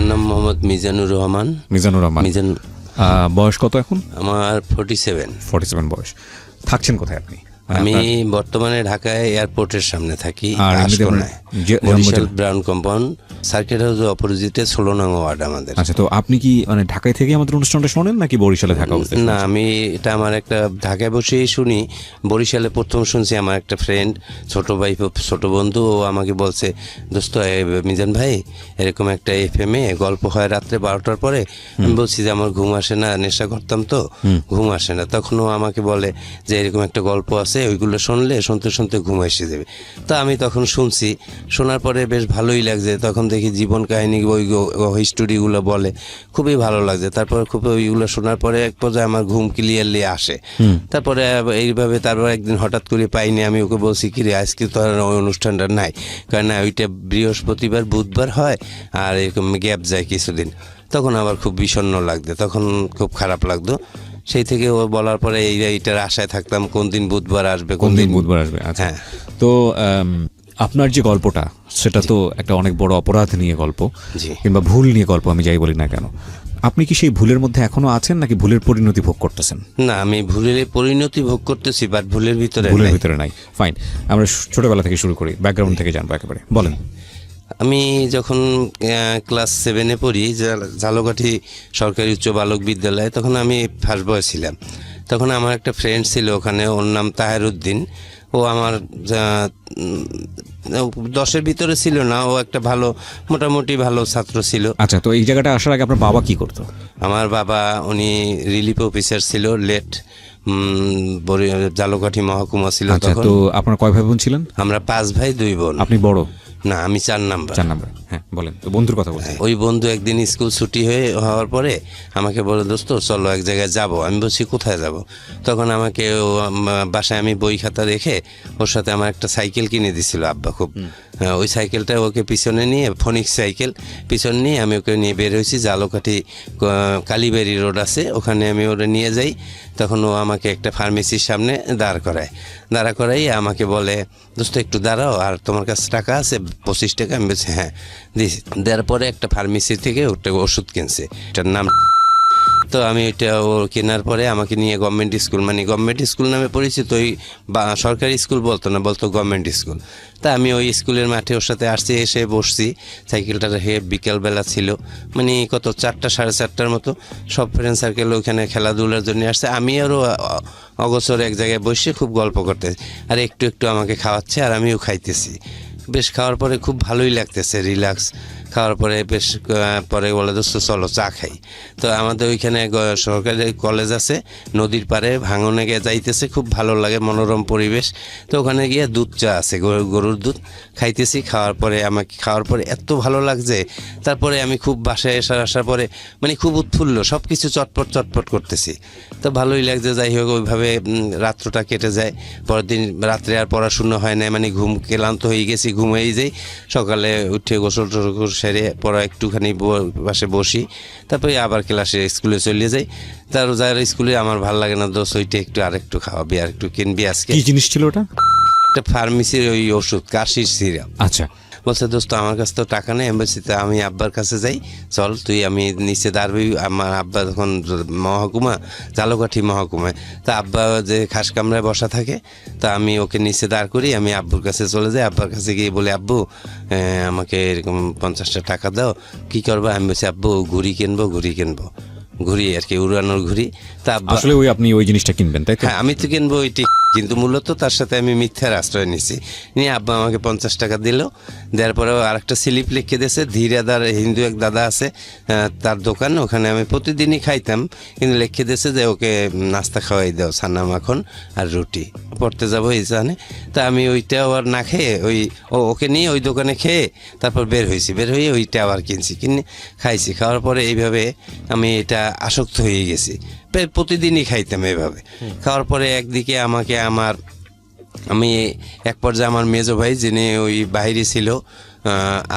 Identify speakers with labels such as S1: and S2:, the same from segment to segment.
S1: নাম মোহাম্মদ মিজানুর রহমান।
S2: মিজানুর রহমান। বয়স কত এখন?
S1: আমার 47।
S2: 47 বয়স। থাকছেন কোথায় আপনি?
S1: আমি বর্তমানে ঢাকায় এয়ারপোর্টের সামনে থাকি,
S2: আর
S1: Barishal brown compound, circuit house অপোজিটে 16 নং ওয়ার্ড আমাদের।
S2: আচ্ছা, তো আপনি কি মানে ঢাকায় থেকে আমাদের অনুষ্ঠানটা শোনেন নাকি বরিশালে থাকা অবস্থায়?
S1: না, আমি এটা আমার একটা ঢাকায় বসেই শুনি। বরিশালে প্রথম শুনছি আমার একটা ফ্রেন্ড, ছোট ভাই, ছোট বন্ধু, ও আমাকে বলছে, দোস্ত মিজান ভাই এরকম একটা FM এ গল্প হয় রাত্রে 12টার পরে। আমি বলছি যে আমার ঘুম আসে না, নেশা করতাম তো ঘুম আসে না। তখন ও আমাকে বলে যে এরকম একটা গল্প আছে, ওইগুলো শুনলে শুনতে শুনতে ঘুম এসে যাবে। তো আমি তখন শুনছি, শোনার পরে বেশ ভালোই লাগছে। তখন দেখি জীবন কাহিনী ওই স্টোরিগুলো বলে, খুবই ভালো লাগছে। তারপরে খুব ওইগুলো শোনার পরে এক পর্যায়ে আমার ঘুম ক্লিয়ারলি আসে। তারপরে এইভাবে তারপর একদিন হঠাৎ করে পাইনি, আমি ওকে বলছি কি রে আজকে তো আর ওই অনুষ্ঠানটা নাই, কারণ না ওইটা বৃহস্পতিবার বুধবার হয় আর এরকম গ্যাপ যায় কিছুদিন। তখন আবার খুব বিষণ্ণ লাগতো, তখন খুব খারাপ লাগতো। সেই থেকে ও বলার পরে এইটার আশায় থাকতাম কোন দিন বুধবার আসবে, কোন দিন বুধবার আসবে।
S2: আচ্ছা, তো আপনার যে গল্পটা সেটা তো একটা অনেক বড় অপরাধ নিয়ে গল্প, কিংবা ভুল নিয়ে গল্প, আমি যাই বলি না কেন। আপনি কি সেই ভুলের মধ্যে এখনো আছেন নাকি ভুলের পরিণতি ভোগ করতেছেন?
S1: না, আমি ভুলের পরিণতি ভোগ করতেছি, বাট ভুলের ভিতরে
S2: নাই। ফাইন, আমরা ছোটবেলা থেকে শুরু করি, ব্যাকগ্রাউন্ড থেকে জানবো একেবারে। বলেন।
S1: আমি যখন ক্লাস 7-এ পড়ি, ঝালকাঠি সরকারি উচ্চ বালক বিদ্যালয়ে, তখন আমি ফার্স্ট বয় ছিলাম। তখন আমার একটা ফ্রেন্ড ছিল ওখানে, ওর নাম তাহেরউদ্দিন। ও আমার 10-এর ভিতরে ছিল না, ও একটা ভালো, মোটামুটি ভালো ছাত্র ছিল।
S2: আচ্ছা, তো এই জায়গাটা আসার আগে আপনার বাবা কি করতো?
S1: আমার বাবা উনি রিলিফ অফিসার ছিল, লেট ঝালকাঠি মহকুমা ছিল তখন।
S2: তো আপনার কয় ভাই বোন ছিলেন?
S1: আমরা 5 ভাই 2 বোন।
S2: আপনি বড়?
S1: না, আমি 4 নাম্বার।
S2: হ্যাঁ, বলেন। তো বন্ধুর কথা বলছি।
S1: ওই বন্ধু একদিন স্কুল ছুটি হওয়ার পরে আমাকে বলে, দোস্ত চলো এক জায়গায় যাব। আমি বলছি কোথায় যাব? তখন আমাকে বাসায় আমি বই খাতা রেখে ওর সাথে আমার একটা সাইকেল কিনে দিছিল আব্বা খুব। ওই সাইকেলটা ওকে পিছনে নিয়ে, ফোনিক্স সাইকেল, পিছনে নিয়ে আমি ওকে নিয়ে বের হয়েছি। ঝালকাঠি কালীবাড়ি রোড আছে, ওখানে আমি ওরা নিয়ে যাই। তখন ও আমাকে একটা ফার্মেসির সামনে দাঁড় করাই আমাকে বলে, দোস্ত একটু দাঁড়াও, আর তোমার কাছে টাকা আছে 25 টাকা? আমি বলছি হ্যাঁ, দিয়েছি। দেওয়ার পরে একটা ফার্মেসি থেকে ওটা ওষুধ কিনছে, এটার নাম। তো আমি এটা ও কেনার পরে আমাকে নিয়ে গভর্নমেন্ট স্কুল, মানে গভর্নমেন্ট স্কুল নামে পরিচিত, ওই সরকারি স্কুল বলতো না, বলতো গভর্নমেন্ট স্কুল। তা আমি ওই স্কুলের মাঠে ওর সাথে আসছি, এসে বসছি, সাইকেলটা রেখে। বিকেলবেলা ছিল, মানে কত 4টা 4:30টার মতো। সব ফ্রেন্ড সার্কেল ওখানে খেলাধুলার জন্য আসছে। আমি আরও অগোচর এক জায়গায় বসে খুব গল্প করতে, আর একটু একটু আমাকে খাওয়াচ্ছে আর আমিও খাইতেছি। বেশ খাওয়ার পরে খুব ভালোই লাগতেছে, রিল্যাক্স। খাওয়ার পরে বেশ পরে বলে, দোস্ত চলো চা খাই। তো আমাদের ওইখানে সরকারি কলেজ আছে, নদীর পাড়ে, ভাঙনে গিয়ে যাইতেছে, খুব ভালো লাগে, মনোরম পরিবেশ। তো ওখানে গিয়ে দুধ চা আছে, গরুর দুধ খাইতেছি। খাওয়ার পরে এত ভালো লাগছে। তারপরে আমি খুব বাসায় আসার পরে মানে খুব উৎফুল্ল, সব কিছু চটপট করতেছি। তো ভালোই লাগছে। যাই হোক, ওইভাবে রাত্রটা কেটে যায়। পরের দিন রাত্রে আর পড়াশুনো হয় না, মানে ঘুম ক্লান্ত হয়ে গেছি, ঘুমিয়েই যাই। সকালে উঠে গোসল সেরে পড়া একটুখানি পাশে বসি, তারপরে আবার ক্লাসে স্কুলে চলে যাই। যার স্কুলে আমার ভালো লাগে না, দোষ ওইটা একটু আরেকটু খাওয়াবি, আর একটু কিনবি। আজকে
S2: কি জিনিস ছিল ওটা?
S1: একটা ফার্মেসির ওই ওষুধ, কাশির সিরাপ।
S2: আচ্ছা।
S1: বলছে, দোস্ত আমার কাছে তো টাকা নেই। এম্বাসিতে আমি আব্বার কাছে যাই, চল তুই। আমি নিচে দাঁড়াবি। আমার আব্বা তখন ঝালকাঠি মহকুমায়। তা আব্বা যে খাস কামরায় বসা থাকে, তা আমি ওকে নিচে দাঁড় করি। আমি আব্বুর কাছে চলে যাই। আব্বার কাছে গিয়ে বলি, আব্বু আমাকে এরকম 50টা টাকা দাও, কি করবা? আমি বলছি, আব্বু ঘুড়ি কিনবো ঘুড়ি আর কি, উড়ানোর ঘুড়ি। তা
S2: আসলে আপনি ওই জিনিসটা কিনবেন, তাই তো?
S1: হ্যাঁ, আমি তো কিনবো ওইটি, কিন্তু মূলত তার সাথে আমি মিথ্যার আশ্রয় নিছি। নিয়ে আব্বা আমাকে 50 টাকা দিল। দেওয়ার পরে আরেকটা স্লিপ লিখে দিয়েছে, ধীরাদার হিন্দু এক দাদা আছে, তার দোকান, ওখানে আমি প্রতিদিনই খাইতাম। কিন্তু লিখে দিয়েছে যে ওকে নাস্তা খাওয়াই দাও, ছানা মাখন আর রুটি। পড়তে যাবো এই জানে। তা আমি ওইটা আবার না খেয়ে ওকে নিয়ে ওই দোকানে খেয়ে তারপর বের হয়ে ওইটা আবার কিনে খাইছি। খাওয়ার পরে এইভাবে আমি এটা আসক্ত হয়ে গেছি। প্রতিদিনই খাইতাম এভাবে। খাওয়ার পরে একদিকে আমি এক পর্যায়ে আমার মেজো ভাই, যিনি ওই বাইরে ছিল,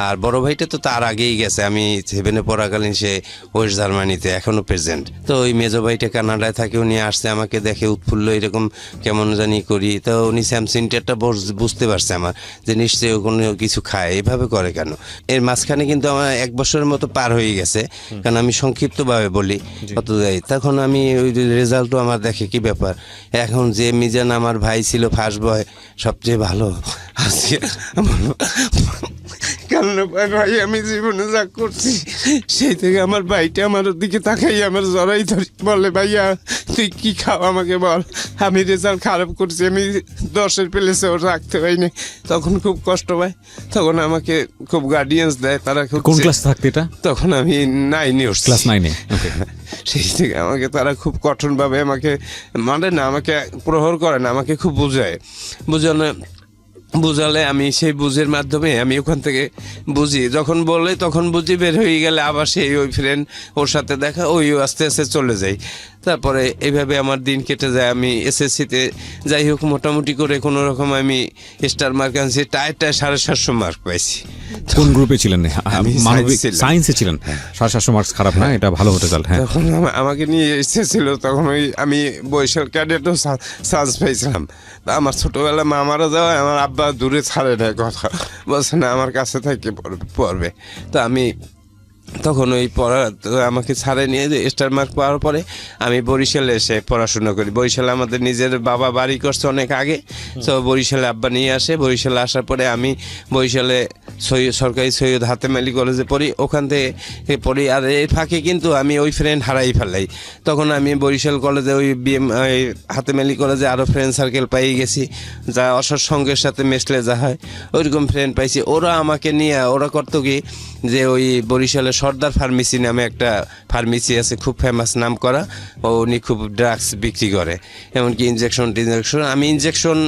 S1: আর বড় ভাইটা তো তার আগেই গেছে, আমি 7-এ পড়াকালীন সে ওয়েস্ট জার্মানিতে এখনও প্রেজেন্ট। তো ওই মেজো ভাইটা কানাডায় থাকে, উনি আসছে আমাকে দেখে উৎফুল্ল এরকম কেমন জানি করি, তো উনি স্যামসিনটা বুঝতে পারছে আমার যে নিশ্চয়ই কোনো কিছু খায়, এভাবে করে কেন। এর মাঝখানে কিন্তু আমার 1 বছরের মতো পার হয়ে গেছে, কারণ আমি সংক্ষিপ্তভাবে বলি কত যাই। তখন আমি ওই রেজাল্টও আমার দেখে কি ব্যাপার, এখন যে মিজান আমার ভাই ছিল ফার্স্ট বয় সবচেয়ে ভালো আজকে আমার কারণ ভাই আমি জীবনে যা করছি সেই থেকে আমার ভাইটা আমার দিকে তাকাই আমার জড়াই ধরি, বলে ভাইয়া তুই কি খাও আমাকে বল, আমি রেজাল্ট খারাপ করছি, আমি 10-এর প্লেসেও রাখতে পারিনি। তখন খুব কষ্ট পায়, তখন আমাকে খুব গার্ডিয়ান্স দেয়, তারা খুব।
S2: কোন ক্লাস থাকতে এটা?
S1: তখন আমি 9-এ উঠছি,
S2: ক্লাস 9-এ।
S1: সেই থেকে আমাকে তারা খুব কঠোরভাবে আমাকে মানে না আমাকে প্রহর করে না, আমাকে খুব বুঝালে আমি সেই বুঝের মাধ্যমে আমি ওখান থেকে বুঝি, যখন বলে তখন বুঝি, বের হয়ে গেলে আবার সেই ওই ফ্রেন্ড ওর সাথে দেখা, ওইও আস্তে আস্তে চলে যাই। তারপরে এইভাবে আমার দিন কেটে যায়। আমি এসএসসিতে যাই হোক মোটামুটি করে কোনো রকম আমি স্টার মার্ক আনছি, টায় 750 মার্ক পাইছি।
S2: কোন গ্রুপে ছিলেন? মানবিক সায়েন্সে ছিলেন।
S1: হ্যাঁ।
S2: 750 মার্কস খারাপ না, এটা ভালো হতে চাল। হ্যাঁ,
S1: তখন আমাকে নিয়ে এসেছিল, তখন ওই আমি বরিশাল ক্যাডেটও চান্স পেয়েছিলাম। আমার ছোটবেলা মামারা যাওয়া, আমার আব্বা দূরে ছাড়ে না, কথা বলছে না আমার কাছে থেকে পড়বে। তো আমি তখন ওই আমাকে ছাড়ে নিয়ে স্টার মার্ক পাওয়ার পরে আমি বরিশালে এসে পড়াশোনা করি। বরিশালে আমাদের নিজের বাবা বাড়ি করছে অনেক আগে, তো বরিশালে আব্বা নিয়ে আসে। বরিশালে আসার পরে আমি বরিশালে সরকারি সৈয়দ হাতেম আলী কলেজে পড়ি, ওখান থেকে পড়ি। আর এই ফাঁকে কিন্তু আমি ওই ফ্রেন্ড হারাই ফেলাই। তখন আমি বরিশাল কলেজে ওই হাতেম আলী কলেজে আরও ফ্রেন্ড সার্কেল পাই গেছি, যা অসৎ সঙ্গের সাথে মেশলে যা হয় ওইরকম ফ্রেন্ড পাইছি। ওরা আমাকে নিয়ে ওরা করতো কি যে ওই বরিশালে সর্দার ফার্মেসি নামে একটা ফার্মেসি আছে, খুব ফেমাস নাম করা, উনি খুব ড্রাগস বিক্রি করে, এমনকি ইনজেকশন। আমি ইনজেকশন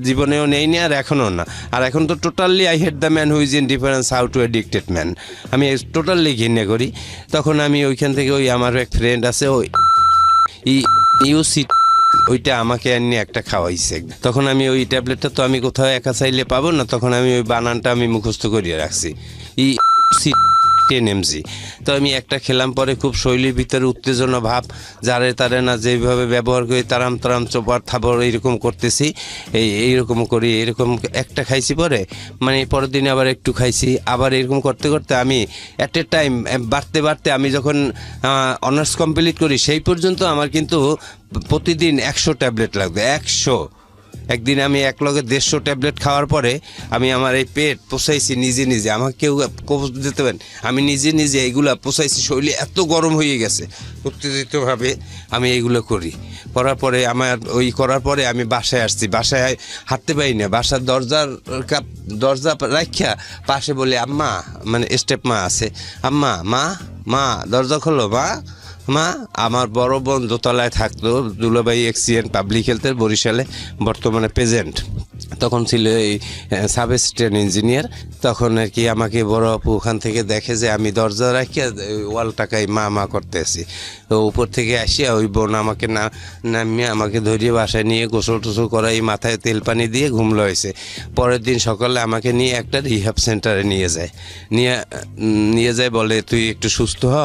S1: জীবনেও নেইনি আর এখনও না। আর এখন তো totally I hate the man who is in difference how to addicted man, আমি টোটালি ঘৃণা করি। তখন আমি ওইখান থেকে ওই আমার এক ফ্রেন্ড আছে ওই ইউসি, ওইটা আমাকে এনে একটা খাওয়াইছে। তখন আমি ওই ট্যাবলেটটা তো আমি কোথাও একা চাইলে পাবো না, তখন আমি ওই বানানটা আমি মুখস্থ করিয়ে রাখছি, NMG। তো আমি একটা খেলাম, পরে খুব শৈলীর ভিতরে উত্তেজনা ভাব, যারে তারে না যেভাবে ব্যবহার করি তারাম তারাম চোপার থাপড় এইরকম করতেছি, এইরকম করি, এরকম একটা খাইছি। পরে মানে পরের দিনে আবার একটু খাইছি, আবার এরকম করতে করতে আমি অ্যাট এ টাইম বাড়তে আমি যখন অনার্স কমপ্লিট করি সেই পর্যন্ত আমার কিন্তু প্রতিদিন 100 ট্যাবলেট লাগবে, 100। একদিন আমি এক লগে 150 ট্যাবলেট খাওয়ার পরে আমি আমার এই পেট পোষাইছি নিজে, আমাকে কেউ কবজ দিতে পারেন, আমি নিজে এইগুলা পোষাইছি। শরীরে এত গরম হয়ে গেছে, উত্তেজিতভাবে আমি এইগুলো করার পরে আমার ওই করার পরে আমি বাসায় আসছি। বাসায় হাঁটতে পারি না, বাসার দরজা রাখিয়া পাশে বলে আম্মা, মানে স্টেপ মা আছে, আম্মা মা দরজা খোলো মা। আমার বড় বোন দোতলায় থাকতো, দুলাভাই এক্সিডেন্ট পাবলিক হেলথের বরিশালে, বর্তমানে প্রেজেন্ট। তখন ছিল এই সাব অ্যাসিস্ট্যান্ট ইঞ্জিনিয়ার। তখন আর কি আমাকে বড় আপু ওখান থেকে দেখে যে আমি দরজা রাখিয়া ওয়ালটাকাই মা করতেছি, তো উপর থেকে আসিয়া ওই বোন আমাকে নামিয়ে আমাকে ধরিয়ে বাসায় নিয়ে গোসল টোসল করাই, মাথায় তেল পানি দিয়ে ঘুমলো হয়েছে। পরের দিন সকালে আমাকে নিয়ে একটা রিহ্যাব সেন্টারে নিয়ে যায়, বলে তুই একটু সুস্থ হ,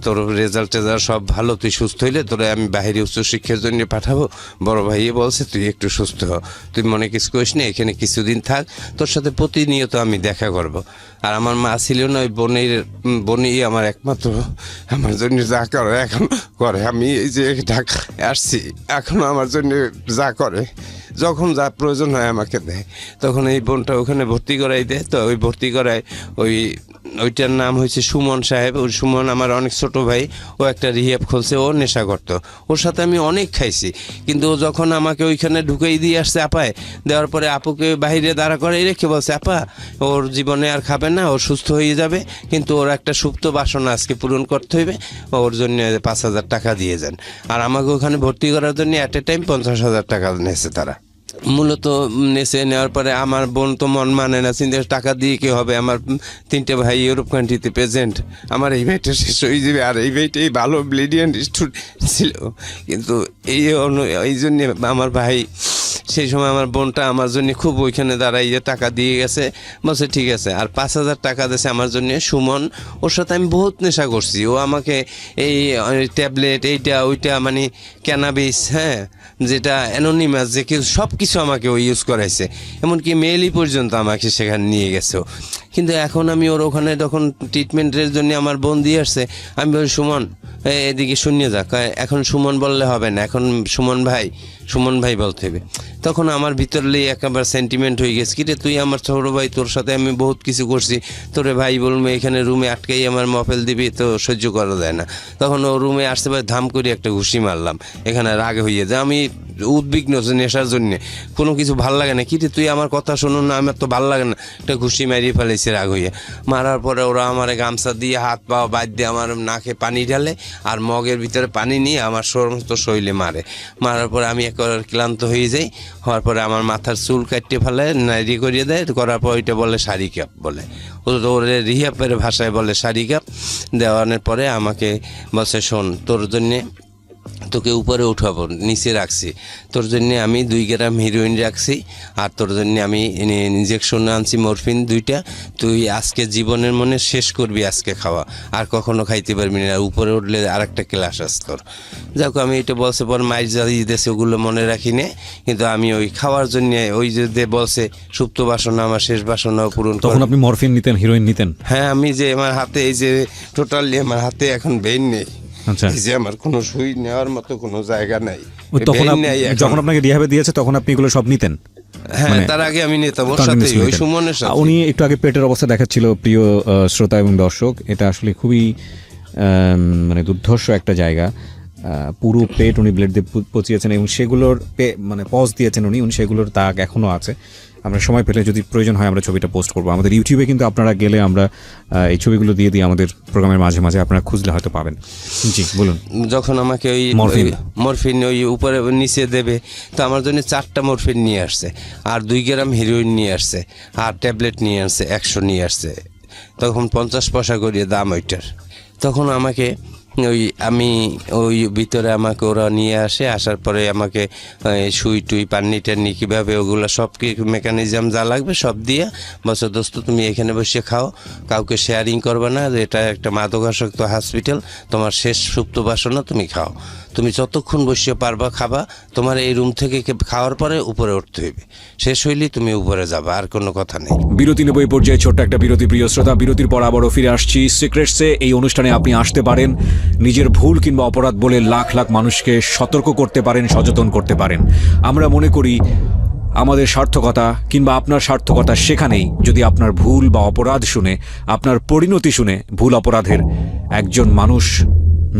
S1: তোর রেজাল্ট সব ভালো, তুই সুস্থ হইলে তোরা আমি বাইরে উচ্চশিক্ষার জন্য পাঠাবো। বড় ভাইয়ে বলছে তুই একটু সুস্থ হ, তুই মনে কিছু করিস না, এখানে কিছুদিন থাক, তোর সাথে প্রতিনিয়ত আমি দেখা করব। আর আমার মা ছিল না, ওই বোনই আমার একমাত্র আমার জন্য যা করে এখন করে। আমি এই যে ঢাকা আসছি এখনও আমার জন্য যা করে, যখন যা প্রয়োজন হয় আমাকে দেয়। তখন এই বোনটা ওখানে ভর্তি করাই দেয়, তো ওই ভর্তি করায় ওইটার নাম হয়েছে সুমন সাহেব। ওই সুমন আমার অনেক ছোট ভাই, ও একটা রিহ্যাব খুলছে, ও নেশা করতো, ওর সাথে আমি অনেক খাইছি। কিন্তু ও যখন আমাকে ওইখানে ঢুকেই দিয়ে আসছে আপায়, দেওয়ার পরে আপুকে বাইরে দাঁড়া করে রেখে বলছে আপা ওর জীবনে আর খাবে না, ও সুস্থ হয়ে যাবে, কিন্তু ওর একটা সুপ্ত বাসনা আজকে পূরণ করতে হইবে, ওর জন্য 5,000 টাকা দিয়ে যান। আর আমাকে ওখানে ভর্তি করার জন্য অ্যাট এ টাইম 50,000 টাকা নিয়েছে তারা। মূলত নেওয়ার পরে আমার বোন তো মন মানে না, চিন্তা টাকা দিয়ে কি হবে, আমার 3টে ভাই ইউরোপ কান্ট্রিতে প্রেজেন্ট, আমার এই ভাইটা শেষ হয়ে যাবে। আর এই ভাইটাই ভালো ব্রিলিয়ান্ট স্টুডেন্ট ছিল, কিন্তু এই জন্যে আমার ভাই সেই সময় আমার বোনটা আমার জন্য খুব ওইখানে দাঁড়াইয়ে টাকা দিয়ে গেছে, বলছে ঠিক আছে। আর 5,000 টাকা দিয়েছে আমার জন্য সুমন। ওর সাথে আমি বহুত নেশা করছি। ও আমাকে এই ট্যাবলেট এইটা ওইটা মানে ক্যানাবিস, হ্যাঁ, যেটা অ্যানোনিমাস, যে কিছু সব কিছু আমাকে ও ইউজ করাইছে, এমনকি মেইলি পর্যন্ত আমাকে সেখানে নিয়ে গেছে। কিন্তু এখন আমি ওর ওখানে যখন ট্রিটমেন্টের জন্য আমার বোন দিয়ে আসছে, আমি বলি সুমন এদিকে শুনিয়ে যাক। এখন সুমন বললে হবে না, এখন সুমন ভাই বলতে হবে। তখন আমার ভিতরে একেবারে সেন্টিমেন্ট হয়ে গেছে, কি রে তুই আমার ছোট ভাই, তোর সাথে আমি বহুত কিছু করছি, তোরে ভাই বলবো এখানে রুমে আটকাই আমার মফেল দিবি, তো সহ্য করা যায় না। তখন ও রুমে আসতে পারে, ধাম করে একটা ঘুষি মারলাম, এখানে রাগে হয়ে যায়। আমি উদ্বিগ্ন নেশার জন্যে, কোনো কিছু ভাল লাগে না, কি রে তুই আমার কথা শোনো না, আমার তো ভাল লাগে না, একটা ঘুষি মারিয়ে ফেলেছে রাগ হইয়া। মারার পরে ওরা আমার গামছা দিয়ে হাত পা বাদ দিয়ে আমার নাকে পানি ঢালে আর মগের ভিতরে পানি নিয়ে আমার সমস্ত শরীরে মারার পরে আমি একেবারে ক্লান্ত হয়ে যাই। হওয়ার পরে আমার মাথার চুল কাটতে ফেলে নাইরি করিয়ে দেয়, করার পর ওইটা বলে শাড়ি কাপ বলে, ওরে রিহাপের ভাষায় বলে শাড়ি কাপ। দেওয়ানোর পরে আমাকে বলছে শোন, তোর জন্যে তোকে উপরে উঠাবো, নিচে রাখছি, তোর জন্য আমি 2 গ্রাম হিরোইন রাখছি, আর তোর জন্য আমি ইঞ্জেকশন আনছি মরফিন 2টা, তুই আজকে জীবনের মনে শেষ করবি আজকে খাওয়া, আর কখনো খাইতে পারবি না, উপরে উঠলে আর একটা ক্লাস আস তোর। যাক আমি এটা বলছে পর মাইর জ্বালিয়ে দিয়েছে, ওগুলো মনে রাখি নে। কিন্তু আমি ওই খাওয়ার জন্য ওই যে বলছে সুপ্ত বাসনা আমার শেষ বাসনা পূরণ।
S2: তখন আপনি মরফিন নিতেন, হিরোইন নিতেন?
S1: হ্যাঁ, আমি যে আমার হাতে এই যে টোটালি আমার হাতে এখন বেইন নেই,
S2: আচ্ছা,
S1: এই যে আমার কোনো সুই নেওয়ার মতো কোনো জায়গা নাই।
S2: তখন যখন আপনাকে রিহাবে দিয়েছে তখন আপনি এগুলো সব নিতেন?
S1: হ্যাঁ, তার আগে আমি নিতাম ওর সাথে, ওই সুমনের সাথে।
S2: উনি একটু আগে পেটের অবস্থা দেখাচ্ছিল প্রিয় শ্রোতা এবং দর্শক, এটা আসলে খুবই মানে দুর্ধর্ষ একটা জায়গা। পুরো পেট উনি ব্লেড দিয়ে পচিয়েছেন এবং সেগুলোর মানে পজ দিয়েছেন উনি সেগুলোর দাগ এখনো আছে। আমরা সময় পেলে যদি প্রয়োজন হয় আমরা ছবিটা পোস্ট করবো আমাদের ইউটিউবে, কিন্তু আপনারা গেলে আমরা এই ছবিগুলো দিয়ে দিই আমাদের প্রোগ্রামের মাঝে মাঝে, আপনারা খুঁজলে হয়তো পাবেন। জি বলুন।
S1: যখন আমাকে ওই মরফিন ওই উপরে নিচে দেবে, তো আমার জন্য 4টা মরফিন নিয়ে আসছে, আর 2 গ্রাম হিরোইন নিয়ে আসছে, আর ট্যাবলেট নিয়ে আসছে 100 নিয়ে আসছে। তখন 50 পয়সা করিয়ে দাম ওইটার। তখন আমাকে ওই ভিতরে আমাকে ওরা নিয়ে আসে, আসার পরে আমাকে সুই টুই পান্নি টান্নি কীভাবে ওগুলো সব কি মেকানিজম যা লাগবে সব দিয়ে বলছে দোস্ত তুমি এখানে বসে খাও, কাউকে শেয়ারিং করবে না, এটা একটা মাদকাসক্ত হসপিটাল, তোমার শেষ সুপ্ত বাসনা, তুমি খাও, তুমি যতক্ষণ বসে পারবা খাবা, তোমার এই রুম থেকে খাওয়ার পরে উপরে উঠতে হইবে, শেষ হইলেই তুমি উপরে যাবা, আর কোনো কথা নেই।
S2: বিরতি নেব এই পর্যায়ে, ছোট্ট একটা বিরতি। প্রিয় শ্রোতা, বিরতির পর আবারও ফিরে আসছি সিক্রেটসে। এই অনুষ্ঠানে আপনি আসতে পারেন, নিজের ভুল কিংবা অপরাধ বলে লাখ লাখ মানুষকে সতর্ক করতে পারেন, সচেতন করতে পারেন। আমরা মনে করি আমাদের সার্থকতা কিংবা আপনার সার্থকতা সেখানেই যদি আপনার ভুল বা অপরাধ শুনে, আপনার পরিণতি শুনে ভুল অপরাধের একজন মানুষ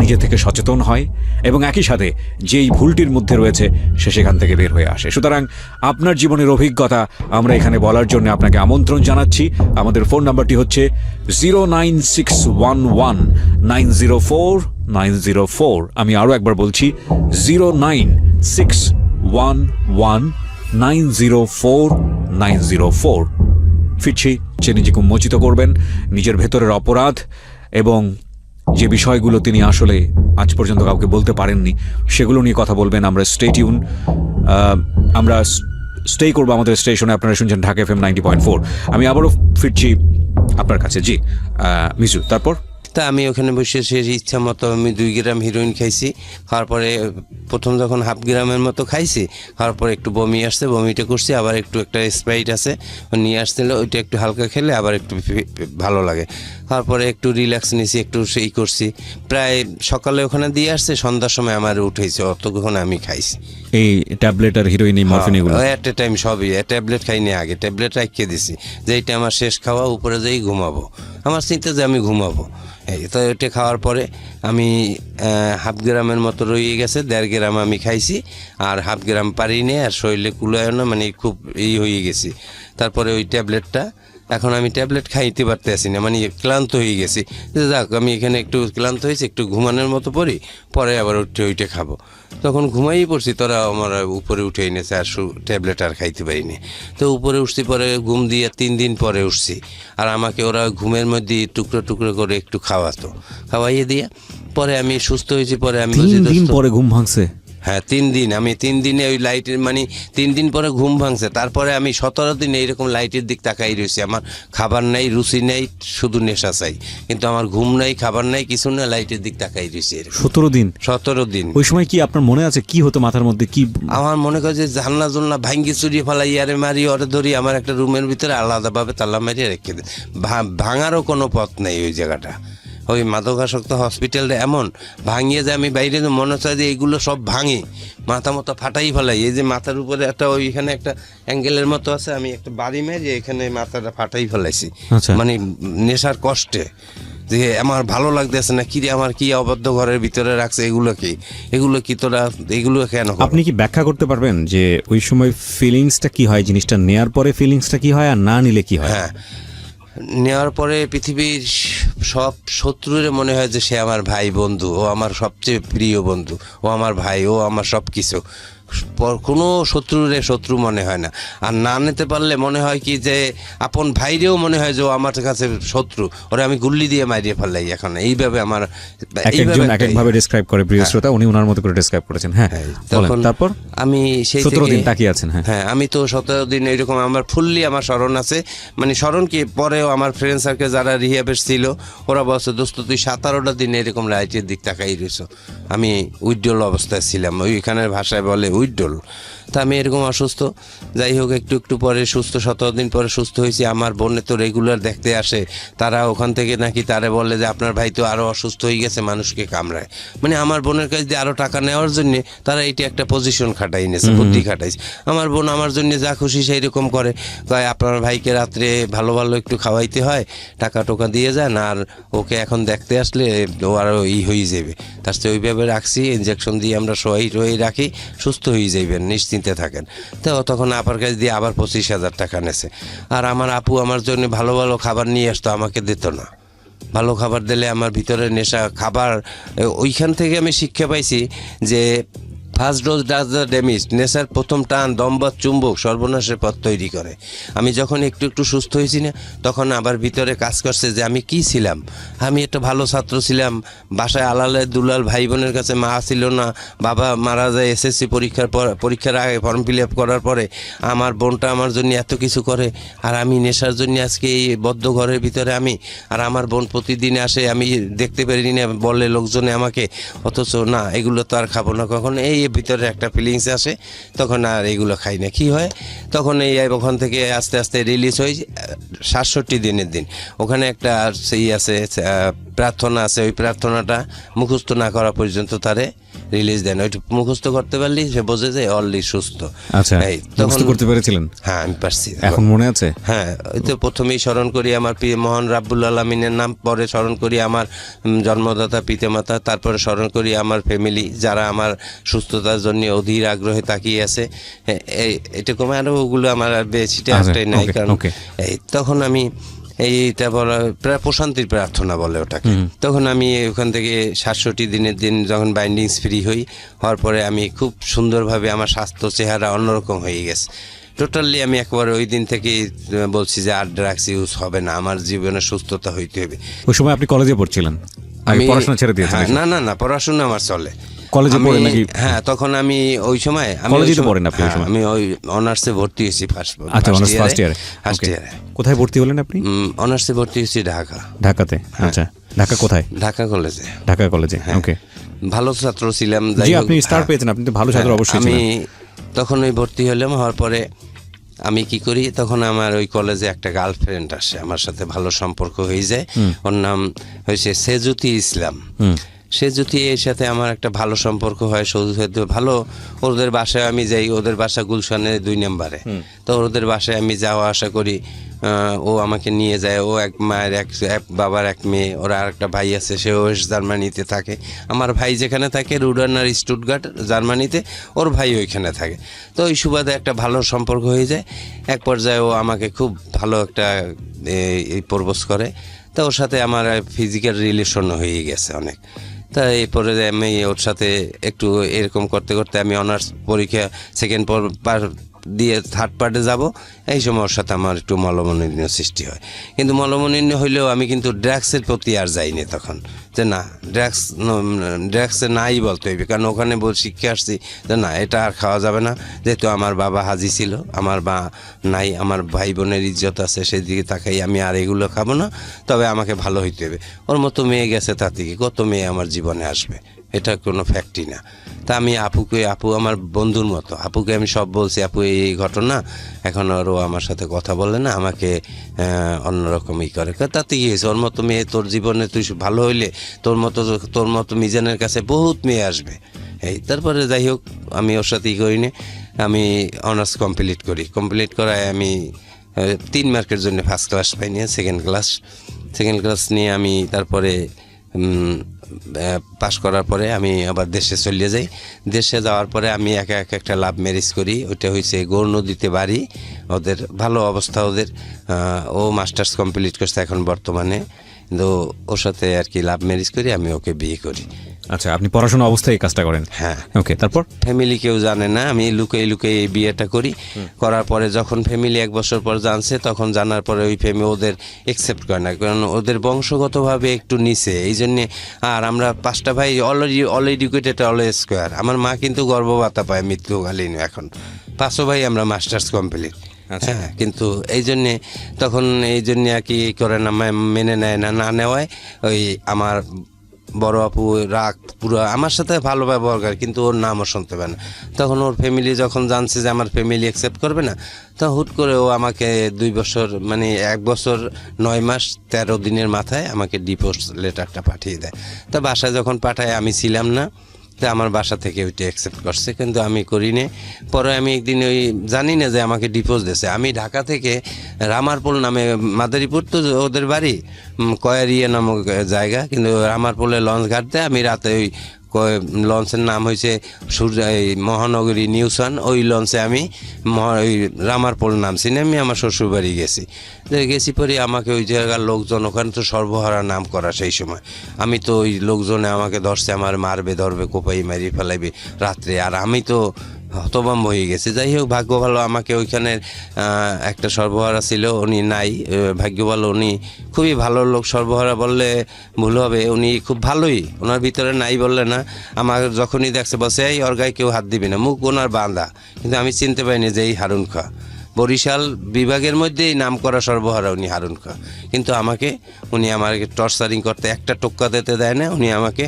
S2: নিজে থেকে সচেতন হয় এবং একই সাথে যেই ভুলটির মধ্যে রয়েছে সে সেখান থেকে বের হয়ে আসে। সুতরাং আপনার জীবনের অভিজ্ঞতা আমরা এখানে বলার জন্য আপনাকে আমন্ত্রণ জানাচ্ছি। আমাদের ফোন নাম্বারটি হচ্ছে 09611904904। আমি আরও একবার বলছি 09611904904। ফিরছি, যে নিজেকে উন্মোচিত করবেন নিজের ভেতরের অপরাধ এবং যে বিষয়গুলো তিনি আসলে আজ পর্যন্ত কাউকে বলতে পারেননি সেগুলো নিয়ে কথা বলবেন। আমরা স্টে টিউন, আমরা স্টে করবো আমাদের স্টেশনে। আপনারা শুনছেন ঢাকা FM 90.4। আমি আবারও ফিরছি আপনার কাছে। জি মিজু, তারপর?
S1: তা আমি ওখানে বসে সে ইচ্ছা মতো আমি 2 গ্রাম হিরোইন খাইছি। খাওয়ার পরে প্রথম যখন 1/2 গ্রামের মতো খাইছি, খাওয়ার পরে একটু বমি আসছে, বমিটা করছি, আবার একটা স্প্রাইট আছে নিয়ে আসছিল, ওইটা একটু হালকা খেলে আবার একটু ভালো লাগে। তারপরে একটু রিল্যাক্স নিয়েছি, একটু সেই করছি। প্রায় সকালে ওখানে দিয়ে আসছে, সন্ধ্যার সময় আমার উঠেছে, অতক্ষণ আমি খাইছি
S2: এই ট্যাবলেট আর হিরোইন, এই মরফিন, এগুলো
S1: এট এ টাইম সবই। ট্যাবলেট খাইনি আগে, ট্যাবলেট রাখিয়ে দিছি যে এইটা আমার শেষ খাওয়া, উপরে যেই ঘুমাবো, আমার চিন্তা যে আমি ঘুমাবো। এই তো এটা খাওয়ার পরে আমি 1/2 গ্রামের মতো রয়ে গেছে, 1.5 গ্রাম আমি খাইছি, আর 1/2 গ্রাম পারিনি, আর শরীরে কুলায় না, মানে খুব হয়ে গেছি। তারপরে ওই ট্যাবলেটটা, এখন আমি ট্যাবলেট খাইতে পারতেছি না, মানে ক্লান্ত হয়ে গেছি। যাক আমি এখানে একটু ক্লান্ত হয়েছি, একটু ঘুমানোর মতো পড়ি, পরে আবার ওইটা খাবো। তখন ঘুমাই পড়ছি, তোরা আমার উপরে উঠে এনেছে, আর ট্যাবলেট আর খাইতে পারিনি। তো উপরে উঠছি, পরে ঘুম দিয়ে 3 দিন পরে উঠছি, আর আমাকে ওরা ঘুমের মধ্যে টুকরো টুকরো করে একটু খাওয়াইয়ে দিয়ে পরে আমি সুস্থ হয়েছি। পরে আমি
S2: 3 দিন পরে ঘুম ভাঙছে?
S1: হ্যাঁ 3 দিন, আমি 3 দিনে ওই লাইটের মানে 3 দিন পরে ঘুম ভাঙছে, তারপরে আমি 17 দিন এইরকম লাইটের দিক তাকাই রয়েছি। আমার খাবার নাই, রুচি নেই, শুধু নেশা চাই, কিন্তু আমার ঘুম নাই, খাবার নাই, কিছু না, লাইটের দিক তাকাই রয়েছি
S2: 17 দিন।
S1: 17 দিন।
S2: ওই সময় কি আপনার মনে আছে কি হতো মাথার মধ্যে কি?
S1: আমার মনে করে যে জানলা জুলনা ভাঙ্গি চুরিয়ে ফেলাই, আরে মারি, ওরে ধরি, আমার একটা রুমের ভিতরে আলাদাভাবে তালা মারিয়ে রেখে দেয়। ভাঙারও কোনো পথ নেই ওই জায়গাটা। ওই মাদকাসক্ত হসপিটালটা এমন ভাঙিয়ে যায়, আমি বাইরে মনে হচ্ছে যে এইগুলো সব ভাঙি, মাথা মতো ফাটাই ফেলাই। এই যে মাথার উপরে একটা ওইখানে একটা অ্যাঙ্গেলের মতো আছে, আমি একটা বাড়ি মেরে এখানে মাথাটা ফাটাই ফেলাইছি।
S2: আচ্ছা।
S1: মানে নেশার কষ্টে যে আমার ভালো লাগতেছে না, কি রে আমার কি অবদ্ধ ঘরের ভিতরে রাখছে, এগুলো কি তোরা এগুলো কেন করো?
S2: আপনি কি ব্যাখ্যা করতে পারবেন যে ওই সময় ফিলিংসটা কি হয়, জিনিসটা নেয়ার পরে ফিলিংসটা কি হয় আর না নিলে কি হয়?
S1: হ্যাঁ, নেওয়ার পরে পৃথিবীর সব শত্রুরে মনে হয় যে সে আমার ভাই বন্ধু, ও আমার সবচেয়ে প্রিয় বন্ধু, ও আমার ভাই, ও আমার সব কিছু। কোনো শত্রুরে শত্রু মনে হয় না। আর না নিতে পারলে মনে হয় কি যে আপন ভাইরেও মনে হয় যে ও আমার কাছে শত্রু, ওরা আমি গুল্লি দিয়ে মারিয়ে ফেললাই। এখন এইভাবে আমার
S2: একজন এক একভাবে ডেসক্রাইব করে প্রিয় শ্রোতা, উনি ওনার মতো করে ডেসক্রাইব করেছেন। হ্যাঁ,
S1: তখন
S2: তারপর
S1: আমি সেই
S2: 17 দিন তাকিয়ে আছেন।
S1: হ্যাঁ, আমি তো 17 দিন এরকম আমার ফুললি আমার স্মরণ আছে। মানে স্মরণ কি, পরেও আমার ফ্রেন্ড সার্কেল যারা রিহাবে ছিল ওরা বলছে দোস্ত তুই 17টা দিন এরকম লাইটের দিক তাকাই রয়েছ। আমি উইড্রল অবস্থায় ছিলাম, ওইখানের ভাষায় বলে উইড্রল। তা আমি এরকম অসুস্থ, যাই হোক একটু একটু পরে সুস্থ, 17 দিন পরে সুস্থ হয়েছি। আমার বোনে তো রেগুলার দেখতে আসে, তারা ওখান থেকে নাকি তারে বলে যে আপনার ভাই তো আরও অসুস্থ হয়ে গেছে, মানুষকে কামড়ায়। মানে আমার বোনের কাছে দিয়ে আরও টাকা নেওয়ার জন্য তারা এইটা একটা পজিশন খাটাই নিয়েছে, বুদ্ধি খাটাইছে। আমার বোন আমার জন্য যা খুশি সেই রকম করে, কয় আপনার ভাইকে রাত্রে ভালো ভালো একটু খাওয়াইতে হয়, টাকা টোকা দিয়ে যান, আর ওকে এখন দেখতে আসলে ও আরও হয়ে যাবে। তার চেয়ে ওইভাবে রাখছি, ইনজেকশন দিয়ে আমরা সবাই রাখি, সুস্থ হয়ে যাইবেন, নিশ্চিন্তে থাকেন। তো তখন আপার কাছে দিয়ে আবার 25,000 টাকা নেছে। আর আমার আপু আমার জন্য ভালো ভালো খাবার নিয়ে আসতো, আমাকে দিত না। ভালো খাবার দিলে আমার ভিতরে নেশা, খাবার ওইখান থেকে আমি শিক্ষা পাইছি যে first dose does the damage. নেশার প্রথম টান দম্বা চুম্বক সর্বনাশের পথ তৈরি করে। আমি যখন একটু একটু সুস্থ হয়েছি না, তখন আবার ভিতরে কাজ করছে যে আমি কি ছিলাম, আমি একটা ভালো ছাত্র ছিলাম, বাসায় আলালে দুলাল ভাই বোনের কাছে মা ছিল না, বাবা মারা যায় এসএসসি পরীক্ষার আগে ফর্ম ফিল আপ করার পরে, আমার বোনটা আমার জন্য এত কিছু করে, আর আমি নেশার জন্য আজকে এই বদ্ধ ঘরের ভিতরে আমি, আর আমার বোন প্রতিদিন আসে, আমি দেখতে পারি না বলে লোকজনে আমাকে, অথচ না এগুলো তো আর খাবো না কখন, এই ভিতরে একটা ফিলিংস আসে, তখন আর এগুলো খাই না। কি হয় তখন এই ওখান থেকে আস্তে আস্তে রিলিজ হয়ে 67 দিনের দিন ওখানে একটা সেই আছে প্রার্থনা আছে, ওই প্রার্থনাটা মুখস্থ না করা পর্যন্ত তারে রিলিজ দেন। ওইটা মুখস্থ করতে পারলি সে বোঝে যে অলরেডি সুস্থ।
S2: আচ্ছা, মুখস্থ করতে পেরেছিলেন?
S1: হ্যাঁ আমি পারছি,
S2: এখন মনে আছে?
S1: হ্যাঁ, ওই তো প্রথমেই স্মরণ করি আমার প্রিয় মহান রাব্বুল আলামিনের নাম, পরে স্মরণ করি আমার জন্মদাতা পিতামাতা, তারপরে স্মরণ করি আমার ফ্যামিলি যারা আমার সুস্থতার জন্য অধীর আগ্রহে তাকিয়ে আছে। এরকম আরও ওগুলো আমার আর বেশিটা একটাই নাই, কারণ এই তখন আমি এইটা বলা প্রায় প্রশান্তির প্রার্থনা বলে ওটাকে। তখন আমি ওখান থেকে 67 দিনের দিন যখন বাইন্ডিংস ফ্রি হওয়ার পরে আমি খুব সুন্দরভাবে আমার স্বাস্থ্য চেহারা অন্যরকম হয়ে গেছে টোটালি। আমি একবারে ওই দিন থেকে বলছি যে আর ড্রাগস ইউজ হবে না, আমার জীবনে সুস্থতা হইতে হবে।
S2: ওই সময় আপনি কলেজে পড়ছিলেন? আমি পড়াশোনা ছেড়ে দিয়েছিলাম।
S1: না পড়াশোনা আমার চলে।
S2: কলেজে পড়েন নাকি?
S1: হ্যাঁ, তখন আমি ওই সময়
S2: কলেজে পড়েন আপনি? ওই সময়
S1: আমি ওই অনার্সে ভর্তি হয়েছি ফার্স্ট
S2: ইয়ারে। কোথায় ভর্তি হলেন আপনি?
S1: অনার্সে ভর্তি হয়েছি
S2: ঢাকাতে। আচ্ছা, ঢাকা কোথায়?
S1: ঢাকা কলেজে।
S2: ঢাকা কলেজে, ওকে।
S1: ভালো ছাত্র ছিলাম।
S2: জি, আপনি স্টার পেয়েছেন, আপনি তো ভালো ছাত্র অবশ্যই ছিলেন।
S1: আমি তখন ওই ভর্তি হলাম, হওয়ার পরে আমি কি করি, তখন আমার ওই কলেজে একটা গার্লফ্রেন্ড আসে, আমার সাথে ভালো সম্পর্ক হয়ে যায়। ওর নাম হয়েছে সেজুতি ইসলাম। সেজুতি এর সাথে আমার একটা ভালো সম্পর্ক হয়, ভালো। ওদের বাসায় আমি যাই, ওদের বাসা গুলশানের 2 নম্বরে। তো ওদের বাসায় আমি যাওয়া আসা করি, ও আমাকে নিয়ে যায়। ও এক মায়ের এক বাবার এক মেয়ে, ওরা আর একটা ভাই আছে, সে ওয়েস্ট জার্মানিতে থাকে। আমার ভাই যেখানে থাকে রুডানার স্টুটগার্ট জার্মানিতে, ওর ভাই ওইখানে থাকে। তো ওই সুবাদে একটা ভালো সম্পর্ক হয়ে যায়। এক পর্যায়ে ও আমাকে খুব ভালো একটা প্রপোজ করে। তো ওর সাথে আমার ফিজিক্যাল রিলেশন হয়ে গেছে অনেক। তা এরপরে আমি ওর সাথে একটু এরকম করতে করতে আমি অনার্স পরীক্ষা সেকেন্ড দিয়ে থার্ড পার্টে যাব, এই সময় ওর সাথে আমার একটু মলমনিন্য সৃষ্টি হয়। কিন্তু মলমনিন্য হইলেও আমি কিন্তু ড্রাগসের প্রতি আর যাইনি তখন, যে না ড্রাগসে নাই বলতে হইবে, কারণ ওখানে শিখে আসছি যে না এটা আর খাওয়া যাবে না। যেহেতু আমার বাবা হাজি ছিল, আমার মা নাই, আমার ভাই বোনের ইজ্জত আছে, সেই দিকে তাকাই আমি আর এগুলো খাবো না, তবে আমাকে ভালো হইতে হবে। ওর মতো মেয়ে গেছে, তাতে কি কত মেয়ে আমার জীবনে আসবে, এটা কোনো ফ্যাক্টই না। তা আমি আপু আমার বন্ধুর মতো, আপুকে আমি সব বলছি, আপু এই ঘটনা, এখন আরও আমার সাথে কথা বলে না, আমাকে অন্যরকমই করে। তাতে কি হয়েছে, ওর মতো মেয়ে তোর জীবনে তুই ভালো হইলে তোর মতো মিজানের কাছে বহুত মেয়ে আসবে। এই তারপরে যাই হোক, আমি ওর সাথে করি না, আমি অনার্স কমপ্লিট করায় আমি 3 মার্কের জন্য ফার্স্ট ক্লাস পাই নিয়ে সেকেন্ড ক্লাস নিয়ে আমি তারপরে পাশ করার পরে আমি আবার দেশে চলে যাই। দেশে যাওয়ার পরে আমি একটা লাভ ম্যারেজ করি। ওইটা হয়েছে গৌর নদীতে বাড়ি, ওদের ভালো অবস্থা, ওদের ও মাস্টার্স কমপ্লিট করছে এখন বর্তমানে, কিন্তু ওর সাথে আর কি লাভ ম্যারেজ করি, আমি ওকে বিয়ে করি।
S2: আচ্ছা, আপনি পড়াশোনা অবস্থায় এই কাজটা করেন?
S1: হ্যাঁ।
S2: ওকে, তারপর?
S1: ফ্যামিলি কেউ জানে না, আমি লুকিয়ে এই বিয়েটা করি। করার পরে যখন ফ্যামিলি 1 বছর পর জানছে, তখন জানার পরে ওই ফ্যামিলি ওদের একসেপ্ট করে না, কারণ ওদের বংশগতভাবে একটু নিচে, এই জন্যে। আর আমরা 5টা ভাই অল এডুকেটেড, অল স্কোয়ার। আমার মা কিন্তু গর্ভভাতা পায় মৃত্যুকালীন, এখন 5 ভাই আমরা মাস্টার্স কমপ্লিট। হ্যাঁ, কিন্তু এই জন্যে তখন আর কি করে না, মেনে নেয় না নেওয়ায় ওই আমার বড় আপু রাগ পুরো আমার সাথে ভালো ব্যবহার করে, কিন্তু ওর নামও শুনতে পারে না। তখন ওর ফ্যামিলি যখন জানছে যে আমার ফ্যামিলি অ্যাকসেপ্ট করবে না, তখন হুট করে ও আমাকে 2 বছর, মানে 1 বছর 9 মাস 13 দিনের মাথায় আমাকে ডিভোর্স লেটারটা পাঠিয়ে দেয়। তা বাসায় যখন পাঠায়, আমি ছিলাম না, তো আমার বাসা থেকে ওইটা অ্যাকসেপ্ট করছে, কিন্তু আমি করিনি। পরে আমি একদিন ওই জানি না যে আমাকে ডিভোর্স দিয়েছে। আমি ঢাকা থেকে রামারপুল নামে, মাদারীপুর তো ওদের বাড়ি, কয়ারিয়া নামক জায়গা, কিন্তু রামারপুলে লঞ্চ ঘাটতে আমি রাতে ওই লঞ্চের নাম হয়েছে মহানগরী নিউসান, ওই লঞ্চে আমি ওই রামারপুল নামছি, আমি আমার শ্বশুরবাড়ি গেছি পরে আমাকে ওই জায়গার লোকজন, ওখানে তো সর্বহারা নাম করা সেই সময়, আমি তো ওই লোকজনে আমাকে ধরছে, আমার ধরবে কোপাই মারি ফেলাইবে রাত্রে, আর আমি তো হতভম্ব হয়ে গেছে। যাই হোক, ভাগ্য ভালো, আমাকে ওইখানের একটা সর্বহারা ছিল, উনি নাই, ভাগ্য ভালো, উনি খুবই ভালো লোক। সর্বহারা বললে ভুল হবে, উনি খুব ভালোই, ওনার ভিতরে নাই বললে না। আমার যখনই দেখছে বসে, এই ওর গায়ে কেউ হাত দিবে না, মুখ ওনার বাঁধা, কিন্তু আমি চিনতে পারিনি যে এই হারুন খা, বরিশাল বিভাগের মধ্যেই নাম করা সর্বহারা উনি হারুন খা। কিন্তু উনি আমাকে টর্চারিং করতে, একটা টোক্কা দিতে দেয় না। উনি আমাকে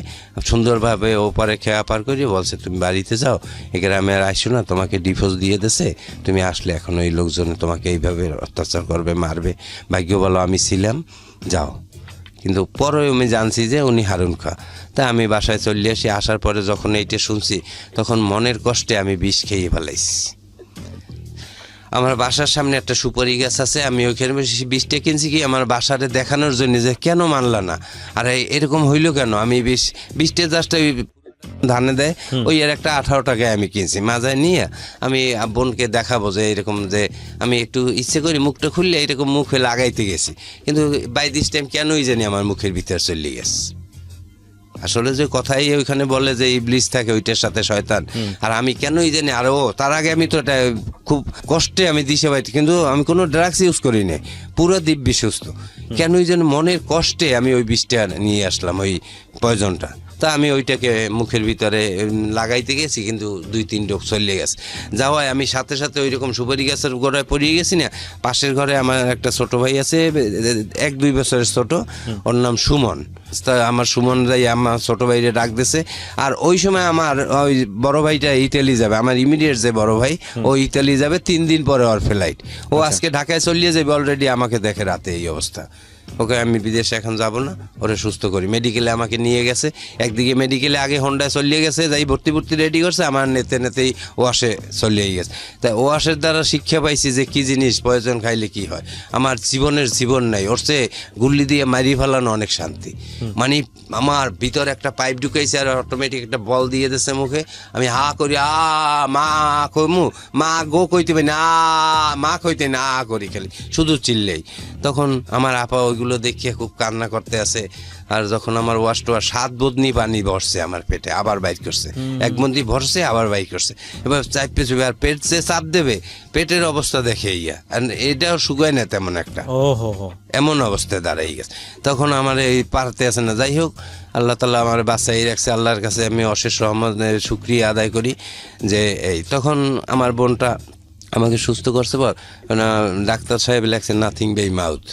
S1: সুন্দরভাবে ওপারে খেয়া পার করে বলছে, তুমি বাড়িতে যাও, এ গ্রামে আর আসো না, তোমাকে ডিভোর্স দিয়ে দিয়েছে, তুমি আসলে এখন ওই লোকজনে তোমাকে এইভাবে অত্যাচার করবে, মারবে। ভাগ্য ভালো আমি ছিলাম, যাও। কিন্তু পরে আমি জানছি যে উনি হারুন খা। তা আমি বাসায় চলে আসি। আসার পরে যখন এইটা শুনছি, তখন মনের কষ্টে আমি বিষ খেয়ে ফেলাইছি। আমার বাসার সামনে একটা সুপারি গাছ আছে, আমি ওইখানে বিষটা কিনছি কি আমার বাসারে দেখানোর জন্য, যে কেন মানলা না, আর এরকম হইলো কেন। আমি বিষটা জাস্ট ওই ধানে দেয়, ওই এর একটা 18 টাকায় আমি কিনছি, মাজায় নিয়ে আমি বোনকে দেখাবো যে এরকম, যে আমি একটু ইচ্ছে করি মুখটা খুললে এরকম মুখে লাগাইতে গেছি, কিন্তু বাই দিস টাইম কেনই জানি আমার মুখের ভিতর চলে গেছে। আসলে যে কথাই ওইখানে বলে যে ইবলিস থাকে, ওইটার সাথে শয়তান, আর আমি কেনই জানি। আর তার আগে আমি তো এটা খুব কষ্টে আমি দিশে পাইছি, কিন্তু আমি কোনো ড্রাগস ইউজ করি না, পুরো দিব্যি সুস্থ। কেনই যেন মনের কষ্টে আমি ওই বিষটা নিয়ে আসলাম, ওই পয়জনটা। তা আমি ওইটাকে মুখের ভিতরে লাগাইতে গেছি, কিন্তু 2-3 ডোক চলে গেছে। যাওয়ায় আমি সাথে সাথে ওই রকম সুপারি গাছের গোড়ায় পড়িয়ে গেছি না। পাশের ঘরে আমার একটা ছোট ভাই আছে, 1-2 বছরের ছোট, ওর নাম সুমন। তা আমার সুমন যাই আমার ছোট ভাইরে ডাক দিছে। আর ওই সময় আমার ওই বড় ভাইটা ইতালি যাবে, আমার ইমিডিয়েট যে বড় ভাই, ও ইতালি যাবে 3 দিন পরে ওর ফ্লাইট। ও আজকে ঢাকায় চলিয়ে যাবে, অলরেডি আমাকে দেখে রাতে এই অবস্থা। ওকে আমি বিদেশে এখন যাব না, ওরে সুস্থ করি। মেডিকেলে আমাকে নিয়ে গেছে, একদিকে মেডিকেলে আগে হন্ডায় চলিয়ে গেছে, যাই ভর্তি রেডি করছে, আমার নেতেই ওয়াশে চলিয়ে গেছে। তাই ওয়াশের দ্বারা শিক্ষা পাইছি যে কি জিনিস পয়জন খাইলে কি হয়। আমার জীবন নাই, ওর চেয়ে গুল্লি দিয়ে মারি ফেলানো অনেক শান্তি। মানে আমার ভিতরে একটা পাইপ ঢুকাইছে, আর অটোমেটিক একটা বল দিয়ে দিচ্ছে মুখে। আমি হা করি, মা কমু, মা গো কইতে পারি না, মা কইতে না করি, খালি শুধু চিল্লেই। তখন আমার আপা ওইগুলো দেখিয়ে খুব কান্না করতে আছে। আর যখন আমার ওয়াশ টোয়াশ 7 বদনি পানি ভরছে আমার পেটে, আবার বাইর করছে, 1 বন্দি ভরছে আবার বাইর করছে, এবার চাপে চুপে, আর পেট যে চাপ দেবে, পেটের অবস্থা দেখে ইয়া, আর এটাও শুকায় না তেমন একটা,
S3: ও হো হো,
S1: এমন অবস্থায় দাঁড়াই গেছে। তখন আমার এই পারতে আছে না। যাই হোক, আল্লাহ তাআলা আমার বাঁচাই রাখছে, আল্লাহর কাছে আমি অশেষ রহমতের শুকরিয়া আদায় করি যে এই তখন আমার বোনটা আমাকে সুস্থ করছে পর ডাক্তার সাহেব লেখছে নাথিং বাই মাউথ।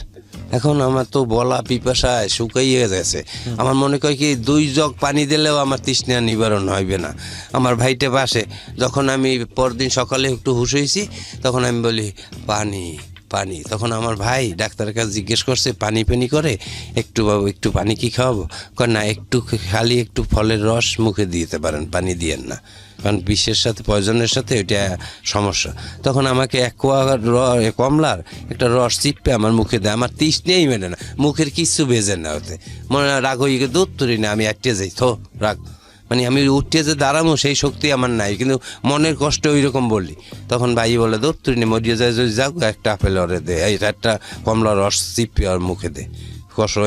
S1: এখন আমার তো বলা পিপাসায় শুকাইয়ে গেছে। আমার মনে কয় কি 2 জগ পানি দিলেও আমার তৃষ্ণা নিবারণ হইবে না। আমার ভাইটে পাশে, যখন আমি পরদিন সকালে একটু হুঁশ হয়েছি, তখন আমি বলি পানি পানি। তখন আমার ভাই ডাক্তারের কাছে জিজ্ঞেস করছে পানি পানি করে, একটু বাবু একটু পানি কি খাওয়াবো? কয় না, একটু খালি একটু ফলের রস মুখে দিতে পারেন, পানি দিয়েন না, কারণ বিষের সাথে পয়জনের সাথে ওইটা সমস্যা। তখন আমাকে 1 কোয়া কমলার একটা রস চিপে আমার মুখে দেয়, আমার তৃষ্ণেই মেলে না, মুখের কিচ্ছু বেজে না, ওতে মনে হয় রাগ হয়ে গিয়ে দুধ তুলি না, আমি আটকে যাই, থো রাগ, মানে আমি উঠতে যে দাঁড়াবো সেই শক্তি আমার নাই, কিন্তু মনের কষ্ট ওই রকম বলি। তখন ভাই বলে দুধ তুলি না, মরিয়ে যায় যদি যাক, একটা আপেল ওরে দে, এই একটা কমলা রস চিপে ওর মুখে দে,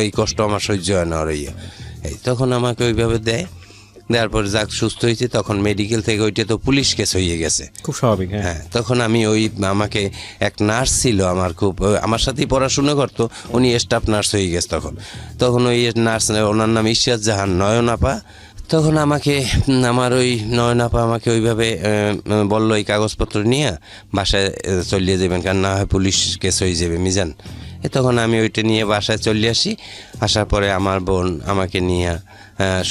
S1: এই কষ্ট আমার সহ্য হয় না ওর ইয়ে। এই তখন আমাকে ওইভাবে দেয়, দেওয়ার পরে যাক সুস্থ হয়েছে। তখন মেডিকেল থেকে ওইটা তো পুলিশ কেস হয়ে গেছে,
S3: খুব স্বাভাবিক।
S1: হ্যাঁ, তখন আমি আমাকে এক নার্স ছিল আমার, খুব আমার সাথেই পড়াশোনা করতো, উনি স্টাফ নার্স হয়ে গেছে তখন ওই নার্স, ওনার নাম ইশরাত জাহান নয়ন আপা। তখন আমাকে আমার ওই নয়ন আপা আমাকে ওইভাবে বললো এই কাগজপত্র নিয়ে বাসায় চলিয়ে যাবেন, কারণ না হয় পুলিশ কেস হয়ে যাবে মিজান। তখন আমি ওইটা নিয়ে বাসায় চলে আসি। আসার পরে আমার বোন আমাকে নিয়ে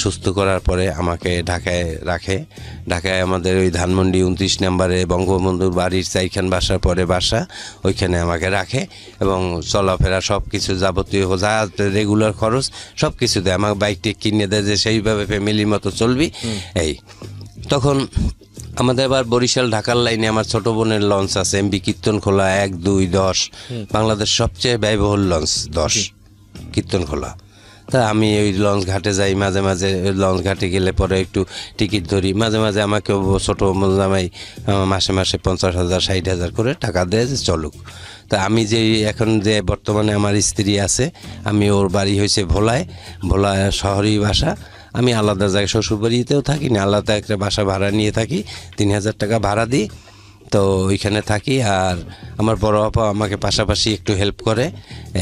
S1: সুস্থ করার পরে আমাকে ঢাকায় রাখে। ঢাকায় আমাদের ওই ধানমন্ডি 29 নম্বরে বঙ্গবন্ধুর বাড়ির 4খান বাসার পরে বাসা, ওইখানে আমাকে রাখে এবং চলাফেরা সব কিছু যাবতীয় যা রেগুলার খরচ সব কিছু দেয়। আমাকে বাইকটি কিনে দেয় যে সেইভাবে ফ্যামিলির মতো চলবি। এই তখন আমাদের আবার বরিশাল ঢাকার লাইনে আমার ছোট বোনের লঞ্চ আছে, এমবি কীর্তনখোলা 1, 2, 10, বাংলাদেশ সবচেয়ে ব্যয়বহুল লঞ্চ 10 কীর্তনখোলা। তা আমি ওই লঞ্চ ঘাটে যাই, মাঝে মাঝে লঞ্চ ঘাটে গেলে পরে একটু টিকিট ধরি, মাঝে মাঝে আমাকে ছোটো জামাই মাসে মাসে 50,000 60,000 করে টাকা দেয় যে চলুক। তা আমি যে এখন যে বর্তমানে আমার স্ত্রী আছে, আমি ওর বাড়ি হয়েছে ভোলা শহরেই বাসা। আমি আলাদা জায়গায় শ্বশুরবাড়িতেও থাকি না, আলাদা একটা বাসা ভাড়া নিয়ে থাকি, 3,000 টাকা ভাড়া দিই, তো ওইখানে থাকি। আর আমার বড় আপা আমাকে পাশাপাশি একটু হেল্প করে।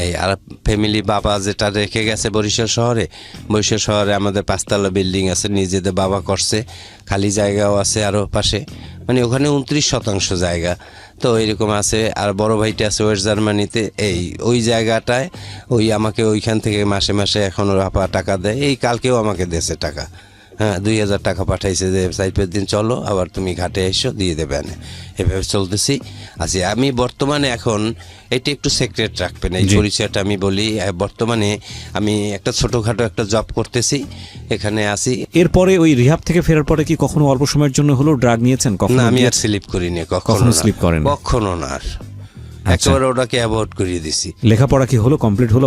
S1: এই আর ফ্যামিলি বাবা যেটা রেখে গেছে বরিশাল শহরে আমাদের 5 তলা বিল্ডিং আছে, নিজেদের বাবা করছে, খালি জায়গাও আছে আরও পাশে, মানে ওখানে 29% জায়গা তো এরকম আছে। আর বড় ভাইটা আছে ওয়েস্ট জার্মানিতে, ওই জায়গাটায় আমাকে ওইখান থেকে মাসে মাসে এখন ওর আপা টাকা দেয়। এই কালকেও আমাকে দিয়েছে টাকা, হ্যাঁ 2,000 টাকা পাঠাইছে যে 4-5 দিন চলো, আবার তুমি ঘাটে এসো দিয়ে দেবে। এভাবে চলতেছি আছি আমি বর্তমানে। এখন এটা একটু সিক্রেট রাখবেন এই পরিচয়টা, আমি বলি বর্তমানে আমি একটা ছোটোখাটো একটা জব করতেছি, এখানে আছি।
S2: এরপরে ওই রিহাব থেকে ফেরার পরে কি কখনো অল্প সময়ের জন্য হলেও ড্রাগ নিয়েছেন?
S1: না, আমি আর স্লিপ করিনি কখনো,
S2: স্লিপ করেন
S1: কখনো না, আর একেবারে ওটাকে অ্যাভয়েড করিয়ে দিছি।
S2: লেখাপড়া কি হলো, কমপ্লিট হলো?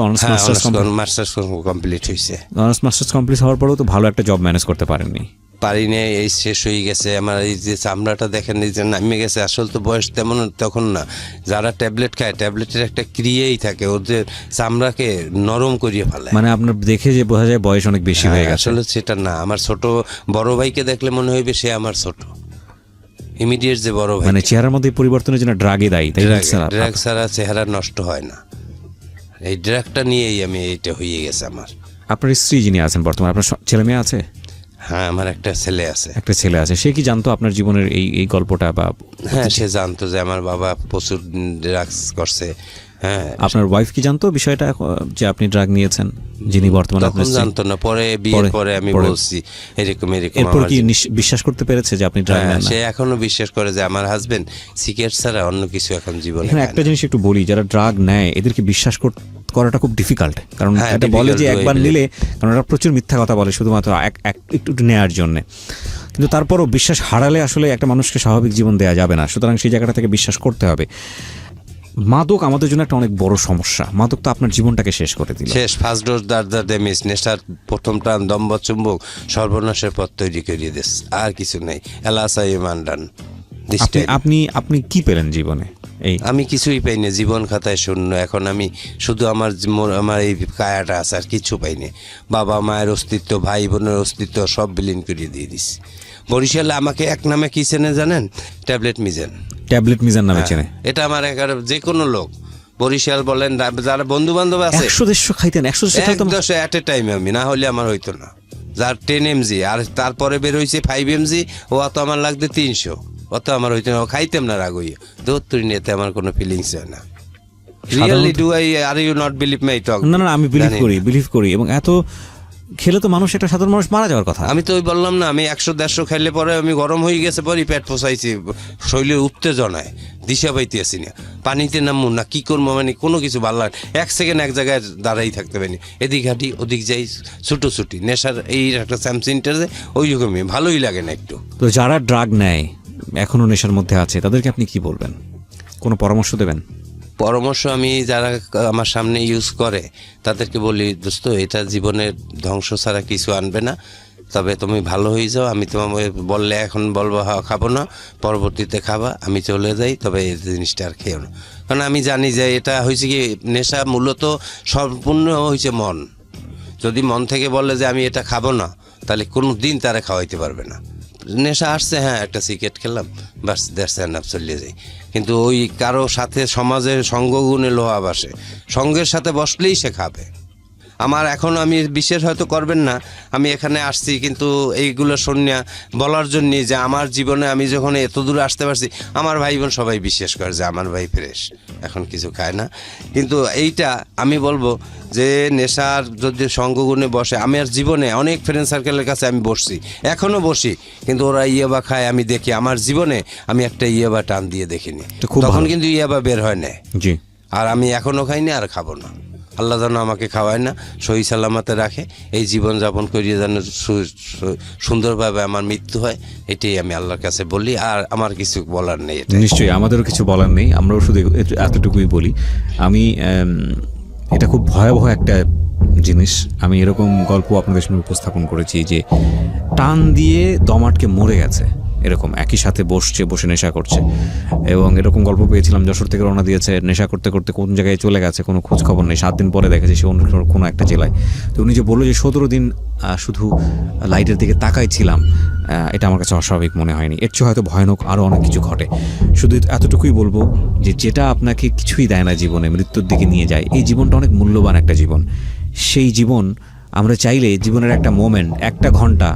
S1: মাস্টার্স কমপ্লিট হয়েছে।
S2: অনার্স মাস্টার্স কমপ্লিট হওয়ার পরেও তো ভালো একটা জব ম্যানেজ করতে পারেননি?
S1: পারিনি, এই শেষ হয়ে গেছে আমার। এই যে চামড়াটা দেখেন, এই যে নামে গেছে, আসলে তো বয়স তেমন তখন না। যারা ট্যাবলেট খায়, ট্যাবলেটের একটা ক্রিয়াই থাকে, ওদের চামড়াকে নরম করিয়ে ফেলে।
S2: মানে আপনার দেখে যে বোঝা যায় বয়স অনেক বেশি হয়ে গেছে।
S1: আসলে সেটা না, আমার ছোট বড় ভাইকে দেখলে মনে হইবে সে আমার ছোট, ইমিডিয়েট যে বড় ভাই।
S2: মানে চেহারার মধ্যে পরিবর্তনের জন্য ড্রাগই দায়ী, তাই না?
S1: ড্রাগ ছাড়া চেহারা নষ্ট হয় না, এই ড্রাগটা নিয়েই আমি এইটা হয়ে গেছে আমার।
S2: আপনার স্ত্রী যিনি আছেন বর্তমানে, আপনার ছেলে মেয়ে আছে?
S1: হ্যাঁ, আমার একটা ছেলে আছে।
S2: একটা ছেলে আছে, সে কি জানতো আপনার জীবনের এই গল্পটা? বা
S1: হ্যাঁ, সে জানতো যে আমার বাবা প্রচুর ড্রাগস করছে। হ্যাঁ,
S2: আপনার ওয়াইফ কি জানতো বিষয়টা যে আপনি ড্রাগ নিয়েছেন? যিনি বর্তমানে
S1: তখন জানতো না, পরে বিয়ের পরে আমি বলছি এরকম।
S2: এরপর কি বিশ্বাস করতে পেরেছে যে আপনি ড্রাগ নেন?
S1: সে এখনো বিশ্বাস করে যে আমার হাজবেন্ড সিগারেট ছাড়া অন্য কিছু এখন জীবনে।
S2: একটা জিনিস একটু বলি, যারা ড্রাগ নেয় এদেরকে বিশ্বাস করাটা খুব ডিফিকাল্ট, কারণ এটা বলে যে একবার নিলে, কারণ ওরা প্রচুর মিথ্যা কথা বলে শুধুমাত্র একটু নেওয়ার জন্য। কিন্তু তারপরও বিশ্বাস হারালে আসলে একটা মানুষকে স্বাভাবিক জীবন দেওয়া যাবে না, সুতরাং সেই জায়গাটা থেকে বিশ্বাস করতে হবে। মাদক আমাদের জন্য একটা অনেক বড় সমস্যা। মাদক তো আপনার জীবনটাকে শেষ করে দিল।
S1: শেষ, ফার্স্ট ডোজ দ্য ড্যামেজ, নেশার প্রথম টান, দম্ভ চুম্বক, সর্বনাশের পথ তৈরি করিয়ে দিস, আর কিছু নেই। এলাসাই মান্ডান।
S2: আপনি কি পেলেন জীবনে এই
S1: আমি কিছুই পাই না, জীবন খাতায় শূন্য। এখন আমি শুধু আমার এই কায়াটা আছে, আর কিছু পাই না। বাবা মায়ের অস্তিত্ব, ভাই বোনের অস্তিত্ব সব বিলীন করে দিয়ে দিছি। বরিশালে আমাকে এক নামে কি চেনে জানেন? ট্যাবলেট মিজান।
S2: ট্যাবলেট মিজান নামে চেনে।
S1: এটা আমার যে কোনো লোক, বরিশাল বলেন, যারা বন্ধু বান্ধব আছে
S2: 100-150 খাইতেন, 100 খাইতাম
S1: 110 এট এ টাইমে আমি, না হলে আমার হইতো না। যার 10 mg আর তারপরে বের হয়েছে 5 mg, ও অত আমার লাগবে 300, অত আমার হইতো না, খাইতাম না রাগ হইয়া। দৌড় নিতে আমার কোনো ফিলিংস হয় না। Really do I, are you not believe my talk?
S2: না আমি বিলিভ করি এবং এত খেলে তো মানুষ, একটা সাধারণ মানুষ মারা যাওয়ার কথা।
S1: আমি তো ওই বললাম না, আমি 100-150 খাইলে পরে আমি গরম হয়ে গেছে, পরে পেট পোষাইছি, শরীরের উত্তেজনায় দিশা পাইতেছি না, পানিতে নামবো না কি করবো, মানে কোনো কিছু ভালো লাগে। 1 সেকেন্ড এক জায়গায় দাঁড়াই থাকতে পারি, এদিক হাঁটি ওদিক যাই, ছুটোছুটি। নেশার এই একটা স্যামসিনটারে ওই রকমই ভালোই লাগে না একটু।
S2: তো যারা ড্রাগ নেয়, এখনো নেশার মধ্যে আছে, তাদেরকে আপনি কি বলবেন? কোনো পরামর্শ দেবেন?
S1: পরামর্শ আমি যারা আমার সামনে ইউজ করে তাদেরকে বলি, দোস্ত এটা জীবনের ধ্বংস ছাড়া কিছু আনবে না, তবে তুমি ভালো হয়ে যাও। আমি তোমাকে বললে এখন বলবো খাবো না, পরবর্তীতে খাবা, আমি চলে যাই, তবে এই জিনিসটা আর খেও না। কারণ আমি জানি যে এটা হয়েছে কি, নেশা মূলত সম্পূর্ণ হয়েছে মন। যদি মন থেকে বলে যে আমি এটা খাবো না, তাহলে কোনো দিন তারা খাওয়াইতে পারবে না। নেশা আসছে, হ্যাঁ একটা সিগারেট খেলাম, বাস দ্যাটস এনাফ, চলিয়ে যাই। কিন্তু ওই কারো সাথে সমাজের সঙ্গগুণে লোহা বাসে, সঙ্গের সাথে বসলেই সে খাবে। আমার এখন, আমি বিশ্বাস হয়তো করবেন না, আমি এখানে আসছি কিন্তু এইগুলো শুনিয়া বলার জন্যে যে আমার জীবনে আমি যখন এত দূরে আসতে পারছি, আমার ভাই বোন সবাই বিশ্বাস করে যে আমার ভাই ফ্রেশ, এখন কিছু খায় না। কিন্তু এইটা আমি বলবো যে নেশার যদি সঙ্গগুণে বসে, আমার জীবনে অনেক ফ্রেন্ড সার্কেলের কাছে আমি বসছি, এখনও বসি, কিন্তু ওরা ইয়াবা খায়, আমি দেখি আমার জীবনে আমি একটা ইয়াবা টান দিয়ে দেখিনি, তখন কিন্তু ইয়াবা বের হয় না।
S2: জি।
S1: আর আমি এখনও খাইনি আর খাবো না। আল্লাহ যেন আমাকে খাওয়ায় না, সহি সালামতে রাখে, এই জীবনযাপন করিয়ে যেন সুন্দরভাবে আমার মৃত্যু হয়, এটাই আমি আল্লাহর কাছে বলি। আর আমার কিছু বলার নেই।
S2: নিশ্চয়ই আমাদেরও কিছু বলার নেই, আমরাও শুধু এতটুকুই বলি। আমি এটা খুব ভয়াবহ একটা জিনিস। আমি এরকম গল্প আপনাদের সামনে উপস্থাপন করেছি যে টান দিয়ে দম আটকে মরে গেছে, এরকম একই সাথে বসে নেশা করছে। এবং এরকম গল্প পেয়েছিলাম, যশোর থেকে রওনা দিয়েছে, নেশা করতে করতে কোন জায়গায় চলে গেছে, কোনো খোঁজ খবর নেই। 7 দিন পরে দেখেছি সে অন্য কোনো একটা জেলায়। তো উনি যে বললো যে 17 দিন শুধু লাইটের দিকে তাকাই ছিলাম, এটা আমার কাছে অস্বাভাবিক মনে হয়নি। এর চেয়ে হয়তো ভয়ানক আরও অনেক কিছু ঘটে। শুধু এতটুকুই বলবো যে যেটা আপনাকে কিছুই দেয় না জীবনে, মৃত্যুর দিকে নিয়ে যায়, এই জীবনটা অনেক মূল্যবান একটা জীবন। সেই জীবন আমরা চাইলে, জীবনের একটা মোমেন্ট, একটা ঘন্টা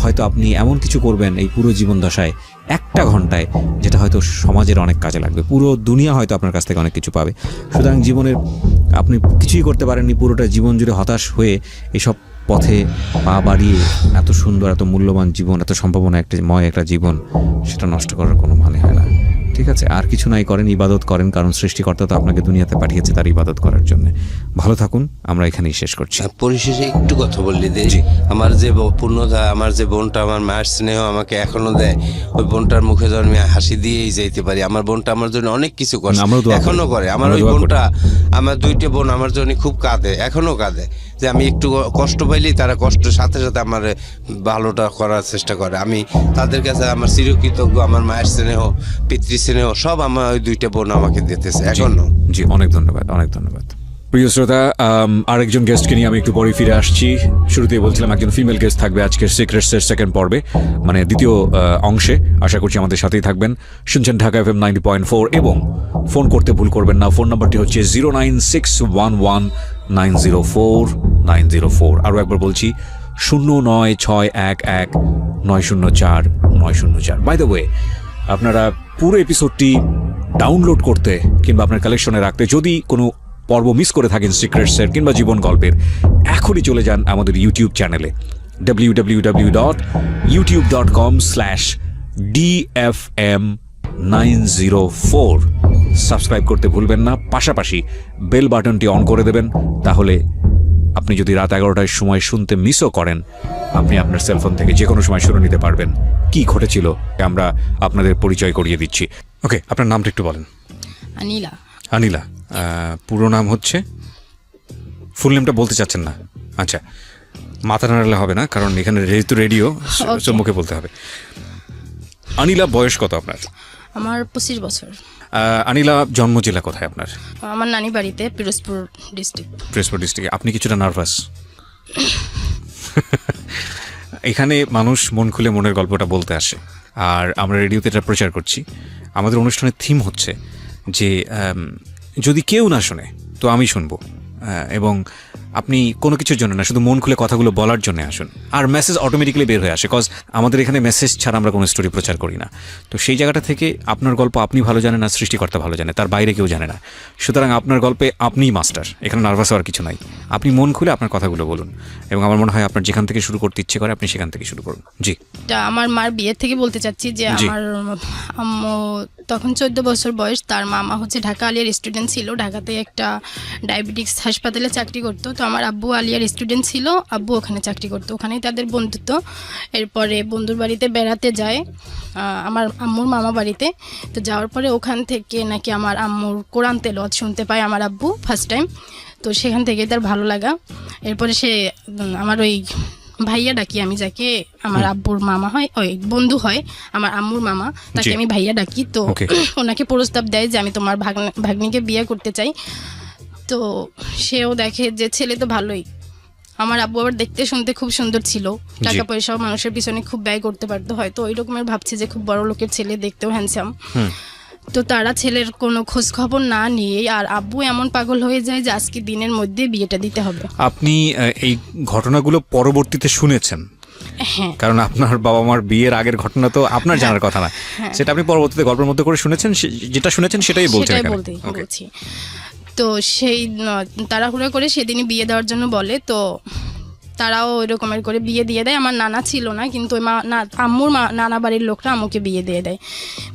S2: হয়তো আপনি এমন কিছু করবেন এই পুরো জীবন দশায়, একটা ঘন্টায়, যেটা হয়তো সমাজের অনেক কাজে লাগবে, পুরো দুনিয়া হয়তো আপনার কাছ থেকে অনেক কিছু পাবে। সুতরাং জীবনের আপনি কিছুই করতে পারেননি, পুরোটা জীবন জুড়ে হতাশ হয়ে এইসব পথে পা বাড়িয়ে এত সুন্দর, এত মূল্যবান জীবন, এত সম্ভাবনা একটা জীবন, সেটা নষ্ট করার কোনো মানে হয় না। ঠিক আছে, আর কিছু নাই, করেন, ইবাদত করেন, কারণ সৃষ্টিকর্তা তো আপনাকে দুনিয়াতে পাঠিয়েছে তার ইবাদত করার জন্য। ভালো থাকুন, আমরা এখানেই শেষ করছি।
S1: পরিশেষে একটু কথা বললি দে, আমার যে পূর্ণতা, আমার যে বোনটা, আমার মায়ের স্নেহ আমাকে এখনো দেয়, ওই বোনটার মুখে যেন আমি হাসি দিয়েই যাইতে পারি। আমার বোনটা আমার জন্য অনেক কিছু করে, এখনো করে। আমার ওই বোনটা, আমার 2টে বোন আমার জন্য খুব কাঁদে, এখনো কাঁদে, যে আমি একটু কষ্ট পাইলেই তারা কষ্টের সাথে সাথে আমার ভালোটা করার চেষ্টা করে। আমি তাদের কাছে আমার চিরকৃতজ্ঞ। আমার মায়ের স্নেহ, পিতৃ স্নেহ সব আমার ওই 2টে বোন আমাকে দিতেছে এখনো।
S2: জি, অনেক ধন্যবাদ, অনেক ধন্যবাদ। প্রিয় শ্রোতা, আরেকজন গেস্টকে নিয়ে আমি একটু পরে ফিরে আসছি। শুরুতেই বলছিলাম একজন ফিমেল গেস্ট থাকবে আজকের সিক্রেটসের সেকেন্ড পর্বে, মানে দ্বিতীয় অংশে। আশা করছি আমাদের সাথেই থাকবেন। শুনছেন ঢাকা FM 90.4 এবং ফোন করতে ভুল করবেন না। ফোন নাম্বারটি হচ্ছে 09611904904। আরও একবার বলছি, 09611904904। বাই দ্য ওয়ে, আপনারা পুরো এপিসোডটি ডাউনলোড করতে কিংবা আপনার কালেকশনে রাখতে, যদি কোনো পর্ব মিস করে থাকেন সিক্রেটসের কিংবা জীবন গল্পের, এখনই চলে যান আমাদের ইউটিউব চ্যানেলে www.youtube.com/DFM904। সাবস্ক্রাইব করতে ভুলবেন না, পাশাপাশি বেল বাটনটি অন করে দেবেন। তাহলে আপনি যদি রাত 11টার সময় শুনতে মিসও করেন, আপনি আপনার সেলফোন থেকে যে কোনো সময় শুনে নিতে পারবেন কি ঘটেছিল। আমরা আপনাদের পরিচয় করিয়ে দিচ্ছি। ওকে, আপনার নামটা একটু বলেন।
S3: আনিলা।
S2: আনিলা, পুরো নাম হচ্ছে? ফুল নেমটা বলতে চাচ্ছেন না? আচ্ছা, মাথা নাড়ালে হবে না, কারণ এখানে যেহেতু রেডিও, মুখে বলতে হবে। আনিলা, বয়স কত আপনার?
S3: আমার 25 বছর।
S2: আনিলা, জন্ম জেলা কোথায় আপনার?
S3: আমার নানি বাড়িতে পিরোজপুর ডিস্ট্রিক্ট।
S2: পিরোজপুর ডিস্ট্রিক্টে। আপনি কিছুটা নার্ভাস? এখানে মানুষ মন খুলে মনের গল্পটা বলতে আসে, আর আমরা রেডিওতে এটা প্রচার করছি। আমাদের অনুষ্ঠানের থিম হচ্ছে যে যদি কেউ না শোনে তো আমি শুনবো, এবং আপনি কোনো কিছুর জন্য না, শুধু মন খুলে কথাগুলো বলার জন্য আসুন, আর মেসেজ অটোমেটিক্যালি বের হয়ে আসে। কজ আমাদের এখানে মেসেজ ছাড়া আমরা কোনো স্টোরি প্রচার করি না। তো সেই জায়গাটা থেকে আপনার গল্প আপনি ভালো জানেন, আর সৃষ্টিকর্তা ভালো জানে, তার বাইরে কেউ জানে না। সুতরাং আপনার গল্পে আপনিই মাস্টার, এখানে নার্ভাস হওয়ার কিছু নাই। আপনি মন খুলে আপনার কথাগুলো বলুন, এবং আমার মনে হয় আপনার যেখান থেকে শুরু করতে ইচ্ছে করে আপনি সেখান থেকে শুরু করুন। জি।
S3: এটা আমার মার বিয়ের থেকে বলতে চাচ্ছি যে
S2: জি।
S3: আমার আম্মু তখন 14 বছর বয়স, তার মামা হচ্ছে ঢাকা আলিয়ার স্টুডেন্ট ছিল, ঢাকাতে একটা ডায়াবেটিক্স হাসপাতালে চাকরি করতো। তো আমার আব্বু আলিয়ার স্টুডেন্ট ছিল, আব্বু ওখানে চাকরি করতো, ওখানেই তাদের বন্ধুত্ব। এরপরে বন্ধুর বাড়িতে বেড়াতে যায় আমার আম্মুর মামা বাড়িতে। তো যাওয়ার পরে ওখান থেকে নাকি আমার আম্মুর কোরআন তেলাওয়াত শুনতে পায় আমার আব্বু ফার্স্ট টাইম। তো সেখান থেকে তার ভালো লাগা। এরপরে সে আমার ওই ভাইয়া ডাকি আমি, যাকে আমার আব্বুর মামা হয়, ওই বন্ধু হয় আমার আম্মুর মামা, তাকে
S2: জি।
S3: আমি ভাইয়া ডাকি। তো
S2: Okay.
S3: ওনাকে প্রস্তাব দেয় যে আমি তোমার ভাগ্নিকে বিয়ে করতে চাই। তো সেও দেখে যে ছেলে তো ভালোই। আমার আব্বু আবার দেখতে শুনতে খুব সুন্দর ছিল, টাকা পয়সাও মানুষের পিছনে খুব ব্যয় করতে পারতো, হয়তো ওই রকমের ভাবছে যে খুব বড় লোকের ছেলে, দেখতেও হ্যান্ডসাম। তো তারা ছেলের কোনো খোঁজ খবর না নিয়ে, আর আব্বু এমন পাগল হয়ে যায় যে আজকে দিনের মধ্যে বিয়েটা দিতে হবে।
S2: আপনি এই ঘটনাগুলো পরবর্তীতে শুনেছেন,
S3: হ্যাঁ,
S2: কারণ আপনার বাবা মার বিয়ের আগের ঘটনা তো আপনার জানার কথা না, সেটা আপনি পরবর্তীতে গল্পের মধ্যে করে শুনেছেন। যেটা শুনেছেন সেটাই বলছেন
S3: সেটাই
S2: এখানে। Okay.
S3: বলছি। তো সেই তাড়াহুড়া করে সেদিনই বিয়ে দেওয়ার জন্য বলে। তো তারাও ওই রকমের করে বিয়ে দিয়ে দেয়। আমার নানা ছিল না, কিন্তু ওই আম্মুর নানা বাড়ির লোকরা আম্মুকে বিয়ে দিয়ে দেয়।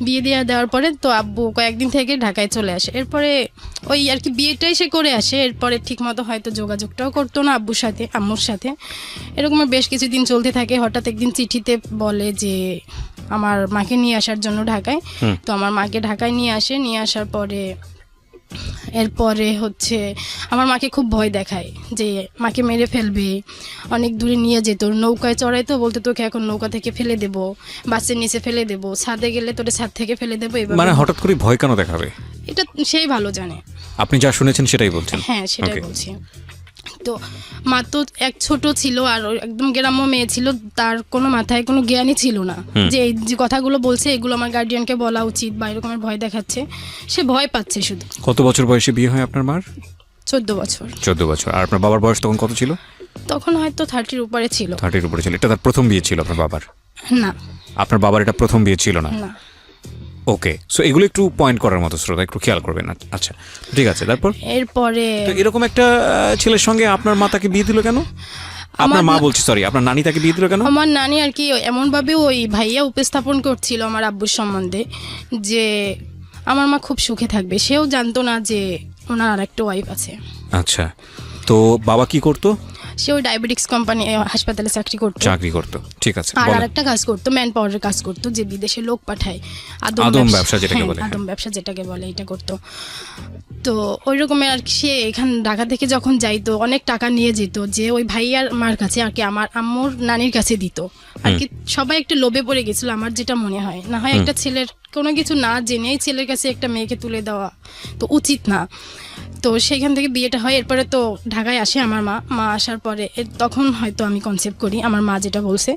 S3: বিয়ে দিয়ে দেওয়ার পরে তো আব্বু কয়েকদিন থেকে ঢাকায় চলে আসে। এরপরে ওই আর কি বিয়েটাই সে করে আসে। এরপরে ঠিকমতো হয়তো যোগাযোগটাও করতো না আব্বুর সাথে, আম্মুর সাথে। এরকমের বেশ কিছুদিন চলতে থাকে। হঠাৎ একদিন চিঠিতে বলে যে আমার মাকে নিয়ে আসার জন্য ঢাকায়। তো আমার মাকে ঢাকায় নিয়ে আসে। নিয়ে আসার পরে এরপরে হচ্ছে আমার মাকে খুব ভয় দেখায় যে মাকে মেরে ফেলবে, অনেক দূরে নিয়ে যেত, নৌকায় চড়াইতো, বলতে তোকে এখন নৌকা থেকে ফেলে দেবো, বাসের নিচে ফেলে দেবো, ছাদে গেলে তোরে ছাদ থেকে ফেলে দেবো। এবার
S2: মানে হঠাৎ করে ভয় কেন দেখাবে?
S3: এটা সেই ভালো জানে।
S2: আপনি যা শুনেছেন সেটাই বলছেন?
S3: হ্যাঁ, সেটাই
S2: Okay.
S3: বলছি। তো মা তো এক ছোট ছিল, আর একদম গ্রাম্য মেয়ে ছিল, তার কোনো মাথায় কোনো জ্ঞানই ছিল না যে এই যে কথাগুলো বলছে এগুলো আমার গার্ডিয়ানকে বলা উচিত, বা এরকমের ভয় দেখাচ্ছে। সে ভয় পাচ্ছে শুধু।
S2: কত বছর বয়সে বিয়ে হয় আপনার মার?
S3: 14 বছর।
S2: 14 বছর। আর আপনার বাবার বয়স তখন কত ছিল?
S3: তখন হয়তো 30-র উপরে ছিল।
S2: 30-র উপরে ছিল। এটা তার প্রথম বিয়ে ছিল আপনার বাবার?
S3: না,
S2: আপনার বাবার এটা প্রথম বিয়ে ছিল না?
S3: না।
S2: ওকে, সো এগুলো একটু পয়েন্ট করার মতো, শ্রোতা একটু খেয়াল করবেন। আচ্ছা, ঠিক আছে। তারপর
S3: এরপরে
S2: তো এরকম একটা ছেলের সঙ্গে আপনার মা তাকে বিয়ে দিল কেন? আপনার মা বলছি, সরি, আপনার নানি তাকে বিয়ে দিল কেন?
S3: আমার নানি আর কি এমনভাবে ওই ভাইয়া উপস্থাপন করছিল আমার আব্বুর সম্বন্ধে যে আমার মা খুব সুখে থাকবে। সেও জানতো না যে ওনার আরেকটা ওয়াইফ আছে।
S2: আচ্ছা, তো বাবা কি করতো?
S3: সে ওই ডায়াবেটিক্স কোম্পানি হাসপাতালে চাকরি করতো।
S2: চাকরি করতো, ঠিক আছে।
S3: আর
S2: বলেন।
S3: আরেকটা কাজ করতো, ম্যান পাওয়ারের কাজ করতো, যে বিদেশে লোক পাঠায়,
S2: আদম ব্যবসা যেটাকে
S3: হ্যাঁ,
S2: বলে।
S3: আদম ব্যবসা যেটাকে বলে, এটা করতো। তো ওই রকমের আর কি। সে এখান ঢাকা থেকে যখন যাইতো অনেক টাকা নিয়ে যেত, যে ওই ভাইয়ার মার কাছে আর কি, আমার আম্মুর নানির কাছে দিত আর কি। সবাই একটু লোভে পড়ে গেছিল, আমার যেটা মনে হয়। না হয় একটা ছেলের কোনো কিছু না জেনেই ছেলের কাছে একটা মেয়েকে তুলে দেওয়া তো উচিত না। তো সেইখান থেকে বিয়েটা হয়। এরপরে তো ঢাকায় আসে আমার মা আসার পরে তখন হয়তো আমি কনসেপ্ট করি আমার মা যেটা বলছে।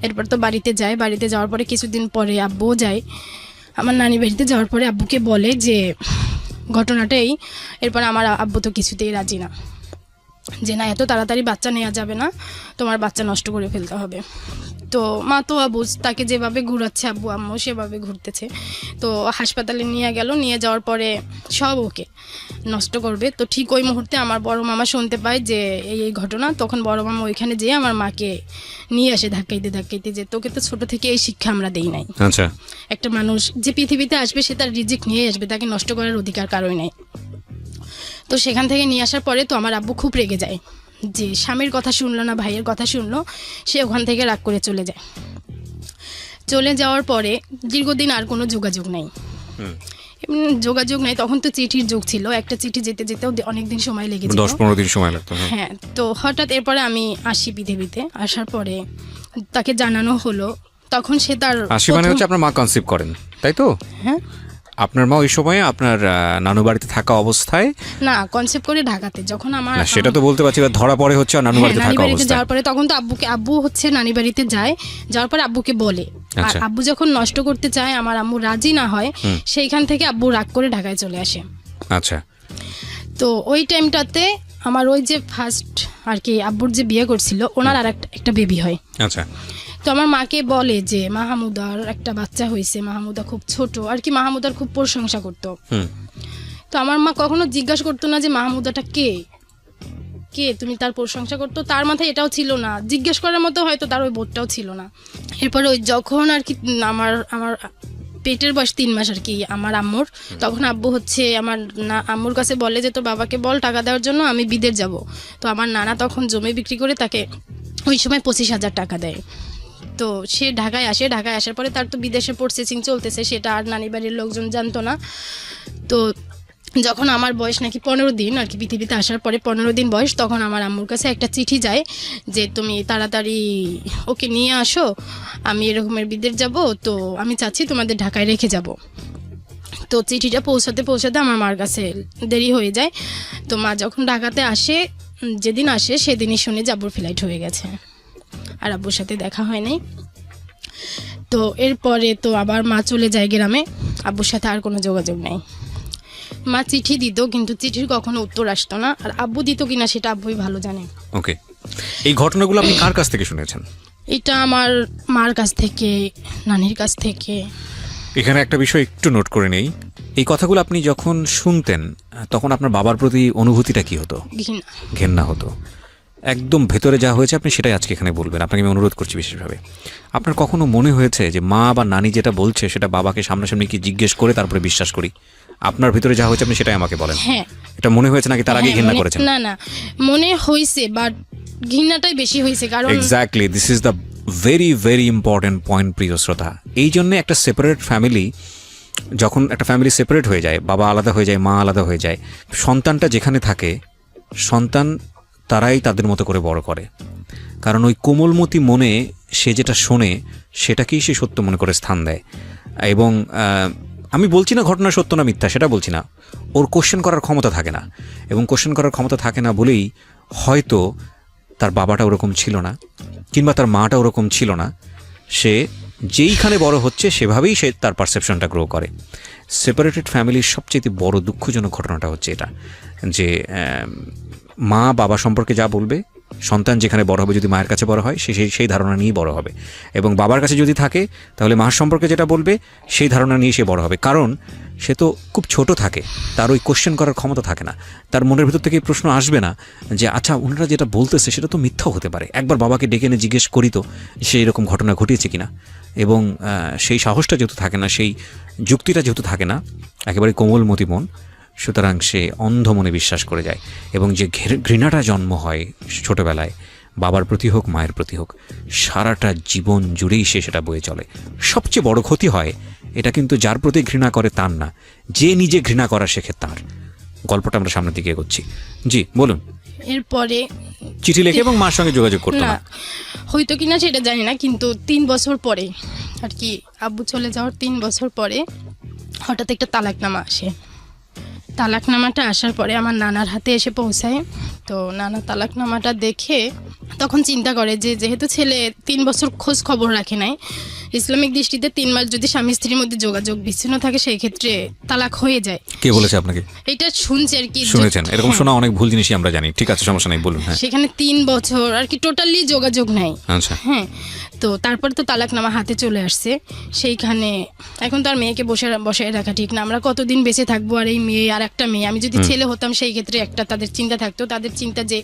S3: এরপর তো বাড়িতে যায়, বাড়িতে যাওয়ার পরে কিছুদিন পরে আব্বুও যায়। আমার নানি বাড়িতে যাওয়ার পরে আব্বুকে বলে যে ঘটনাটাই। এরপর আমার আব্বু তো কিছুতেই রাজি না, যে না, এত তাড়াতাড়ি বাচ্চা নেওয়া যাবে না, তোমার বাচ্চা নষ্ট করে ফেলতে হবে। তো মা তো আবুজ, তাকে যেভাবে ঘুরাচ্ছে আব্বু আম্মু সেভাবে ঘুরতেছে। তো হাসপাতালে নিয়ে গেল, নিয়ে যাওয়ার পরে সব ওকে নষ্ট করবে। তো ঠিক ওই মুহূর্তে আমার বড় মামা শুনতে পায় যে এই ঘটনা। তখন বড় মামা ওইখানে যেয়ে আমার মাকে নিয়ে আসে ধাক্কাইতে ধাক্কাইতে, যে তোকে তো ছোট থেকে এই শিক্ষা আমরা দেই নাই।
S2: আচ্ছা,
S3: একটা মানুষ যে পৃথিবীতে আসবে সে তার রিজিক নিয়ে আসবে, তাকে নষ্ট করার অধিকার কারোই নাই। তো সেখান থেকে নিয়ে আসার পরে তো আমার আব্বু খুব রেগে যায় যে স্বামীর কথা শুনলো না, ভাইয়ের কথা শুনলো। সে ওখান থেকে রাগ করে চলে যায়। চলে যাওয়ার পরে দীর্ঘদিন আর কোনো যোগাযোগ নেই। যোগাযোগ নেই, তখন তো চিঠির যুগ ছিল। একটা চিঠি যেতে যেতেও অনেকদিন সময় লেগে যেত,
S2: 10-15 দিন সময় লাগতো।
S3: হ্যাঁ। তো হঠাৎ এরপরে আমি আসি পৃথিবীতে। আসার পরে তাকে জানানো হলো, তখন সে তার
S2: আসি মানে হচ্ছে আপনার মা কনসিভ করেন, তাই তো?
S3: হ্যাঁ,
S2: আপনার মা ওই সময়ে আপনার নানু বাড়িতে থাকা অবস্থায়,
S3: না কনসেপ্ট করে ঢাকাতে যখন আমার
S2: না সেটা তো বলতে পারছি, এবার ধরা পড়ে হচ্ছে আর নানু বাড়িতে
S3: নানি
S2: থাকা
S3: বাড়িতে
S2: অবস্থায়।
S3: যাওয়ার পরে তখন তো আব্বু হচ্ছে নানি বাড়িতে যায়, যাওয়ার পরে আব্বুকে বলে, আর
S2: আচ্ছা।
S3: আব্বু যখন নষ্ট করতে চায় আমার আম্মু রাজি না হয়, সেইখান থেকে আব্বু রাগ করে ঢাকায় চলে আসে।
S2: আচ্ছা।
S3: তো ওই টাইমটাতে আমার ওই যে ফার্স্ট আর কি আব্বুর যে বিয়ে করছিল ওনার আর একটা বেবি হয়।
S2: আচ্ছা।
S3: তো আমার মাকে বলে যে মাহমুদার একটা বাচ্চা হয়েছে, মাহমুদা খুব ছোট আর কি, মাহমুদার খুব প্রশংসা করতো। তো আমার মা কখনো জিজ্ঞাসা করতো না যে মাহমুদাটা কে কে তুমি তার প্রশংসা করতো, তার মাথায় এটাও ছিল না, জিজ্ঞেস করার মতো হয়তো তার ওই বোধটাও ছিল না। এরপরে ওই যখন আর কি আমার পেটের বয়স 3 মাস আর কি আমার আম্মুর, তখন আব্বু হচ্ছে আমার আম্মুর কাছে বলে যে তোর বাবাকে বল টাকা দেওয়ার জন্য, আমি বিদেশ যাব। তো আমার নানা তখন জমি বিক্রি করে তাকে ওই সময় 25,000 টাকা দেয়। তো সে ঢাকায় আসে, ঢাকায় আসার পরে তার তো বিদেশে প্রসেসিং চলতেছে, সেটা আর নানি বাড়ির লোকজন জানতো না। তো যখন আমার বয়স নাকি 15 দিন আর কি পৃথিবীতে আসার পরে 15 দিন বয়স, তখন আমার আম্মুর কাছে একটা চিঠি যায় যে তুমি তাড়াতাড়ি ওকে নিয়ে আসো, আমি এরকমের বিদেশ যাব, তো আমি চাচ্ছি তোমাদের ঢাকায় রেখে যাব। তো চিঠিটা পৌঁছাতে আমার মার কাছে দেরি হয়ে যায়। তো মা যখন ঢাকাতে আসে, যেদিন আসে সেদিনই শুনে যে আব্বুর ফ্লাইট হয়ে গেছে, আর আব্বুর সাথে দেখা হয় নাই। তো এরপরে তো আবার মা চলে যায় গ্রামে, আব্বুর সাথে আর কোনো যোগাযোগ নেই। মা চিঠি দিত কিন্তু চিঠির কখনো উত্তর আসতো না, আর আব্বু দিত কিনা সেটা আব্বুই ভালো জানে।
S2: ওকে, এই ঘটনাগুলো আপনি কার কাছ থেকে শুনেছেন?
S3: এটা আমার মার কাছ থেকে, নানির কাছ থেকে।
S2: এখানে একটা বিষয় একটু নোট করে নেই, এই কথাগুলো আপনি যখন শুনতেন তখন আপনার বাবার প্রতি অনুভূতিটা কি হতো?
S3: ঘৃণা।
S2: ঘেন্না হতো। একদম ভেতরে যা হয়েছে আপনি সেটাই আজকে এখানে বলবেন, আপনাকে আমি অনুরোধ করছি বিশেষভাবে। আপনার কখনো মনে হয়েছে যে মা বা নানি যেটা বলছে সেটা বাবাকে সামনাসামনি কি জিজ্ঞেস করে তারপরে বিশ্বাস করি? আপনার ভিতরে যা হয়েছে আপনি সেটাই আমাকে বলেন।
S3: হ্যাঁ,
S2: এটা মনে হয়েছে নাকি তার আগে
S3: হ্যাঁ,
S2: ঘৃণা করেছেন?
S3: না মনে হয়েছে, বাট ঘৃণাটাই বেশি হয়েছে। কারণ
S2: exactly, this is the very very important point প্রিয় শ্রোতা। এই জন্য একটা সেপারেট ফ্যামিলি, যখন একটা ফ্যামিলি সেপারেট হয়ে যায়, বাবা আলাদা হয়ে যায়, মা আলাদা হয়ে যায়, সন্তানটা যেখানে থাকে, সন্তান তারাই তাদের মতো করে বড় করে। কারণ ওই কোমলমতি মনে সে যেটা শোনে সেটাকেই সে সত্য মনে করে স্থান দেয়। এবং আমি বলছি না ঘটনা সত্য না মিথ্যা, সেটা বলছি না, ওর কোশ্চেন করার ক্ষমতা থাকে না। এবং কোশ্চেন করার ক্ষমতা থাকে না বলেই হয়তো তার বাবাটা ওরকম ছিল না, কিংবা তার মাটা ওরকম ছিল না। সে যেইখানে বড় হচ্ছে সেভাবেই সে তার পারসেপশনটা গ্রো করে। সেপারেটেড ফ্যামিলির সবচেয়ে বড় দুঃখজনক ঘটনাটা হচ্ছে এটা, যে মা বাবা সম্পর্কে যা বলবে, সন্তান যেখানে বড় হবে, যদি মায়ের কাছে বড় হয় সে সেই ধারণা নিয়েই বড় হবে, এবং বাবার কাছে যদি থাকে তাহলে মার সম্পর্কে যেটা বলবে সেই ধারণা নিয়ে সে বড় হবে। কারণ সে তো খুব ছোট থাকে, তার ওই কোশ্চেন করার ক্ষমতা থাকে না, তার মনের ভিতর থেকে এই প্রশ্ন আসবে না যে আচ্ছা ওনারা যেটা বলতেছে সেটা তো মিথ্যাও হতে পারে, একবার বাবাকে ডেকে এনে জিজ্ঞেস করি তো সে এরকম ঘটনা ঘটিয়েছে কিনা। এবং সেই সাহসটা যেহেতু থাকে না, সেই যুক্তিটা যেহেতু থাকে না, একেবারে কোমলমতি মন, সুতরাং সে অন্ধ মনে বিশ্বাস করে যায়। এবং যে ঘৃণাটা জন্ম হয় ছোটবেলায়, বাবার প্রতি হোক মায়ের প্রতি হোক, সারাটা জীবন জুড়েই সে সেটা বয়ে চলে। সবচেয়ে বড় ক্ষতি হয় এটা কিন্তু যার প্রতি ঘৃণা করে তার না, যে নিজে ঘৃণা করা শেখে তার। গল্পটা আমরা সামনের দিকে এগোচ্ছি। জি বলুন।
S3: এরপরে
S2: চিঠি লিখে এবং মার সঙ্গে যোগাযোগ করতো
S3: না
S2: না?
S3: হয়তো কিনা সেটা জানি না, কিন্তু 3 বছর পরে আর কি আব্বু চলে যাওয়ার 3 বছর পরে হঠাৎ একটা তালাকনামা আসে। তালাকনামাটা আসার পরে আমার নানার হাতে এসে পৌঁছায়। তো নানা তালাকনামাটা দেখে তখন চিন্তা করে যে যেহেতু ছেলে 3 বছর খোঁজ খবর রাখে নাই, ইসলামিক দৃষ্টিতে 3 মাস যদি স্বামী স্ত্রীর মধ্যে যোগাযোগ বিচ্ছিন্ন থাকে সেই ক্ষেত্রে তালাক হয়ে যায়।
S2: কে বলেছে আপনাকে?
S3: এটা শুনছি আর কি।
S2: শুনেছেন? এরকম শোনা অনেক ভুল জিনিসই আমরা জানি। ঠিক আছে, সমস্যা নেই, বলুন। হ্যাঁ,
S3: সেখানে 3 বছর আর কি টোটালি যোগাযোগ নাই।
S2: আচ্ছা।
S3: হ্যাঁ, তো তারপর তো তালাকনামা হাতে চলে আসছে। সেইখানে এখন তো আর মেয়েকে বসায় রাখা ঠিক না, আমরা কতদিন বেঁচে থাকবো, আর এই মেয়ে আর একটা মেয়ে। আমি যদি ছেলে হতাম সেই ক্ষেত্রে একটা তাদের চিন্তা থাকতো, তাদের চিন্তা যে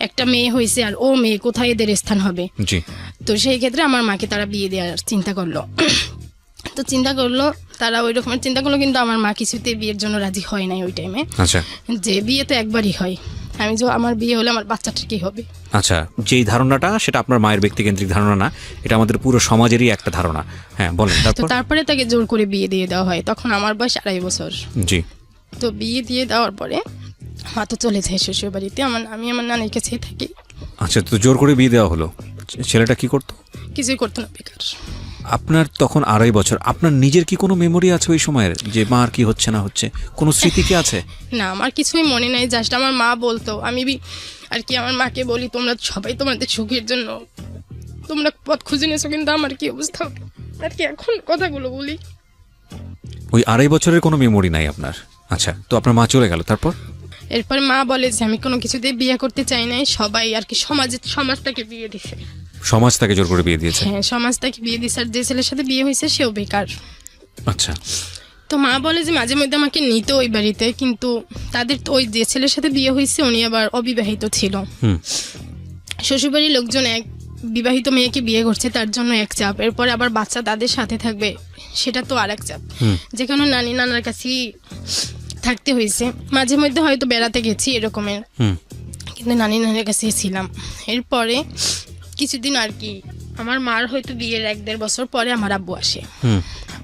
S3: একটা মেয়ে হয়েছে আর ও মেয়ে, কোথায় এদের স্থান হবে।
S2: জি।
S3: তো সেই ক্ষেত্রে আমার মাকে তারা বিয়ে দেওয়ার চিন্তা করলো। তো চিন্তা করলো, তারা ওই রকমের চিন্তা করলো, কিন্তু আমার মা কিছুতে বিয়ের জন্য রাজি হয় নাই ওই টাইমে।
S2: আচ্ছা।
S3: যে বিয়ে তো একবারই হয়, আমি যে আমার বিয়ে হলে আমার বাচ্চাটা কি হবে।
S2: আচ্ছা, যেই ধারণাটা সেটা আপনার মায়ের ব্যক্তিকেন্দ্রিক ধারণা না, এটা আমাদের পুরো সমাজেরই একটা ধারণা। হ্যাঁ বলেন।
S3: তো তারপরে তাকে জোর করে বিয়ে দিয়ে দেওয়া হয়, তখন আমার বয়স 2.5 বছর।
S2: জি।
S3: তো বিয়ে দিয়ে দেওয়ার পরে মা তো চলে যায় শ্বশুর বাড়িতে, আমি আমার নানির কাছেই থাকি।
S2: আচ্ছা, তো জোর করে বিয়ে দেওয়া হলো, ছেলেটা কি করতো?
S3: কিছুই করতো না, বেকার।
S2: আপনার তখন 2.5 বছর, আপনার নিজের কি কোনো মেমোরি আছে ওই সময়ের, যে মার কি হচ্ছে না হচ্ছে, কোনো স্মৃতি কি আছে?
S3: না, আমার কিছুই মনে নাই, জাস্ট আমার মা বলতো, আমি আর কি আমার মাকে বলি, তোমরা সবাই তোমাদের সুখের জন্য তোমরা পথ খুঁজে নিয়েছো, কিন্তু আমার কি অবস্থা হবে আর কি, এখন কথাগুলো বলি।
S2: ওই 2.5 বছরের কোনো মেমোরি নাই আপনার? আচ্ছা, তো আপনার মা চলে গেল, তারপর?
S3: এরপর মা বলে যে আমি কোনো কিছুতে বিয়ে করতে চাই নাই, সবাই আর কি সমাজ তাকে বিয়ে দিছে।
S2: সমাজ তাকে জোর করে বিয়ে দিয়েছে?
S3: হ্যাঁ, সমাজ তাকে বিয়ে দিছে, আর যে ছেলের সাথে বিয়ে হয়েছে সেও বেকার।
S2: আচ্ছা।
S3: তো মা বলে যে মাঝে মধ্যে আমাকে নিত ওই বাড়িতে, কিন্তু তাদের তো ওই যে ছেলের সাথে বিয়ে হয়েছে উনি আবার অবিবাহিত ছিল। শ্বশুরবাড়ির লোকজন এক বিবাহিত মেয়েকে বিয়ে করছে, তার জন্য এক চাপ, এরপরে আবার বাচ্চা তাদের সাথে থাকবে, সেটা তো আর এক চাপ, যেখানে নানি নানার কাছেই থাকতে হয়েছে। মাঝে মধ্যে হয়তো বেড়াতে গেছি এরকমের, কিন্তু নানি নানার কাছে ছিলাম। এরপরে কিছুদিন আর কি আমার মার হয়তো বিয়ের 1-1.5 বছর পরে আমার আব্বু আসে।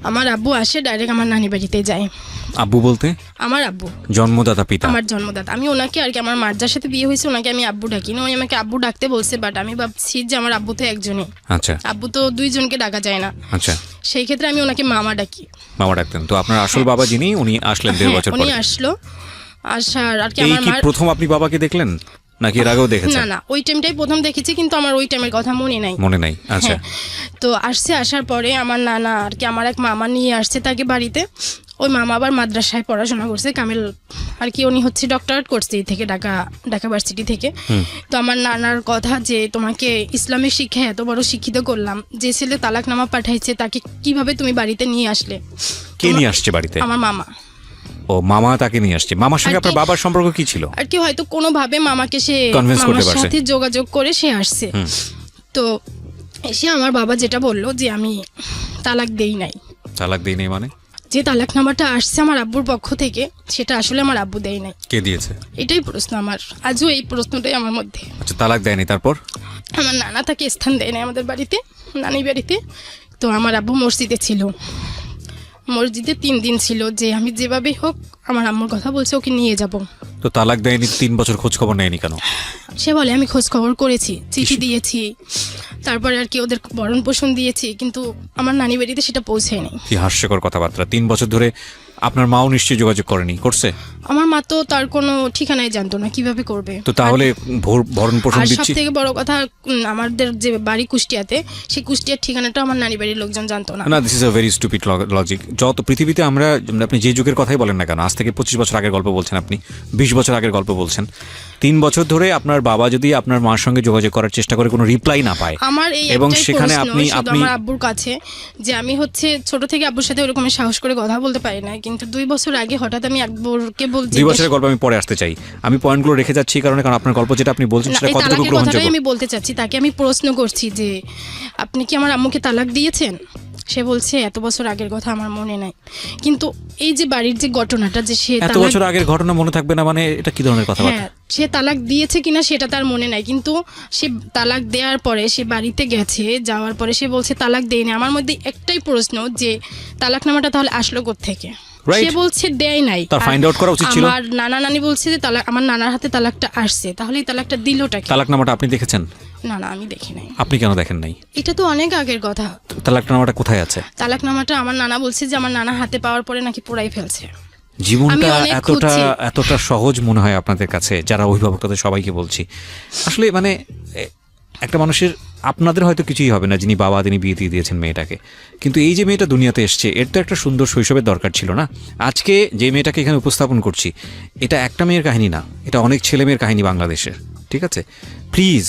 S3: আমার আব্বু আসে ডাইরেক্ট আমার নানি বাড়িতে যায়।
S2: আব্বু বলতে?
S3: আমার আব্বু,
S2: জন্মদাতা পিতা।
S3: আমার জন্মদাতা। আমি ওনাকে আর কি, আমার মার যার সাথে বিয়ে হয়েছে ওনাকে আমি আব্বু ডাকি না, ওই আমাকে আব্বু ডাকতে বলছে, বাট আমি ভাবছি যে আমার আব্বু তো একজনই।
S2: আচ্ছা।
S3: আব্বু তো 2 জনকে ডাকা যায় না।
S2: আচ্ছা।
S3: সেই ক্ষেত্রে আমি ওনাকে মামা ডাকি।
S2: মামা ডাকতেন? তো আপনার আসল বাবা যিনি, উনি আসলেন 1.5 বছর পরে?
S3: উনি আসলো, আসার আর কি
S2: এই
S3: আমার
S2: কি
S3: মার,
S2: প্রথম আপনি বাবাকে দেখলেন নাকি এর আগেও দেখেছেন?
S3: না না, ওই টাইমটাই প্রথম দেখেছি, কিন্তু আমার ওই টাইমের কথা মনে নাই।
S2: মনে নাই? আচ্ছা।
S3: তো আসার পরে আমার নানা আর কি আমার এক মামা নিয়ে আসছে তাকে বাড়িতে। ওই মামা আবার মাদ্রাসায় পড়াশোনা করছে, কামিল আর কি, উনি হচ্ছে ডক্টরেট করছে এই থেকে, ঢাকা ভার্সিটি থেকে। তো আমার নানার কথা যে তোমাকে ইসলামিক শিক্ষায় এত বড় শিক্ষিত করলাম, যে ছেলে তালাকনামা পাঠাইছে তাকে কিভাবে তুমি বাড়িতে নিয়ে আসলে?
S2: কে নিয়ে আসছে বাড়িতে?
S3: আমার মামা।
S2: ও, মামা তাকে নিয়ে আসছে। মামার সঙ্গে
S3: আর কি-
S2: আপনার বাবার সম্পর্ক কি ছিল?
S3: আর কি হয়তো কোনোভাবে মামাকে সে
S2: Convince করতে
S3: মামার
S2: পারছে।
S3: সাথে যোগাযোগ করে সে আসছে। তো এসে আমার বাবা যেটা বললো যে আমি তালাক দেই নাই।
S2: তালাক দেই নাই মানে?
S3: যে তালাকনামাটা আসছে আমার আব্বুর পক্ষ থেকে, সেটা আসলে আমার আব্বু দেয় নাই।
S2: কে দিয়েছে?
S3: এটাই প্রশ্ন আমার, আজও এই প্রশ্নটাই আমার মধ্যে।
S2: আচ্ছা, তালাক দেয়নি, তারপর?
S3: আমার নানা তাকে স্থান দেয় নাই আমাদের বাড়িতে, নানি বাড়িতে। তো আমার আব্বু মসজিদে ছিল, মসজিদে 3 দিন ছিল, যে আমি যেভাবে হোক আমার আম্মুর কথা বলছে ওকে নিয়ে যাব।
S2: তো তালাক দেয়নি, 3 বছর খোঁজ খবর নেয়নি কেন?
S3: সে বলে আমি খোঁজ খবর করেছি, চিঠি দিয়েছি, তারপরে আর কি ওদের ভরণ পোষণ দিয়েছি, কিন্তু আমার নানি বাড়িতে সেটা পৌঁছায়নি।
S2: কি হাস্যকর কথাবার্তা! 3 বছর ধরে আপনার মাও নিশ্চয়ই যোগাযোগ করেনি? করছে?
S3: আমার মা তো তার কোনো ঠিকানাই জানতো না, কিভাবে করবে?
S2: তো তাহলে ভরণ পোষণ
S3: আর সব
S2: দিচ্ছি?
S3: থেকে বড় কথা, আমাদের যে বাড়ি কুষ্টিয়াতে, সেই কুষ্টিয়ার ঠিকানাটা আমার নানি বাড়ির লোকজন জানতো না।
S2: না, this is a very stupid logic. যত পৃথিবীতে আমরা, আপনি যে যুগের কথাই বলেন না কেন, আজ থেকে 25 বছর আগের গল্প বলছেন, আপনি 20 বছর আগের গল্প বলছেন, 3 বছর ধরে আপনার বাবা যদি আপনার মার সঙ্গে যোগাযোগ করার চেষ্টা করে কোনো রিপ্লাই না পায়,
S3: আমার এই
S2: এবং
S3: একটাই
S2: সেখানে
S3: প্রশ্ন
S2: আপনি
S3: শুধু আমার আব্বুর কাছে, যে আমি হচ্ছে ছোট থেকে আব্বুর সাথে ওরকম সাহস করে কথা বলতে পারি না, কিন্তু 2 বছর আগে হঠাৎ আমি আব্বুরকে বলছি।
S2: 2 বছরের গল্প আমি পরে আসতে চাই, আমি পয়েন্টগুলো রেখে যাচ্ছি এই কারণে, কারণ আপনার গল্প যেটা আপনি বলছেন সেটা কতটুকু গ্রহণযোগ্য
S3: আমি বলতে চাচ্ছি, তাকে আমি প্রশ্ন করছি যে আপনি কি আমার আম্মুকে তালাক দিয়েছেন? সে বলছে এত বছর আগের কথা আমার মনে নাই। কিন্তু এই যে বাড়ির যে ঘটনাটা, যে সে
S2: এত বছর আগের ঘটনা মনে থাকবে না মানে এটা কি ধরনের কথাবার্তা?
S3: হ্যাঁ, সে তালাক দিয়েছে কিনা সেটা তার মনে নাই, কিন্তু সে তালাক দেওয়ার পরে সে বাড়িতে গেছে, যাওয়ার পরে সে বলছে তালাক দেয়নি। আমার মধ্যে একটাই প্রশ্ন যে তালাকনামাটা তাহলে আসলো কোত্থেকে? সে বলছে দেয় নাই,
S2: তার ফাইন্ড আউট করা উচিত ছিল।
S3: আমার নানা নানি বলছে যে তালাক, আমার নানার হাতে তালাকটা আসছে, তাহলে এই তালাকটা দিলটা কি?
S2: তালাকনামাটা আপনি দেখেছেন?
S3: না না, আমি দেখি নাই।
S2: আপনি কেন দেখেন নাই?
S3: এটা তো অনেক আগের কথা।
S2: তালাকনামাটা কোথায় আছে?
S3: তালাকনামাটা আমার নানা বলছে যে আমার নানা হাতে পাওয়ার পরে নাকি পোড়াই ফেলছে।
S2: জীবনটা
S3: আমি অনেক খুঁজছি।
S2: এতটা সহজ মনে হয় আপনাদের কাছে, যারা অভিভাবক তাদের সবাইকে বলছি। আসলে মানে একটা মানুষের, আপনাদের হয়তো কিছুই হবে না যিনি বাবা, তিনি বিয়ে দিয়ে দিয়েছেন মেয়েটাকে, কিন্তু এই যে মেয়েটা দুনিয়াতে এসছে, এর তো একটা সুন্দর শৈশবের দরকার ছিল না? আজকে যে মেয়েটাকে এখানে উপস্থাপন করছি, এটা একটা মেয়ের কাহিনী না, এটা অনেক ছেলে মেয়ের কাহিনী বাংলাদেশের। ঠিক আছে, প্লিজ,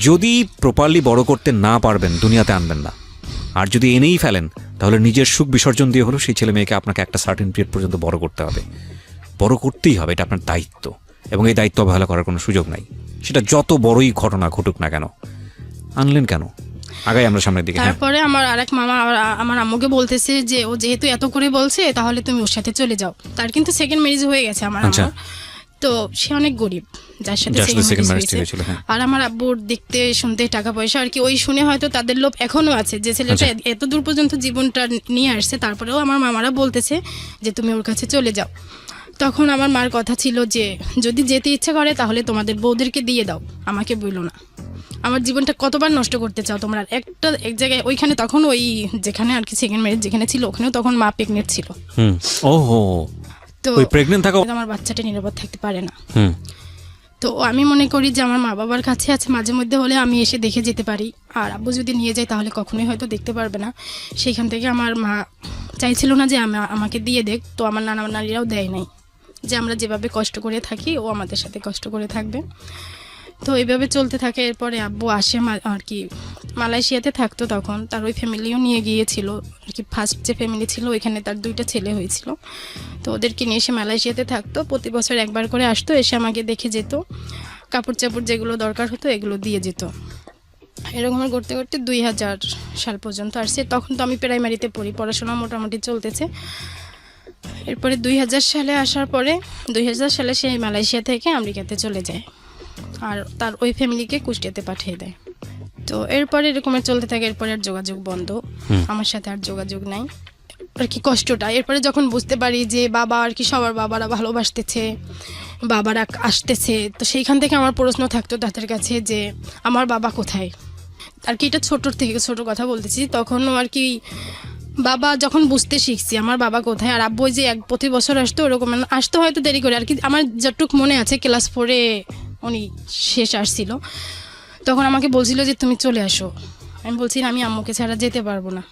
S2: যদি প্রপারলি বড় করতে না পারবেন দুনিয়াতে আনবেন না, আর যদি এনেই ফেলেন তাহলে নিজের সুখ বিসর্জন দিয়ে হলো সেই ছেলে মেয়েকে আপনাকে একটা সার্টেন পিরিয়ড পর্যন্ত বড় করতে হবে, বড় করতেই হবে, এটা আপনার দায়িত্ব, এবং এই দায়িত্ব অবহেলা করার কোনো সুযোগ নাই। সেটা যত বড়ই ঘটনা ঘটুক না কেন। আনলেন কেন? আগাই আমরা সামনের দিকে।
S3: তারপরে আমার আরেক মামা আমার আম্মুকে বলতেছে যে ও যেহেতু এত করে বলছে তাহলে তুমি ওর সাথে চলে যাও। তার কিন্তু সেকেন্ড ম্যারেজ হয়ে গেছে আমার আম্মুর, তো সে অনেক গরিব যার সাথে সেকেন্ড ম্যারেজ হয়েছিল। আর আমার আব্বুর দেখতে শুনতে টাকা পয়সা আর কি, ওই শুনে হয়তো তাদের লোভ এখনো আছে যে ছেলেটা এত দূর পর্যন্ত জীবনটা নিয়ে আসছে, তারপরেও আমার মামারা বলতেছে যে তুমি ওর কাছে চলে যাও। তখন আমার মার কথা ছিল যে যদি যেতে ইচ্ছা করে তাহলে তোমাদের বউদেরকে দিয়ে দাও, আমাকে বললো না। আমার জীবনটা কতবার নষ্ট করতে চাও তোমরা? এক জায়গায় ওইখানে তখন ওই যেখানে আর কি সেকেন্ড ম্যারেজ যেখানে ছিল ওখানেও তখন মা প্রেগনেন্ট ছিল।
S2: ওহো,
S3: তো
S2: ওই প্রেগনেন্ট থাকা
S3: আমার বাচ্চাটা নিরাপদ থাকতে পারে না।
S2: হুম
S3: তো আমি মনে করি যে আমার মা বাবার কাছে আছে, মাঝে মধ্যে হলে আমি এসে দেখে যেতে পারি, আর আব্বু যদি নিয়ে যায় তাহলে কখনোই হয়তো দেখতে পারবে না। সেইখান থেকে আমার মা চাইছিল না যে আমাকে দিয়ে দেখ, তো আমার নানারাও দেয় নাই, যে আমরা যেভাবে কষ্ট করে থাকি ও আমাদের সাথে কষ্ট করে থাকবে। তো এইভাবে চলতে থাকে। এরপরে আব্বু আসে আর কি মালয়েশিয়াতে থাকতো তখন, তার ওই ফ্যামিলিও নিয়ে গিয়েছিল আর কি। ফার্স্ট যে ফ্যামিলি ছিল ওইখানে তার 2টা ছেলে হয়েছিল, তো ওদেরকে নিয়ে এসে মালয়েশিয়াতে থাকতো। প্রতি বছর একবার করে আসতো, এসে আমাকে দেখে যেত, কাপড় চাপড় যেগুলো দরকার হতো এগুলো দিয়ে যেত। এরকম করতে করতে 2000 সাল পর্যন্ত আসছে। তখন তো আমি প্রাইমারিতে পড়ি, পড়াশোনা মোটামুটি চলতেছে। এরপরে 2000 সালে আসার পরে 2000 সালে সে মালয়েশিয়া থেকে আমেরিকাতে চলে যায়, আর তার ওই ফ্যামিলিকে কুষ্টিয়াতে পাঠিয়ে দেয়। তো এরপরে এরকমের চলতে থাকে। এরপরে আর যোগাযোগ বন্ধ, আমার সাথে আর যোগাযোগ নাই আর কি। কষ্টটা এরপরে যখন বুঝতে পারি যে বাবা আর কি সবার বাবারা ভালোবাসতেছে, বাবারা আসতেছে, তো সেইখান থেকে আমার প্রশ্ন থাকতো তাদের কাছে যে আমার বাবা কোথায় আর কি। এটা ছোটোর থেকে ছোট কথা বলতেছি, তখনও আর কি বাবা যখন বুঝতে শিখছি আমার বাবা কোথায়। আর আব্বু যে প্রতি বছর আসতো ওরকম আসতো, হয়তো দেরি করে আর কি। আমার যতটুকু মনে আছে ক্লাস 4-এ উনি শেষ আসছিল, তখন আমাকে বলছিল যে তুমি চলে আসো। আমি বলছি আমি আম্মুকে ছাড়া যেতে পারবো না।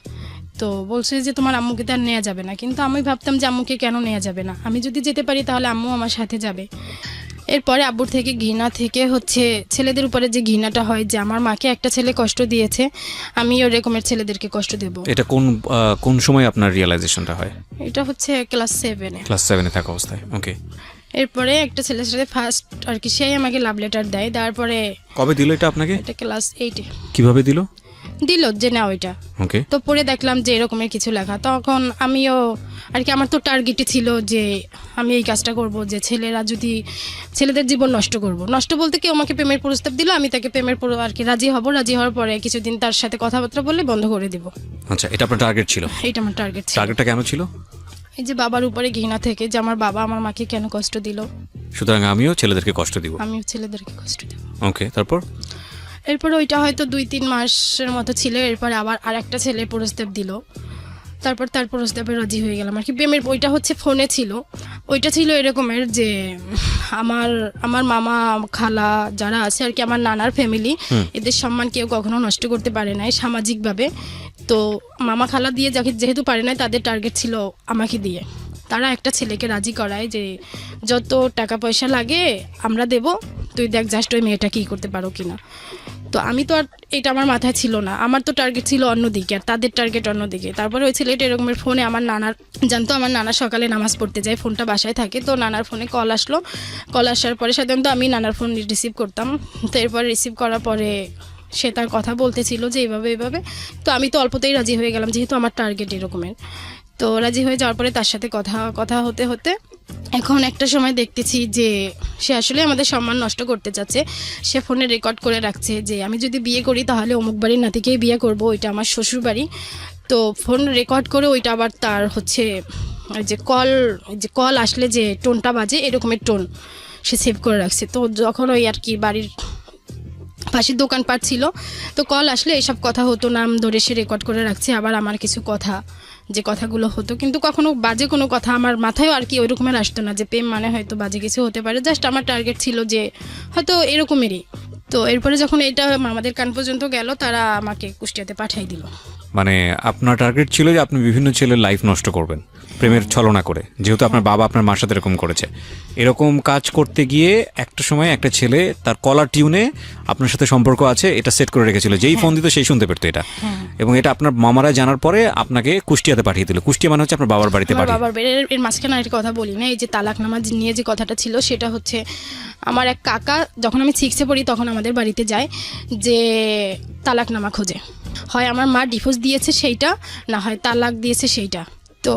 S3: তো বলছে যে তোমার আম্মুকে তো আর নেওয়া যাবে না, কিন্তু আমি ভাবতাম যে আম্মুকে কেন নেওয়া যাবে না, আমি যদি যেতে পারি তাহলে আম্মু আমার সাথে যাবে। এরপরে আব্বুর থেকে ঘৃণা থেকে হচ্ছে ছেলেদের উপরে যে ঘৃণাটা হয় যে আমার মাকে একটা ছেলে কষ্ট দিয়েছে, আমি ওরকমের ছেলেদেরকে কষ্ট দেব।
S2: এটা কোন সময় আপনার রিয়েলাইজেশনটা হয়?
S3: এটা হচ্ছে ক্লাস 7-এ।
S2: ক্লাস 7-এ থাকা অবস্থায়। ওকে।
S3: এরপরে একটা ছেলের সাথে ফার্স্ট আর কি সেই আমাকে লাভ লেটার দেয়, তারপরে
S2: কবে দিল এটা আপনাকে?
S3: এটা ক্লাস 8-এ
S2: কিভাবে দিল?
S3: দিল যে না ওইটা।
S2: ওকে।
S3: তো পরে দেখলাম যে এরকমের কিছু লেখা, তখন আমিও আর কি আমার তো টার্গেটই ছিল যে আমি এই কাজটা করব, যে ছেলেদের জীবন নষ্ট করব। নষ্ট বলতে কেউ আমাকে প্রেমের প্রস্তাব দিল, আমি তাকে প্রেমের আর কি রাজি হব, রাজি হওয়ার পরে কিছুদিন তার সাথে কথাবার্তা বললে বন্ধ করে দিব।
S2: আচ্ছা, এটা আপনার টার্গেট ছিল?
S3: এইটা আমার টার্গেট ছিল।
S2: টার্গেটটা কেন ছিল?
S3: এই যে বাবার উপরে ঘৃণা থেকে, যে আমার বাবা আমার মাকে কেন কষ্ট দিল,
S2: সুতরাং আমিও ছেলেদেরকে কষ্ট দিব।
S3: আমিও ছেলেদেরকে কষ্ট দেব।
S2: ওকে, তারপর?
S3: এরপরে ওইটা হয়তো 2-3 মাসের মতো ছিল। এরপরে আবার আরেকটা ছেলে প্রস্তাব দিল, তারপর তার প্রস্তাবে রাজি হয়ে গেলাম আর কি। প্রেমের ওইটা হচ্ছে ফোনে ছিল। ওইটা ছিল এরকমের যে আমার মামা খালা যারা আছে আর কি, আমার নানার ফ্যামিলি, এদের সম্মান কেউ কখনো নষ্ট করতে পারে নাই সামাজিকভাবে। তো মামা খালা দিয়ে যেহেতু পারে নাই, তাদের টার্গেট ছিল আমাকে দিয়ে। তারা একটা ছেলেকে রাজি করায় যে যত টাকা পয়সা লাগে আমরা দেব, তুই দেখ জাস্ট ওই মেয়েটা কী করতে পারো কিনা। তো আমি তো আর এটা আমার মাথায় ছিল না, আমার তো টার্গেট ছিল অন্যদিকে আর তাদের টার্গেট অন্যদিকে। তারপরে ওই ছেলেটা এরকমের ফোনে আমার নানার জানতো, আমার নানা সকালে নামাজ পড়তে যায়, ফোনটা বাসায় থাকে, তো নানার ফোনে কল আসলো। কল আসার পরে সাধারণত আমি নানার ফোন রিসিভ করতাম। তো এরপরে রিসিভ করার পরে সে তার কথা বলতেছিল যে এইভাবে। তো আমি তো অল্পতেই রাজি হয়ে গেলাম, যেহেতু আমার টার্গেট এরকমের। তো রাজি হয়ে যাওয়ার পরে তার সাথে কথা হতে এখন একটা সময় দেখতেছি যে সে আসলে আমাদের সম্মান নষ্ট করতে চাচ্ছে। সে ফোনে রেকর্ড করে রাখছে যে আমি যদি বিয়ে করি তাহলে অমুক বাড়ির নাতিকেই বিয়ে করব, ওইটা আমার শ্বশুর বাড়ি। তো ফোন রেকর্ড করে ওইটা আবার তার হচ্ছে যে কল আসলে যে টোনটা বাজে এরকমের টোন সে সেভ করে রাখছে। তো যখন ওই আর কি বাড়ির পাশে দোকানপাট ছিল, তো কল আসলে এসব কথা হতো, নাম ধরে সে রেকর্ড করে রাখছে। আবার আমার কিছু কথা যে কথাগুলো হতো, কিন্তু কখনো বাজে কোনো কথা আমার মাথায়ও আর কি ওই রকমের আসতো না যে প্রেম মানে হয়তো বাজে কিছু হতে পারে। জাস্ট আমার টার্গেট ছিল যে হয়তো এরকমেরই। তো এরপরে যখন এটা আমাদের কান পর্যন্ত গেল, তারা আমাকে কুষ্টিয়াতে পাঠিয়ে দিল।
S2: মানে আপনার টার্গেট ছিল যে আপনি বিভিন্ন ছেলের লাইফ নষ্ট করবেন প্রেমের ছলনা করে, যেহেতু আপনার বাবা আপনার মার সাথে এরকম করেছে। এরকম কাজ করতে গিয়ে একটা সময় একটা ছেলে তার কলার টিউনে আপনার সাথে সম্পর্ক আছে এটা সেট করে রেখেছিল, যেই ফোন দিত সেই শুনতে পেতো এটা। এবং এটা আপনার মামারা জানার পরে আপনাকে কুষ্টিয়াতে পাঠিয়ে দিল। কুষ্টিয়া মানে হচ্ছে আপনার বাবার বাড়িতে পাঠিয়ে।
S3: বাবার এর মাঝখানে একটা কথা বলি না, এই যে তালাকনামা নিয়ে যে কথাটা ছিল, সেটা হচ্ছে আমার এক কাকা যখন আমি 6-এ পড়ি তখন আমাদের বাড়িতে যায় যে তালাকনামা খোঁজে। হয় আমার মা ডিভোর্স দিয়েছে সেইটা, না হয় তালাক দিয়েছে সেইটা। তো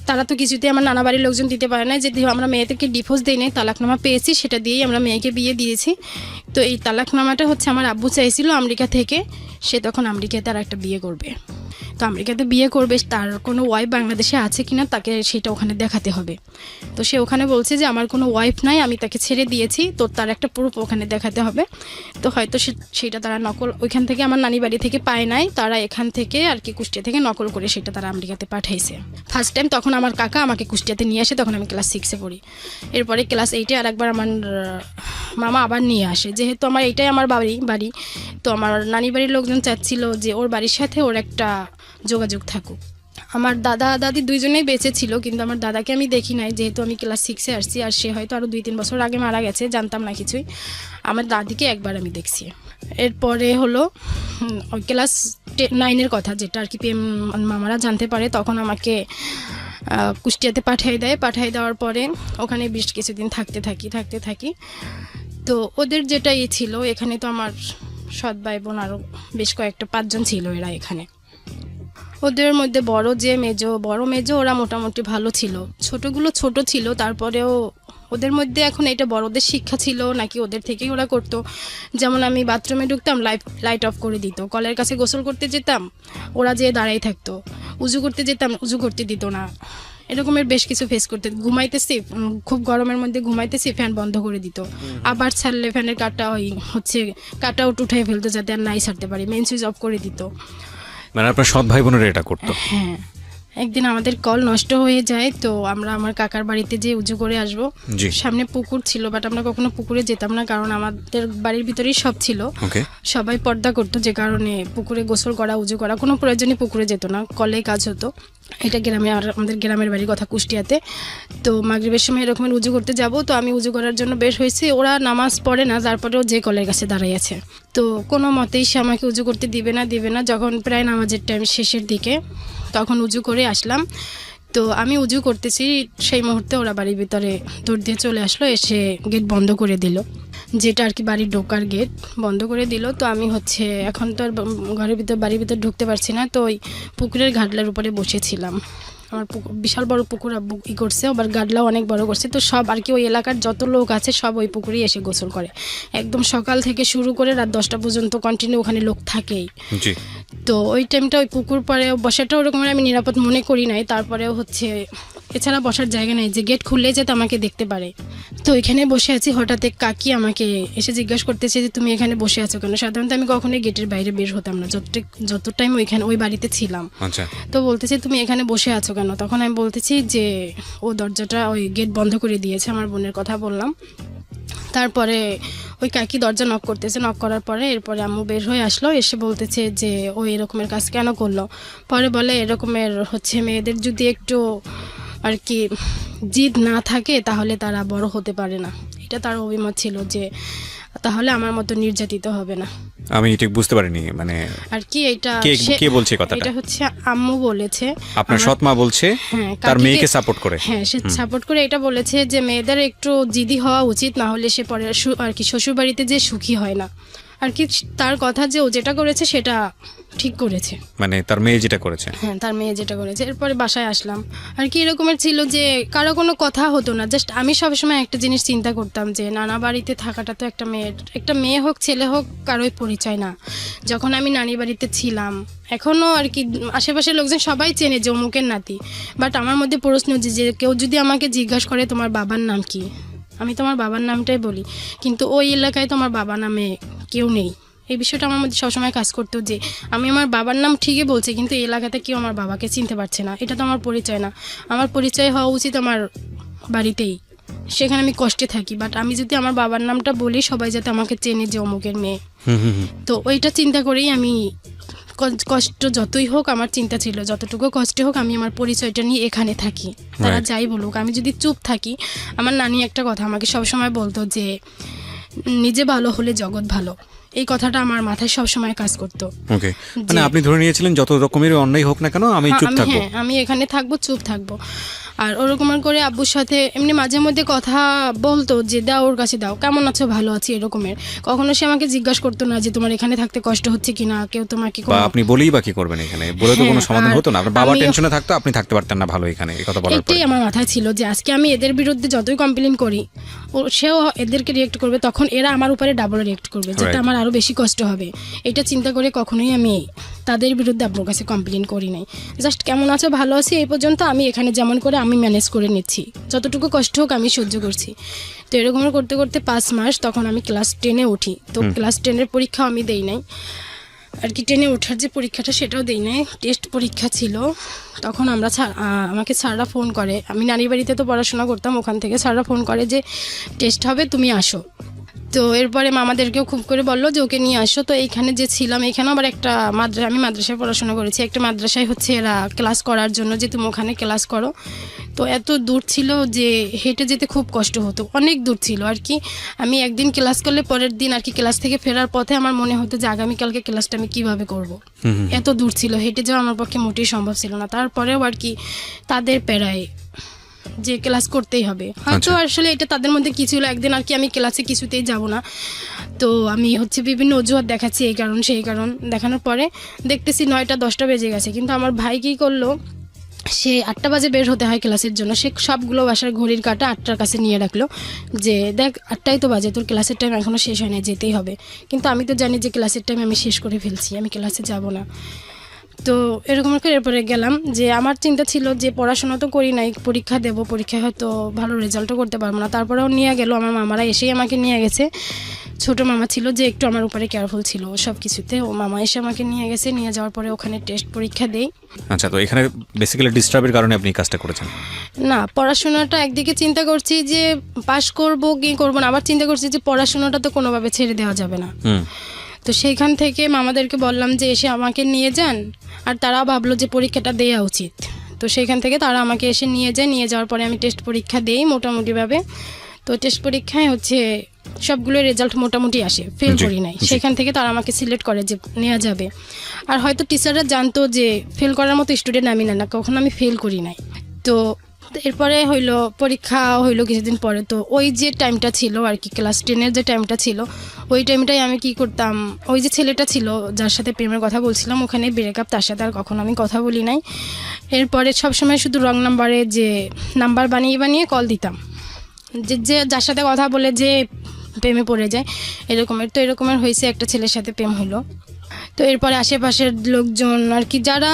S3: তারা তো কিছুতেই আমার নানা বাড়ির লোকজন দিতে পারে না, যে আমরা মেয়েদেরকে ডিভোর্স দিই নাই, তালাকনামা পেয়েছি, সেটা দিয়েই আমরা মেয়েকে বিয়ে দিয়েছি। তো এই তালাকনামাটা হচ্ছে আমার আব্বু চাইছিল আমেরিকা থেকে সে তখন আমেরিকাতে আর একটা বিয়ে করবে। তো আমেরিকাতে বিয়ে করবে, তার কোনো ওয়াইফ বাংলাদেশে আছে কিনা তাকে সেটা ওখানে দেখাতে হবে। তো সে ওখানে বলছে যে আমার কোনো ওয়াইফ নাই, আমি তাকে ছেড়ে দিয়েছি, তো তার একটা প্রুফ ওখানে দেখাতে হবে। তো হয়তো সেটা তারা নকল ওইখান থেকে আমার নানি বাড়ি থেকে পায় নাই, তারা এখান থেকে আর কি কুষ্টিয়া থেকে নকল করে সেটা তারা আমেরিকাতে পাঠাইছে। ফার্স্ট টাইম তখন আমার কাকা আমাকে কুষ্টিয়াতে নিয়ে আসে, তখন আমি ক্লাস 6-এ পড়ি। এরপরে ক্লাস 8-এ আর একবার আমার মামা আবার নিয়ে আসে, যেহেতু আমার এইটাই আমার বাড়ি। তো আমার নানি বাড়ির লোকজন চাচ্ছিল যে ওর বাড়ির সাথে ওর একটা যোগাযোগ থাকুক। আমার দাদা দাদি দুইজনেই বেঁচে ছিল, কিন্তু আমার দাদাকে আমি দেখি নাই, যেহেতু আমি ক্লাস 6-এ আসছি, আর সে হয়তো আরও 2-3 বছর আগে মারা গেছে, জানতাম না কিছুই। আমার দাদিকে একবার আমি দেখছি। এরপরে হলো ওই ক্লাস 9-এর কথা, যেটা আর কি মামারা জানতে পারে, তখন আমাকে কুষ্টিয়াতে পাঠিয়ে দেওয়ার পরে ওখানে বেশ কিছুদিন থাকতে থাকি। তো ওদের যেটা ছিল, এখানে তো আমার সৎ ভাই বোন আরও বেশ কয়েকটা 5 জন ছিল এরা এখানে। ওদের মধ্যে বড় মেজো ওরা মোটামুটি ভালো ছিল, ছোটগুলো ছোট ছিল, তারপরেও ওদের মধ্যে এখন এটা বড়দের শিক্ষা ছিল নাকি ওদের থেকেই ওরা করতো। যেমন আমি বাথরুমে ঢুকতাম, লাইট অফ করে দিত, কলের কাছে গোসল করতে যেতাম, ওরা যেয়ে দাঁড়াই থাকতো, উজু করতে যেতাম, উজু করতে দিত না। এরকমের বেশ কিছু ফেস করতে, ঘুমাইতেছি, খুব গরমের মধ্যে ঘুমাইতেছি, ফ্যান বন্ধ করে দিত, আবার ছাড়লে ফ্যানের কাট আউট উঠাই ফেলতো যাতে আর নাই ছাড়তে পারি, মেইন সুইচ অফ করে দিত।
S2: মানে আপনার সৎ ভাই বোনেরা এটা করতো?
S3: হ্যাঁ, একদিন আমাদের কল নষ্ট হয়ে যায়, তো আমরা আমার কাকার বাড়িতে যেয়ে উজু করে আসবো। সামনে পুকুর ছিল, বাট আমরা কখনো পুকুরে যেতাম না, কারণ আমাদের বাড়ির ভিতরেই সব ছিল, সবাই পর্দা করতো, যে কারণে পুকুরে গোসল করা, উজু করা কোনো প্রয়োজনই পুকুরে যেত না, কলে কাজ হতো। এটা গ্রামে, আর আমাদের গ্রামের বাড়ির কথা কুষ্টিয়াতে। তো মাগরিবের সময় এরকমের উজু করতে যাব, তো আমি উজু করার জন্য বের হয়েছি, ওরা নামাজ পড়ে না, তারপরেও যে কলের কাছে দাঁড়াই আছে, তো কোনো মতেই সে আমাকে উজু করতে দিবে না। যখন প্রায় নামাজের টাইম শেষের দিকে, তখন উজু করে আসলাম, তো আমি উজু করতেছি, সেই মুহূর্তে ওরা বাড়ির ভিতরে দৌড় দিয়ে চলে আসলো, এসে গেট বন্ধ করে দিল, যেটা আর কি বাড়ির ঢোকার গেট বন্ধ করে দিল। তো আমি এখন তো আর বাড়ির ভিতর ঢুকতে পারছি না, তো ওই পুকুরের ঘাটলার উপরে বসেছিলাম। আমার বিশাল বড় পুকুর আব্বু করছে, আবার গাডলাও অনেক বড় করছে, তো সব আর কি ওই এলাকার যত লোক আছে সব ওই পুকুরেই এসে গোসল করে, একদম সকাল থেকে শুরু করে রাত 10টা পর্যন্ত কন্টিনিউ ওখানে লোক থাকেই। তো ওই টাইমটা ওই পুকুর পাড়ে বসাটা ওরকম আমি নিরাপদ মনে করি নাই, তারপরেও এছাড়া বসার জায়গা নেই, যে গেট খুললে যাতে আমাকে দেখতে পারে। তো ওইখানে বসে আছি, হঠাৎ কাকি আমাকে এসে জিজ্ঞাসা করতেছে যে তুমি এখানে বসে আছো কেন। সাধারণত আমি কখনোই গেটের বাইরে বের হতাম না, যত টাইম ওই বাড়িতে ছিলাম। তো বলতেছে তুমি এখানে বসে আছো কেন, তখন আমি বলতেছি যে ওই গেট বন্ধ করে দিয়েছে, আমার বোনের কথা বললাম। তারপরে ওই কাকি দরজা নক করতেছে, নক করার পরে এরপরে আম্মু বের হয়ে আসলো, এসে বলতেছে যে ও এরকমের কাজ কেন করলো। পরে বলে এরকমের মেয়েদের যদি একটু আর কি জিদ না থাকে তাহলে তারা বড় হতে পারে না, এটা তার অভিমত ছিল, যে তাহলে আমার মতো নির্যাতিত হবে না।
S2: আমি ঠিক বুঝতে পারিনি, মানে
S3: আর কি এটা
S2: কে বলছে কথাটা?
S3: এটা আম্মু বলেছে,
S2: আপনার সৎ মা বলছে তার মেয়েকে সাপোর্ট করে।
S3: হ্যাঁ, সে সাপোর্ট করে এটা বলেছে যে মেয়েদের একটু জিদি হওয়া উচিত, না হলে সে পরে আর কি শ্বশুর বাড়িতে যে সুখী হয় না। আর কি তার কথা যে ও যেটা করেছে সেটা ঠিক করেছে,
S2: মানে তার মেয়ে যেটা করেছে।
S3: হ্যাঁ, তার মেয়ে যেটা করেছে। এরপরে বাসায় আসলাম, আর কি এরকমের ছিল যে কারো কোনো কথা হতো না, জাস্ট আমি সবসময় একটা জিনিস চিন্তা করতাম যে নানা বাড়িতে থাকাটা তো একটা মেয়ে হোক ছেলে হোক কারোই পরিচয় না। যখন আমি নানি বাড়িতে ছিলাম, এখনও আর কি আশেপাশের লোকজন সবাই চেনে যে অমুকের নাতি, বাট আমার মধ্যে প্রশ্ন যে কেউ যদি আমাকে জিজ্ঞাসা করে তোমার বাবার নাম কি, আমি তোমার বাবার নামটাই বলি, কিন্তু ওই এলাকায় তো আমার বাবা নামে কেউ নেই। এই বিষয়টা আমার মধ্যে সবসময় কাজ করতো যে আমি আমার বাবার নাম ঠিকই বলছি, কিন্তু এই এলাকাতে কেউ আমার বাবাকে চিনতে পারছে না, এটা তো আমার পরিচয় না। আমার পরিচয় হওয়া উচিত আমার বাড়িতেই, সেখানে আমি কষ্টে থাকি, বাট আমি যদি আমার বাবার নামটা বলি সবাই যাতে আমাকে চেনে যে অমুকের মেয়ে। তো ওইটা চিন্তা করেই আমি কষ্ট যতই হোক, আমার চিন্তা ছিল যতটুকু কষ্ট হোক আমি আমার পরিচয়টা নিয়ে এখানে থাকি, তারা যাই বলুক। আমি যদি চুপ থাকি, আমার নানি একটা কথা আমাকে সবসময় বলতো যে নিজে ভালো হলে জগৎ ভালো, এই কথাটা আমার মাথায় সবসময় কাজ করতো।
S2: মানে আপনি ধরে নিয়েছিলেন যত রকমের অন্যায় হোক না কেন আমি চুপ থাকবো,
S3: আমি এখানে থাকবো, চুপ থাকবো। আর ওরকম করে আব্বুর সাথে এমনি মাঝে মধ্যে কথা বলতো যে দাও ওর কাছে দাও, কেমন আছো, ভালো আছি, এরকমের। কখনো সে আমাকে জিজ্ঞাসা করতো না যে তোমার এখানে থাকতে কষ্ট হচ্ছে কিনা, কেউ তোমাকে
S2: আপনি বলেই বা কি করবেন, এখানে বলে তো কোনো সমাধান হতো না। আপনার বাবা টেনশনে থাকতো, আপনি থাকতে পারতেন না ভালো এখানে, এই কথা বলার পরে
S3: এটাই আমার মাথায় ছিল যে আজকে আমি এদের বিরুদ্ধে যতই কমপ্লেন করি সেও এদেরকে রিয়েক্ট করবে, তখন এরা আমার উপরে ডাবল রিয়েক্ট করবে, যেটা
S2: Right.
S3: আমার আরও বেশি কষ্ট হবে। এটা চিন্তা করে কখনোই আমি তাদের বিরুদ্ধে আপনার কাছে কমপ্লেন করি নাই। জাস্ট কেমন আছো, ভালো আছি, এই পর্যন্ত আমি এখানে যেমন করে আমি ম্যানেজ করে নিচ্ছি, যতটুকু কষ্ট হোক আমি সহ্য করছি। তো এরকম করতে করতে 5 মাস, তখন আমি ক্লাস 10-এ উঠি। তো ক্লাস 10-এর পরীক্ষা আমি দেই নাই আর কি, 10-এ ওঠার যে পরীক্ষাটা সেটাও দেই নাই, টেস্ট পরীক্ষা ছিল। তখন আমাকে স্যাররা ফোন করে, আমি নানির বাড়িতে তো পড়াশোনা করতাম, ওখান থেকে স্যাররা ফোন করে যে টেস্ট হবে, তুমি আসো। তো এরপরে মামাদেরকেও খুব করে বললো যে ওকে নিয়ে আসো। তো এইখানে যে ছিলাম, এখানে আবার একটা আমি মাদ্রাসায় পড়াশোনা করেছি, একটা মাদ্রাসায় হচ্ছে এরা ক্লাস করার জন্য যে তুমি ওখানে ক্লাস করো। তো এত দূর ছিল যে হেঁটে যেতে খুব কষ্ট হতো, অনেক দূর ছিল আর কি। আমি একদিন ক্লাস করলে পরের দিন আর কি ক্লাস থেকে ফেরার পথে আমার মনে হতো যে আগামীকালকে ক্লাসটা আমি কীভাবে করব। এত দূর ছিল, হেঁটে যাওয়া আমার পক্ষে মোটেই সম্ভব ছিল না। তারপরেও আর কি তাদের প্যারায় যে ক্লাস করতেই হবে, হয়তো আসলে এটা তাদের মধ্যে কি ছিল, একদিন আর কি আমি ক্লাসে কিছুতেই যাব না। তো আমি হচ্ছে বিভিন্ন অজুহাত দেখাচ্ছি, এই কারণ সেই কারণ দেখানোর পরে দেখতেছি 9টা-10টা বেজে গেছে। কিন্তু আমার ভাই কী করলো, সে 8টা বাজে বের হতে হয় ক্লাসের জন্য, সে সবগুলো বাসার ঘড়ির কাঁটা 8টার কাছে নিয়ে রাখলো যে দেখ 8টাই তো বাজে, তোর ক্লাসের টাইম এখনও শেষ হয় না, যেতেই হবে। কিন্তু আমি তো জানি যে ক্লাসের টাইম আমি শেষ করে ফেলছি, আমি ক্লাসে যাব না। তো এরকম করে এরপরে গেলাম, যে আমার চিন্তা ছিল যে পড়াশোনা তো করি নাই, পরীক্ষা দেব, পরীক্ষায় হয়তো ভালো রেজাল্টও করতে পারবো না। তারপরেও নিয়ে গেল আমার মামারা, এসেই আমাকে নিয়ে গেছে। ছোট মামা ছিল যে একটু আমার উপরে কেয়ারফুল ছিল সব কিছুতে, ও মামা এসে আমাকে নিয়ে গেছে। নিয়ে যাওয়ার পরে ওখানে টেস্ট পরীক্ষা দেই।
S2: আচ্ছা, তো এখানে বেসিক্যালি ডিস্টার্বের কারণে আপনি কাজটা করেছেন?
S3: না, পড়াশোনাটা একদিকে চিন্তা করছি যে পাশ করব কি করব না, আবার চিন্তা করছি যে পড়াশোনাটা তো কোনোভাবে ছেড়ে দেওয়া যাবে না। তো সেইখান থেকে মামাদেরকে বললাম যে এসে আমাকে নিয়ে যান, আর তারা ভাবলো যে পরীক্ষাটা দেওয়া উচিত। তো সেইখান থেকে তারা আমাকে এসে নিয়ে যায়। নিয়ে যাওয়ার পরে আমি টেস্ট পরীক্ষা দেই মোটামুটিভাবে। তো টেস্ট পরীক্ষায় হচ্ছে সবগুলো রেজাল্ট মোটামুটি আসে, ফেল করি নাই। সেখান থেকে তারা আমাকে সিলেক্ট করে যে নেওয়া যাবে। আর হয়তো টিচাররা জানতো যে ফেল করার মতো স্টুডেন্ট আমি না, কখনো আমি ফেল করি নাই। তো এরপরে পরীক্ষা হইলো কিছুদিন পরে। তো ওই যে টাইমটা ছিল আর কি, ক্লাস 10-এর যে টাইমটা ছিল, ওই টাইমটাই আমি কি করতাম, ওই যে ছেলেটা ছিল যার সাথে প্রেমের কথা বলছিলাম, ওখানে ব্রেকআপ, তার সাথে আর কখনো আমি কথা বলি নাই। এরপরে সবসময় শুধু রং নাম্বারে যে নাম্বার বানিয়ে বানিয়ে কল দিতাম, যে যার সাথে কথা বলে যে প্রেমে পড়ে যায় এরকমের। তো এরকমের হয়েছে, একটা ছেলের সাথে প্রেম হলো। তো এরপরে আশেপাশের লোকজন আর কি, যারা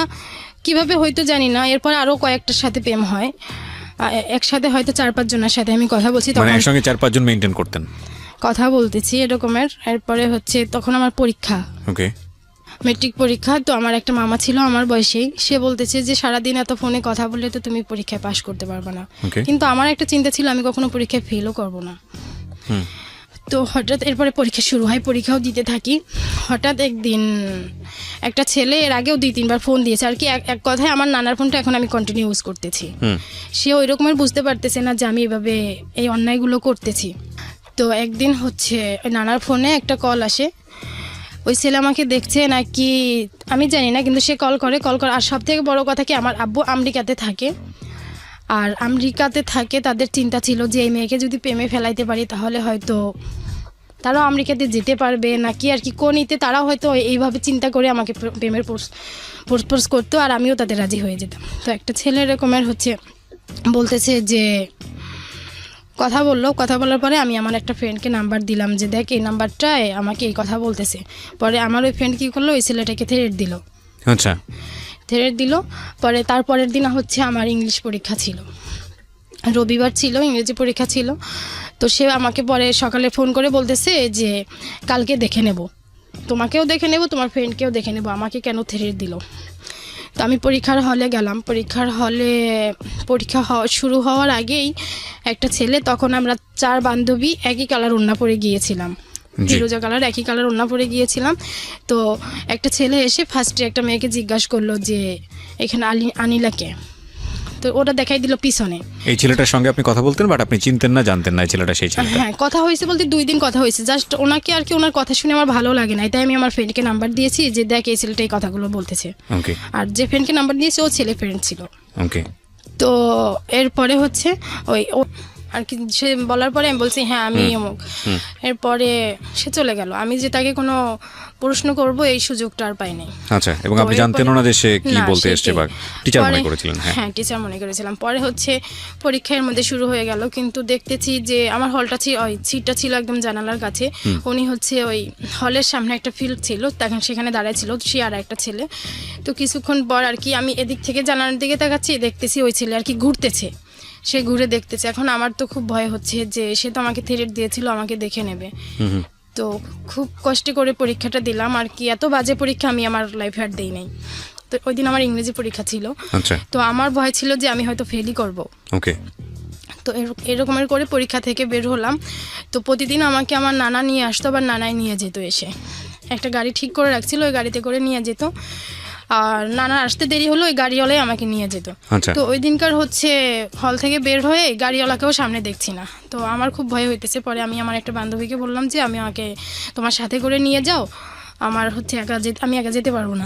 S3: কিভাবে হয়তো জানি না, এরপর আরও কয়েকটার সাথে প্রেম হয় একসাথে, হয়তো 4-5 জনের সাথে আমি কথা বলছি,
S2: মানে
S3: তখন
S2: একসঙ্গে 4-5 জন মেইনটেইন করতেন?
S3: কথা বলতেছি এরকমের। এরপরে হচ্ছে তখন আমার পরীক্ষা,
S2: ওকে,
S3: মেট্রিক পরীক্ষা। তো আমার একটা মামা ছিল আমার বয়সেই, সে বলতেছে যে সারাদিন এত ফোনে কথা বললে তো তুমি পরীক্ষায় পাশ করতে পারবে না। কিন্তু আমার একটা চিন্তা ছিল আমি কখনো পরীক্ষায় ফেলও করবো না। তো হঠাৎ এরপরে পরীক্ষা শুরু হয়, পরীক্ষাও দিতে থাকি। হঠাৎ একদিন একটা ছেলে, এর আগেও 2-3 বার ফোন দিয়েছে আর কি, এক কথায় আমার নানার ফোনটা এখন আমি কন্টিনিউ ইউজ করতেছি। সে ওই রকমের বুঝতে পারতেছে না যে আমি এভাবে এই অন্যায়গুলো করতেছি। তো একদিন হচ্ছে ওই নানার ফোনে একটা কল আসে, ওই ছেলে আমাকে দেখছে নাকি আমি জানি না, কিন্তু সে কল করে। আর সব থেকে বড় কথা কি, আমার আব্বু আমেরিকাতে থাকে, আর আমেরিকাতে থাকে, তাদের চিন্তা ছিল যে এই মেয়েকে যদি প্রেমে ফেলাইতে পারি তাহলে হয়তো তারাও আমেরিকাতে যেতে পারবে নাকি আর কি, কোনিতে তারাও হয়তো এইভাবে চিন্তা করে আমাকে প্রেমের প্রপোজ করতো, আর আমিও তাদের রাজি হয়ে যেতাম। তো একটা ছেলে এরকমের হচ্ছে বলতেছে যে কথা বলার পরে আমি আমার একটা ফ্রেন্ডকে নাম্বার দিলাম যে দেখ এই নাম্বারটায় আমাকে এই কথা বলতেছে। পরে আমার ওই ফ্রেন্ড কী করলো, ওই ছেলেটাকে থ্রেট দিল।
S2: আচ্ছা,
S3: থ্রেট দিল। পরে তারপরের দিন হচ্ছে আমার ইংলিশ পরীক্ষা ছিল, রবিবার ছিল, ইংরেজি পরীক্ষা ছিল। তো সে আমাকে পরে সকালে ফোন করে বলতেছে যে কালকে দেখে নেব, তোমাকেও দেখে নেব, তোমার ফ্রেন্ডকেও দেখে নেব, আমাকে কেন থ্রেট দিল। তো আমি পরীক্ষার হলে গেলাম। পরীক্ষার হলে পরীক্ষা শুরু হওয়ার আগেই একটা ছেলে, তখন আমরা 4 বান্ধবী একই কালার ওড়না পরে গিয়েছিলাম, ফিরোজা কালার একই কালার ওড়না পরে গিয়েছিলাম। তো একটা ছেলে এসে ফার্স্টে একটা মেয়েকে জিজ্ঞাসা করলো যে এখানে আনিলাকে, তো ওটা দেখাই দিল পিছনে।
S2: এই ছেলেটার সঙ্গে আপনি কথা বলতেন, বাট আপনি চিনতেন না, জানতেন না এই ছেলেটা সেই ছেলেটা?
S3: হ্যাঁ, কথা হয়েছে বলতে 2 দিন কথা হয়েছে, জাস্ট ওনাকে আর কি, ওনার কথা শুনে আমার ভালো লাগে না, তাই আমি আমার ফ্রেন্ডকে নাম্বার দিয়েছি যে দেখ এই ছেলেটা এই কথাগুলো বলতেছে।
S2: ওকে,
S3: আর যে ফ্রেন্ডকে নাম্বার দিয়েছে ও ছেলে ফ্রেন্ড ছিল।
S2: ওকে,
S3: তো এরপরে হচ্ছে ও আর কি, সে বলার পরে আমি বলছি হ্যাঁ আমি অমুক। এরপরে সে চলে গেল। আমি যে তাকে কোনো প্রশ্ন করব এই সুযোগটা আর পাই নাই।
S2: আচ্ছা, এবং
S3: তো
S2: আপনি
S3: এরপরে-
S2: জানতেনও না যে সে কি
S3: না,
S2: বলতে এসছে
S3: সেটাই।
S2: বা টিচার মনে
S3: পরে-
S2: করেছিলেন? হ্যাঁ,
S3: হ্যাঁ টিচার মনে করেছিলাম। পরে হচ্ছে পরীক্ষার মধ্যে শুরু হয়ে গেল, কিন্তু দেখতেছি যে আমার হলটা ছিল, ওই সিটটা ছিল একদম জানালার কাছে। উনি হচ্ছে ওই হলের সামনে একটা ফিল্ড ছিল, তখন সেখানে দাঁড়ায় ছিল সে আর একটা ছেলে। তো কিছুক্ষণ পর আর কি আমি এদিক থেকে জানালার দিকে তাকাচ্ছি, দেখতেছি ওই ছেলে আর কি ঘুরতেছে, সে ঘুরে দেখতেছে। এখন আমার তো খুব ভয় হচ্ছে যে সে তো আমাকে থ্রেট দিয়েছিল আমাকে দেখে নেবে। তো খুব কষ্ট করে পরীক্ষাটা দিলাম আর কি। এত বাজে পরীক্ষা আমি আমার লাইফে আর দিই নাই। তো ওই দিন আমার ইংরেজি পরীক্ষা ছিল।
S2: আচ্ছা,
S3: তো আমার ভয় ছিল যে আমি হয়তো ফেলই করব।
S2: ওকে,
S3: তো এরকমের করে পরীক্ষা থেকে বের হলাম। তো প্রতিদিন আমাকে আমার নানা নিয়ে আসতো, আবার নানাই নিয়ে যেত, এসে একটা গাড়ি ঠিক করে রাখছিল, ওই গাড়িতে করে নিয়ে যেত। আর নানা আসতে দেরি হলো ওই গাড়িওয়ালাই আমাকে নিয়ে যেত।
S2: আচ্ছা।
S3: তো ওই দিনকার হচ্ছে হল থেকে বের হয়ে গাড়িওয়ালাকেও সামনে দেখছি না। তো আমার খুব ভয় হইতেছে। পরে আমি আমার একটা বান্ধবীকে বললাম যে আমি আমাকে তোমার সাথে করে নিয়ে যাও, আমার হচ্ছে আমি একা যেতে পারবো না।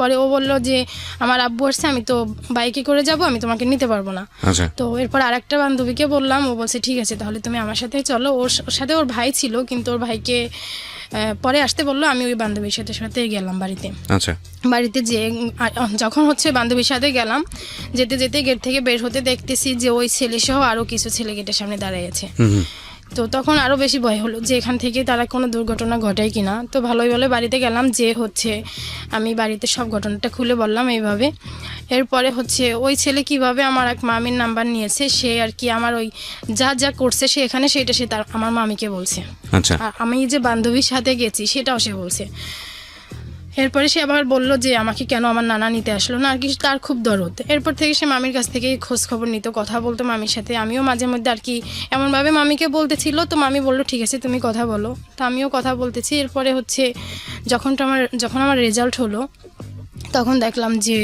S3: পরে ও বললো যে আমার আব্বু আসছে, আমি তো বাইকে করে যাব, আমি তোমাকে নিতে পারবো না।
S2: আচ্ছা,
S3: তো এরপর আরেকটা বান্ধবীকে বললাম, ও বলছে ঠিক আছে তাহলে তুমি আমার সাথে চলো। ওর সাথে ওর ভাই ছিল, কিন্তু ওর ভাইকে পরে আসতে বললো। আমি ওই বান্ধবীর সাথে গেলাম বাড়িতে।
S2: আচ্ছা,
S3: বাড়িতে যে যখন হচ্ছে বান্ধবীর সাথে গেলাম, যেতে যেতে গেট থেকে বের হতে দেখতেছি যে ওই ছেলে সহ আরও কিছু ছেলে গেটের সামনে দাঁড়ায় আছে। তো তখন আরও বেশি ভয় হলো যে এখান থেকে তারা কোনো দুর্ঘটনা ঘটায় কিনা। তো ভালোই ভালো বাড়িতে গেলাম, যে হচ্ছে আমি বাড়িতে সব ঘটনাটা খুলে বললাম এইভাবে। এরপরে হচ্ছে ওই ছেলে কিভাবে আমার এক মামির নাম্বার নিয়েছে, সে আর কি আমার ওই যা যা করছে সে এখানে, সেটা সে তার আমার মামিকে বলছে।
S2: আচ্ছা,
S3: আর আমি যে বান্ধবীর সাথে গেছি সেটাও সে বলছে। এরপরে সে আবার বললো যে আমাকে কেন আমার নানা নিতে আসলো না, আর কি তার খুব দরদ। এরপর থেকে সে মামির কাছ থেকে খোঁজ খবর নিত, কথা বলতো মামির সাথে। আমিও মাঝে মধ্যে আর কি এমনভাবে মামিকে বলতেছিল, তো মামি বললো ঠিক আছে তুমি কথা বলো। তো আমিও কথা বলতেছি। এরপরে হচ্ছে যখন আমার রেজাল্ট হলো, তখন দেখলাম যে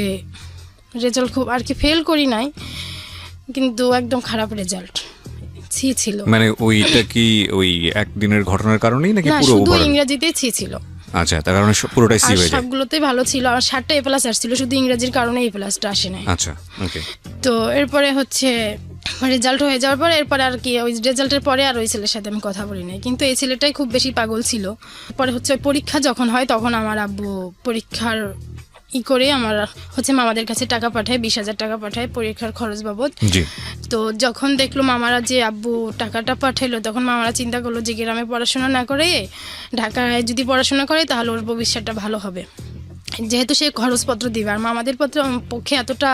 S3: রেজাল্ট খুব আর কি ফেল করি নাই, কিন্তু একদম খারাপ রেজাল্ট ছিল।
S2: মানে ওইটা কি ওই একদিনের ঘটনার কারণেই নাকি
S3: না,
S2: পুরো
S3: শুধু
S2: overall?
S3: ইংরেজিতেই ছিল।
S2: আচ্ছা, তার কারণে পুরোটাই সি
S3: আর
S2: হয়ে যায়।
S3: সবগুলোতেই ভালো ছিল, আর 7টা এ প্লাস আসছিল, শুধু ইংরেজির কারণে এ প্লাসটা আসে নাই।
S2: আচ্ছা, ওকে,
S3: তো এরপরে হচ্ছে রেজাল্ট হয়ে যাওয়ার পরে এরপরে আর কি ওই রেজাল্টের পরে আর ওই ছেলের সাথে আমি কথা বলি নাই, কিন্তু এই ছেলেটাই খুব বেশি পাগল ছিল। পরে হচ্ছে পরীক্ষা যখন হয় তখন আমার আব্বু পরীক্ষার করে আমার হচ্ছে মামাদের কাছে টাকা পাঠায়, 20,000 টাকা পাঠায় পরীক্ষার খরচ বাবদ।
S2: জি,
S3: তো যখন দেখলো মামারা যে আব্বু টাকাটা পাঠাইলো, তখন মামারা চিন্তা করলো যে গ্রামে পড়াশোনা না করে ঢাকায় যদি পড়াশোনা করে তাহলে ওর ভবিষ্যৎটা ভালো হবে, যেহেতু সে খরচপত্র দিবে। আর মামাদের পক্ষে এতটা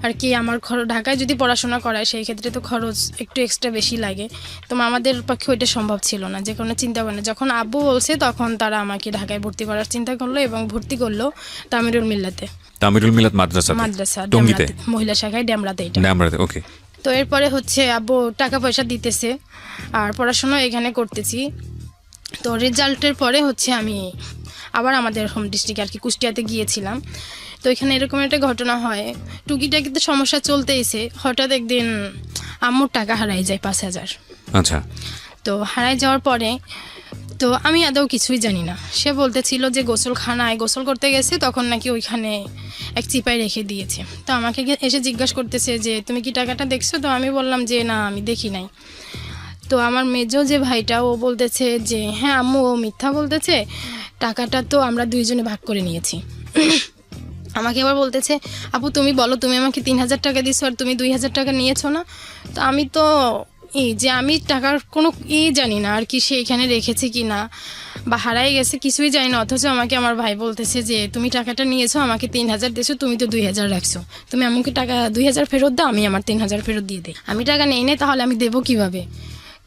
S3: আর কি আমার ঢাকায় যদি পড়াশোনা করায় সেই ক্ষেত্রে তো খরচ একটু এক্সট্রা বেশি লাগে। তো মামাদের পক্ষে ওইটা সম্ভব ছিল না, যে কোনো চিন্তা করে না। যখন আব্বু বলছে তখন তারা আমাকে ঢাকায় ভর্তি করার চিন্তা করলো এবং ভর্তি করলো তামিরুল মিল্লাতে,
S2: তামিরুল মিলাত মাদ্রাসা,
S3: মাদ্রাসা
S2: টঙ্গীতে,
S3: ডেমরাতে, মহিলা শাখায় ডেমরাতে এটা।
S2: ড্যামরাতে, ওকে।
S3: তো এরপরে হচ্ছে আব্বু টাকা পয়সা দিতেছে আর পড়াশোনা এখানে করতেছি। তো রেজাল্টের পরে হচ্ছে আমি আবার আমাদের হোম ডিস্ট্রিক্ট আর কি কুষ্টিয়াতে গিয়েছিলাম। তো এখানে এরকম একটা ঘটনা হয়, টুকিটাকিতে সমস্যা চলতেইছে, হঠাৎ একদিন আম্মুর টাকা হারাই যায় 5,000।
S2: আচ্ছা,
S3: তো হারাই যাওয়ার পরে তো আমি আদৌ কিছুই জানি না। সে বলতেছিল যে গোসলখানায় গোসল করতে গেছে, তখন নাকি ওইখানে এক চিপায় রেখে দিয়েছে। তো আমাকে এসে জিজ্ঞাসা করতেছে যে তুমি কি টাকাটা দেখছো? তো আমি বললাম যে না আমি দেখি নাই। তো আমার মেজো যে ভাইটা ও বলতেছে যে হ্যাঁ আম্মু ও মিথ্যা বলতেছে, টাকাটা তো আমরা দুইজনে ভাগ করে নিয়েছি। আমাকে এবার বলতেছে আপু তুমি বলো, তুমি আমাকে 3,000 টাকা দিছো আর তুমি 2,000 টাকা নিয়েছো না? তো আমি তো আমি টাকার কোনো জানি না আর কি, সে এখানে রেখেছে কি না বা হারাই গেছে কিছুই জানি না। অথচ আমাকে আমার ভাই বলতেছে যে তুমি টাকাটা নিয়েছো, আমাকে 3,000 দিয়েছো, তুমি তো 2,000 রাখছো, তুমি আমাকে টাকা 2,000 ফেরত দাও, আমি আমার 3,000 ফেরত দিয়ে দিই। আমি টাকা নেই তাহলে আমি দেবো কিভাবে?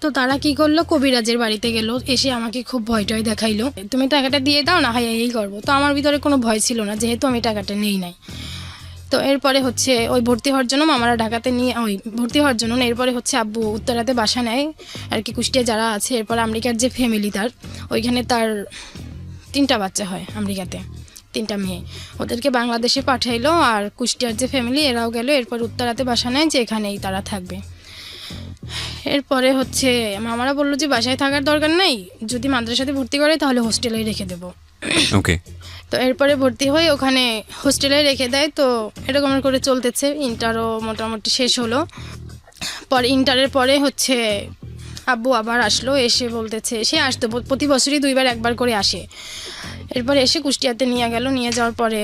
S3: তো তারা কি করলো, কবিরাজের বাড়িতে গেল, এসে আমাকে খুব ভয় টয় দেখাইলো, তুমি টাকাটা দিয়ে দাও না হয় এই করবো। তো আমার ভিতরে কোনো ভয় ছিল না, যেহেতু আমি টাকাটা নেই নাই। তো এরপরে হচ্ছে ওই ভর্তি হওয়ার জন্য মামারা ঢাকাতে নিয়ে ভর্তি হওয়ার জন্য না, এরপরে হচ্ছে আব্বু উত্তরাতে বাসা নেয় আর কি কুষ্টিয়া যারা আছে। এরপর আমেরিকার যে ফ্যামিলি তার ওইখানে তার 3টা বাচ্চা হয় আমেরিকাতে, 3টা মেয়ে, ওদেরকে বাংলাদেশে পাঠাইলো। আর কুষ্টিয়ার যে ফ্যামিলি এরাও গেল, এরপর উত্তরাতে বাসা নেয় যে এখানেই তারা থাকবে। এরপরে হচ্ছে মামারা বললো যে বাসায় থাকার দরকার নাই, যদি মাদ্রাসাতে ভর্তি করে তাহলে হোস্টেলেই রেখে দেবো।
S2: ওকে।
S3: তো এরপরে ভর্তি হয়ে ওখানে হোস্টেলে রেখে দেয়। তো এরকম করে চলতেছে, ইন্টারও মোটামুটি শেষ হলো। পরে ইন্টারের পরে হচ্ছে আব্বু আবার আসলো, এসে বলতেছে, সে আসতো প্রতি বছরই 2বার 1বার করে আসে। এরপরে এসে কুষ্টিয়াতে নিয়ে যাওয়ার পরে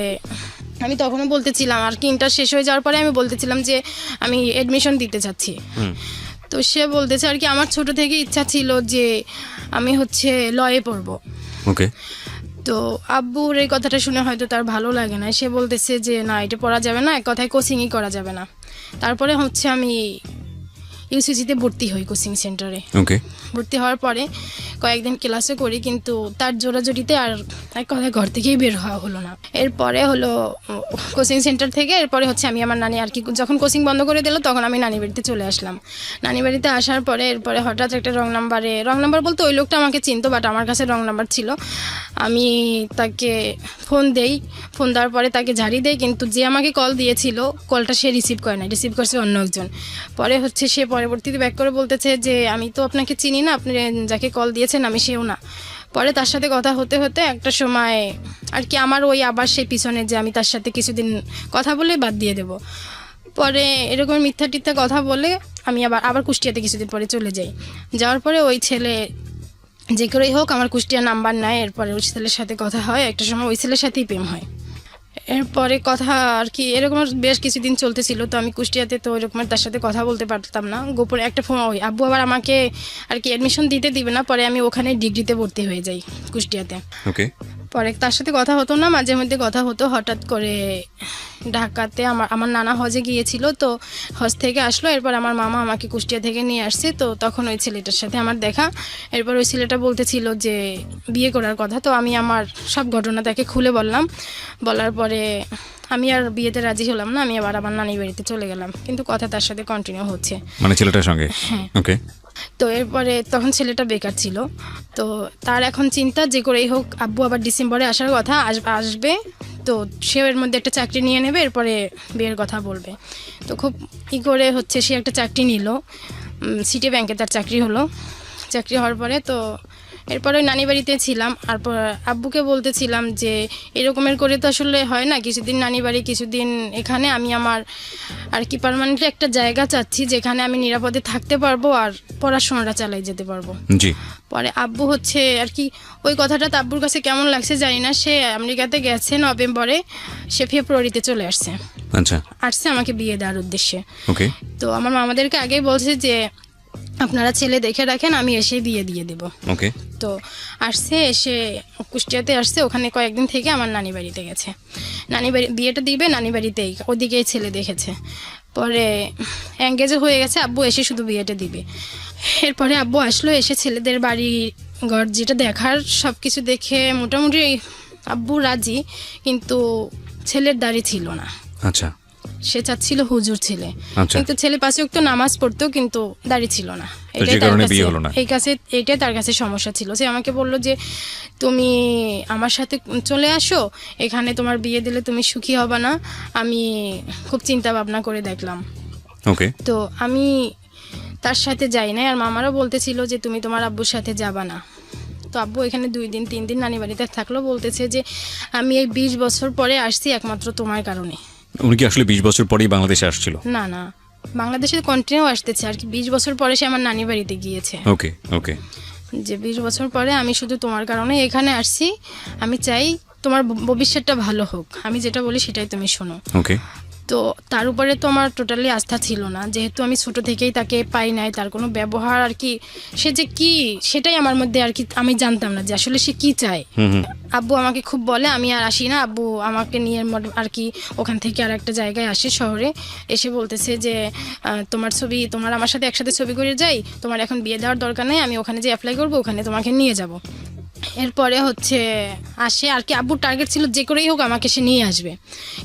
S3: আমি তখনও বলতেছিলাম আর কি, ইন্টার শেষ হয়ে যাওয়ার পরে আমি বলতেছিলাম যে আমি এডমিশন দিতে চাচ্ছি। তো সে বলতেছে আর কি আমার ছোট থেকে ইচ্ছা ছিল যে আমি হচ্ছে লয়ে পড়বো।
S2: ওকে।
S3: তো আব্বুর এই কথাটা শুনে হয়তো তার ভালো লাগে না, সে বলতেছে যে না এটা পড়া যাবে না, এক কথায় কোচিংই করা যাবে না। তারপরে হচ্ছে আমি ইউসিসিতে ভর্তি হই কোচিং সেন্টারে।
S2: ওকে।
S3: ভর্তি হওয়ার পরে কয়েকদিন ক্লাসও করি, কিন্তু তার জোরাজুরিতে আর এক কথায় ঘর থেকেই বের হওয়া হলো না। এরপরে হলো কোচিং সেন্টার থেকে এরপরে হচ্ছে আমি আমার নানি আর কি যখন কোচিং বন্ধ করে দিল তখন আমি নানি বাড়িতে চলে আসলাম। নানি বাড়িতে আসার পরে এরপরে হঠাৎ একটা রং নাম্বার বলতে ওই লোকটা আমাকে চিনতো, বাট আমার কাছে রং নাম্বার ছিল। আমি তাকে ফোন দেওয়ার পরে তাকে ঝাড়ি দেই, কিন্তু যে আমাকে কল দিয়েছিল কলটা সে রিসিভ করে না, রিসিভ করছে অন্য একজন। পরে হচ্ছে সে পরবর্তীতে ব্যাক করে বলতেছে যে আমি তো আপনাকে চিনি না, আপনি যাকে কল দিয়েছেন আমি সেও না। পরে তার সাথে কথা হতে হতে একটা সময় আর কি আমার ওই আবার সেই পিছনে যে আমি তার সাথে কিছুদিন কথা বলে বাদ দিয়ে দেব। পরে এরকম মিথ্যা কথা বলে আমি আবার কুষ্টিয়াতে কিছুদিন পরে চলে যাই। যাওয়ার পরে ওই ছেলে যে করেই হোক আমার কুষ্টিয়া নাম্বার নেয়, এরপরে ওই ছেলের সাথে কথা হয়, একটা সময় ওই ছেলের সাথেই প্রেম হয়। এরপরে কথা আর কি এরকম বেশ কিছুদিন চলতেছিল। তো আমি কুষ্টিয়াতে তো ওই রকমের তার সাথে কথা বলতে পারতাম না, গোপনে একটা ফোন ওই আব্বু আবার আমাকে আর কি অ্যাডমিশন দিবে না, পরে আমি ওখানে ডিগ্রিতে ভর্তি হয়ে যাই কুষ্টিয়াতে।
S2: ওকে।
S3: পরে তার সাথে কথা হতো না, মাঝে মধ্যে কথা হতো। হঠাৎ করে ঢাকাতে আমার নানা হজে গিয়েছিল, তো হজ থেকে আসলো, এরপর আমার মামা আমাকে কুষ্টিয়া থেকে নিয়ে আসছে। তো তখন ওই ছেলেটার সাথে আমার দেখা। এরপর ওই ছেলেটা বলতেছিল যে বিয়ে করার কথা। তো আমি আমার সব ঘটনা তাকে খুলে বলার পরে আমি আর বিয়েতে রাজি হলাম না, আমি আবার আমার নানি বাড়িতে চলে গেলাম, কিন্তু কথা তার সাথে কন্টিনিউ হচ্ছে,
S2: মানে ছেলেটার সঙ্গে?
S3: হ্যাঁ।
S2: ওকে।
S3: তো এরপরে তখন ছেলেটা বেকার ছিল, তো তার এখন চিন্তা যে করেই হোক আব্বু আবার ডিসেম্বরে আসার কথা, আসবে, তো সে এর মধ্যে একটা চাকরি নিয়ে নেবে, এরপরে বিয়ের কথা বলবে। তো খুব করে হচ্ছে সে একটা চাকরি নিল, সিটি ব্যাংকে তার চাকরি হলো। চাকরি হওয়ার পরে তো এরপরে নানি বাড়িতে ছিলাম। আর আব্বুকে বলতেছিলাম যে এরকমের করে তো আসলে হয় না, কিছুদিন নানি বাড়ি কিছুদিন এখানে, আমি আমার আর কি পার্মানেন্টলি একটা জায়গা চাচ্ছি যেখানে আমি নিরাপদে থাকতে পারবো আর পড়াশোনাটা চালাই যেতে পারবো।
S2: জি।
S3: পরে আব্বু হচ্ছে আর কি ওই কথাটা তো আব্বুর কাছে কেমন লাগছে জানি না, সে আমেরিকাতে গেছে নভেম্বরে, সে ফেব্রুয়ারিতে চলে আসছে।
S2: আচ্ছা।
S3: আসছে আমাকে বিয়ে দেওয়ার উদ্দেশ্যে।
S2: ওকে।
S3: তো আমার মামাদেরকে আগেই বলছে যে আপনারা ছেলে দেখে রাখেন, আমি এসে বিয়ে দিয়ে দেবো।
S2: ওকে।
S3: তো আসছে, এসে কুষ্টিয়াতে আসছে, ওখানে কয়েকদিন থেকে আমার নানি বাড়িতে গেছে। নানি বাড়ি বিয়েটা দিবে নানি বাড়িতেই, ওদিকেই ছেলে দেখেছে। পরে এঙ্গেজও হয়ে গেছে, আব্বু এসে শুধু বিয়েটা দিবে। এরপরে আব্বু আসলো, এসে ছেলেদের বাড়ি ঘর যেটা দেখার সব কিছু দেখে মোটামুটি আব্বু রাজি, কিন্তু ছেলের দাড়ি ছিল না।
S2: আচ্ছা।
S3: সে চাচ্ছিল হুজুর ছেলে,
S2: আচ্ছা।
S3: কিন্তু ছেলে 5 ওয়াক্ত নামাজ পড়তো, কিন্তু দাড়ি ছিল না।
S2: তো যে কারণে বিয়ে হলো না।
S3: এইটাই তার কাছে সমস্যা ছিল। সে আমাকে বলল যে তুমি আমার সাথে চলে আসো, এখানে তোমার বিয়ে দিলে তুমি সুখী হবে না। আমি খুব চিন্তা ভাবনা করে দেখলাম।
S2: ওকে।
S3: তো আমি তার সাথে যাই না, আর মামারও বলতেছিল যে তুমি তোমার আব্বুর সাথে যাবা না। তো আব্বু এখানে 2 দিন 3 দিন নানি বাড়িতে থাকলো, বলতেছে যে আমি এই 20 বছর পরে আসছি একমাত্র তোমার কারণে।
S2: উনি কি আসলে 20 বছর পরেই বাংলাদেশে আসছিল?
S3: না, বাংলাদেশে কন্টিনিউ আসতেছে আর কি, 20 বছর পরে সে আমার নানি বাড়িতে গিয়েছে।
S2: ওকে। ওকে।
S3: যে 20 বছর পরে আমি শুধু তোমার কারণে এখানে আসছি, আমি চাই তোমার ভবিষ্যৎটা ভালো হোক, আমি যেটা বলি সেটাই তুমি শোনো।
S2: ওকে।
S3: তো তার উপরে তো আমার টোটালি আস্থা ছিল না, যেহেতু আমি ছোট থেকেই তাকে পাই নাই, তার কোনো ব্যবহার আর কি সে যে কি সেটাই আমার মধ্যে আর কি আমি জানতাম না যে আসলে সে কি চায়। আব্বু আমাকে খুব বলে, আমি আর আসি না। আব্বু আমাকে নিয়ে আর কি ওখান থেকে আর একটা জায়গায় আসে শহরে, এসে বলতেছে যে তোমার আমার সাথে একসাথে ছবি করে যাই, তোমার এখন বিয়ে দেওয়ার দরকার নেই, আমি ওখানে যে অ্যাপ্লাই করবো ওখানে তোমাকে নিয়ে যাব। এরপরে হচ্ছে আসে আর কি, আব্বুর টার্গেট ছিল যে করেই হোক আমাকে সে নিয়ে আসবে,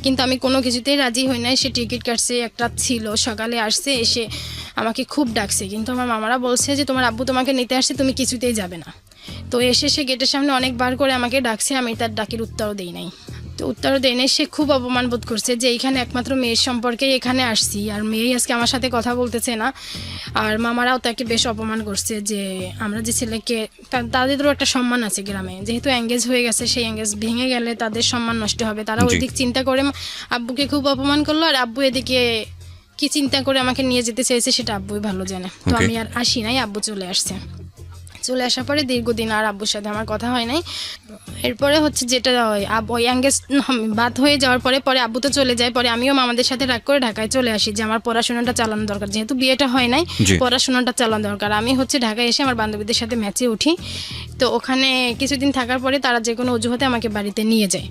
S3: কিন্তু আমি কোনো কিছুতেই রাজি হই নাই। সে টিকিট কাটছে, একটা ছিল, সকালে আসছে, এসে আমাকে খুব ডাকছে, কিন্তু আমার মামারা বলছে যে তোমার আব্বু তোমাকে নিতে আসছে, তুমি কিছুতেই যাবে না। তো এসে সে গেটের সামনে অনেকবার করে আমাকে ডাকছে, আমি তার ডাকের উত্তরও দেই নাই। তো উত্তরও দেয় নাই, সে খুব অপমান বোধ করছে যে এইখানে একমাত্র মেয়ের সম্পর্কেই এখানে আসছি, আর মেয়েই আজকে আমার সাথে কথা বলতেছে না। আর মামারাও তাকে বেশ অপমান করছে যে আমরা যে ছেলেকে, তাদেরও একটা সম্মান আছে গ্রামে, যেহেতু এঙ্গেজ হয়ে গেছে, সেই এঙ্গেজ ভেঙে গেলে তাদের সম্মান নষ্ট হবে, তারা ওই দিক চিন্তা করে আব্বুকে খুব অপমান করলো। আর আব্বু এদিকে কি চিন্তা করে আমাকে নিয়ে যেতে চেয়েছে সেটা আব্বুই ভালো জানে। তো আমি আর আসি নাই, আব্বু চলে আসছে। চলে আসার পরে দীর্ঘদিন আর আব্বুর সাথে আমার কথা হয় নাই। এরপরে হচ্ছে যেটা ওই এঙ্গেজ বাদ হয়ে যাওয়ার পরে আব্বু তো চলে যায়, পরে আমিও মামাদের সাথে রাগ করে ঢাকায় চলে আসি যে আমার পড়াশোনাটা চালানো দরকার, যেহেতু বিয়েটা হয় নাই
S2: জি।
S3: পড়াশোনাটা চালানো দরকার। আমি হচ্ছে ঢাকায় এসে আমার বান্ধবীদের সাথে ম্যাচে উঠি। তো ওখানে কিছুদিন থাকার পরে তারা যে কোনো অজুহাতে আমাকে বাড়িতে নিয়ে যায়।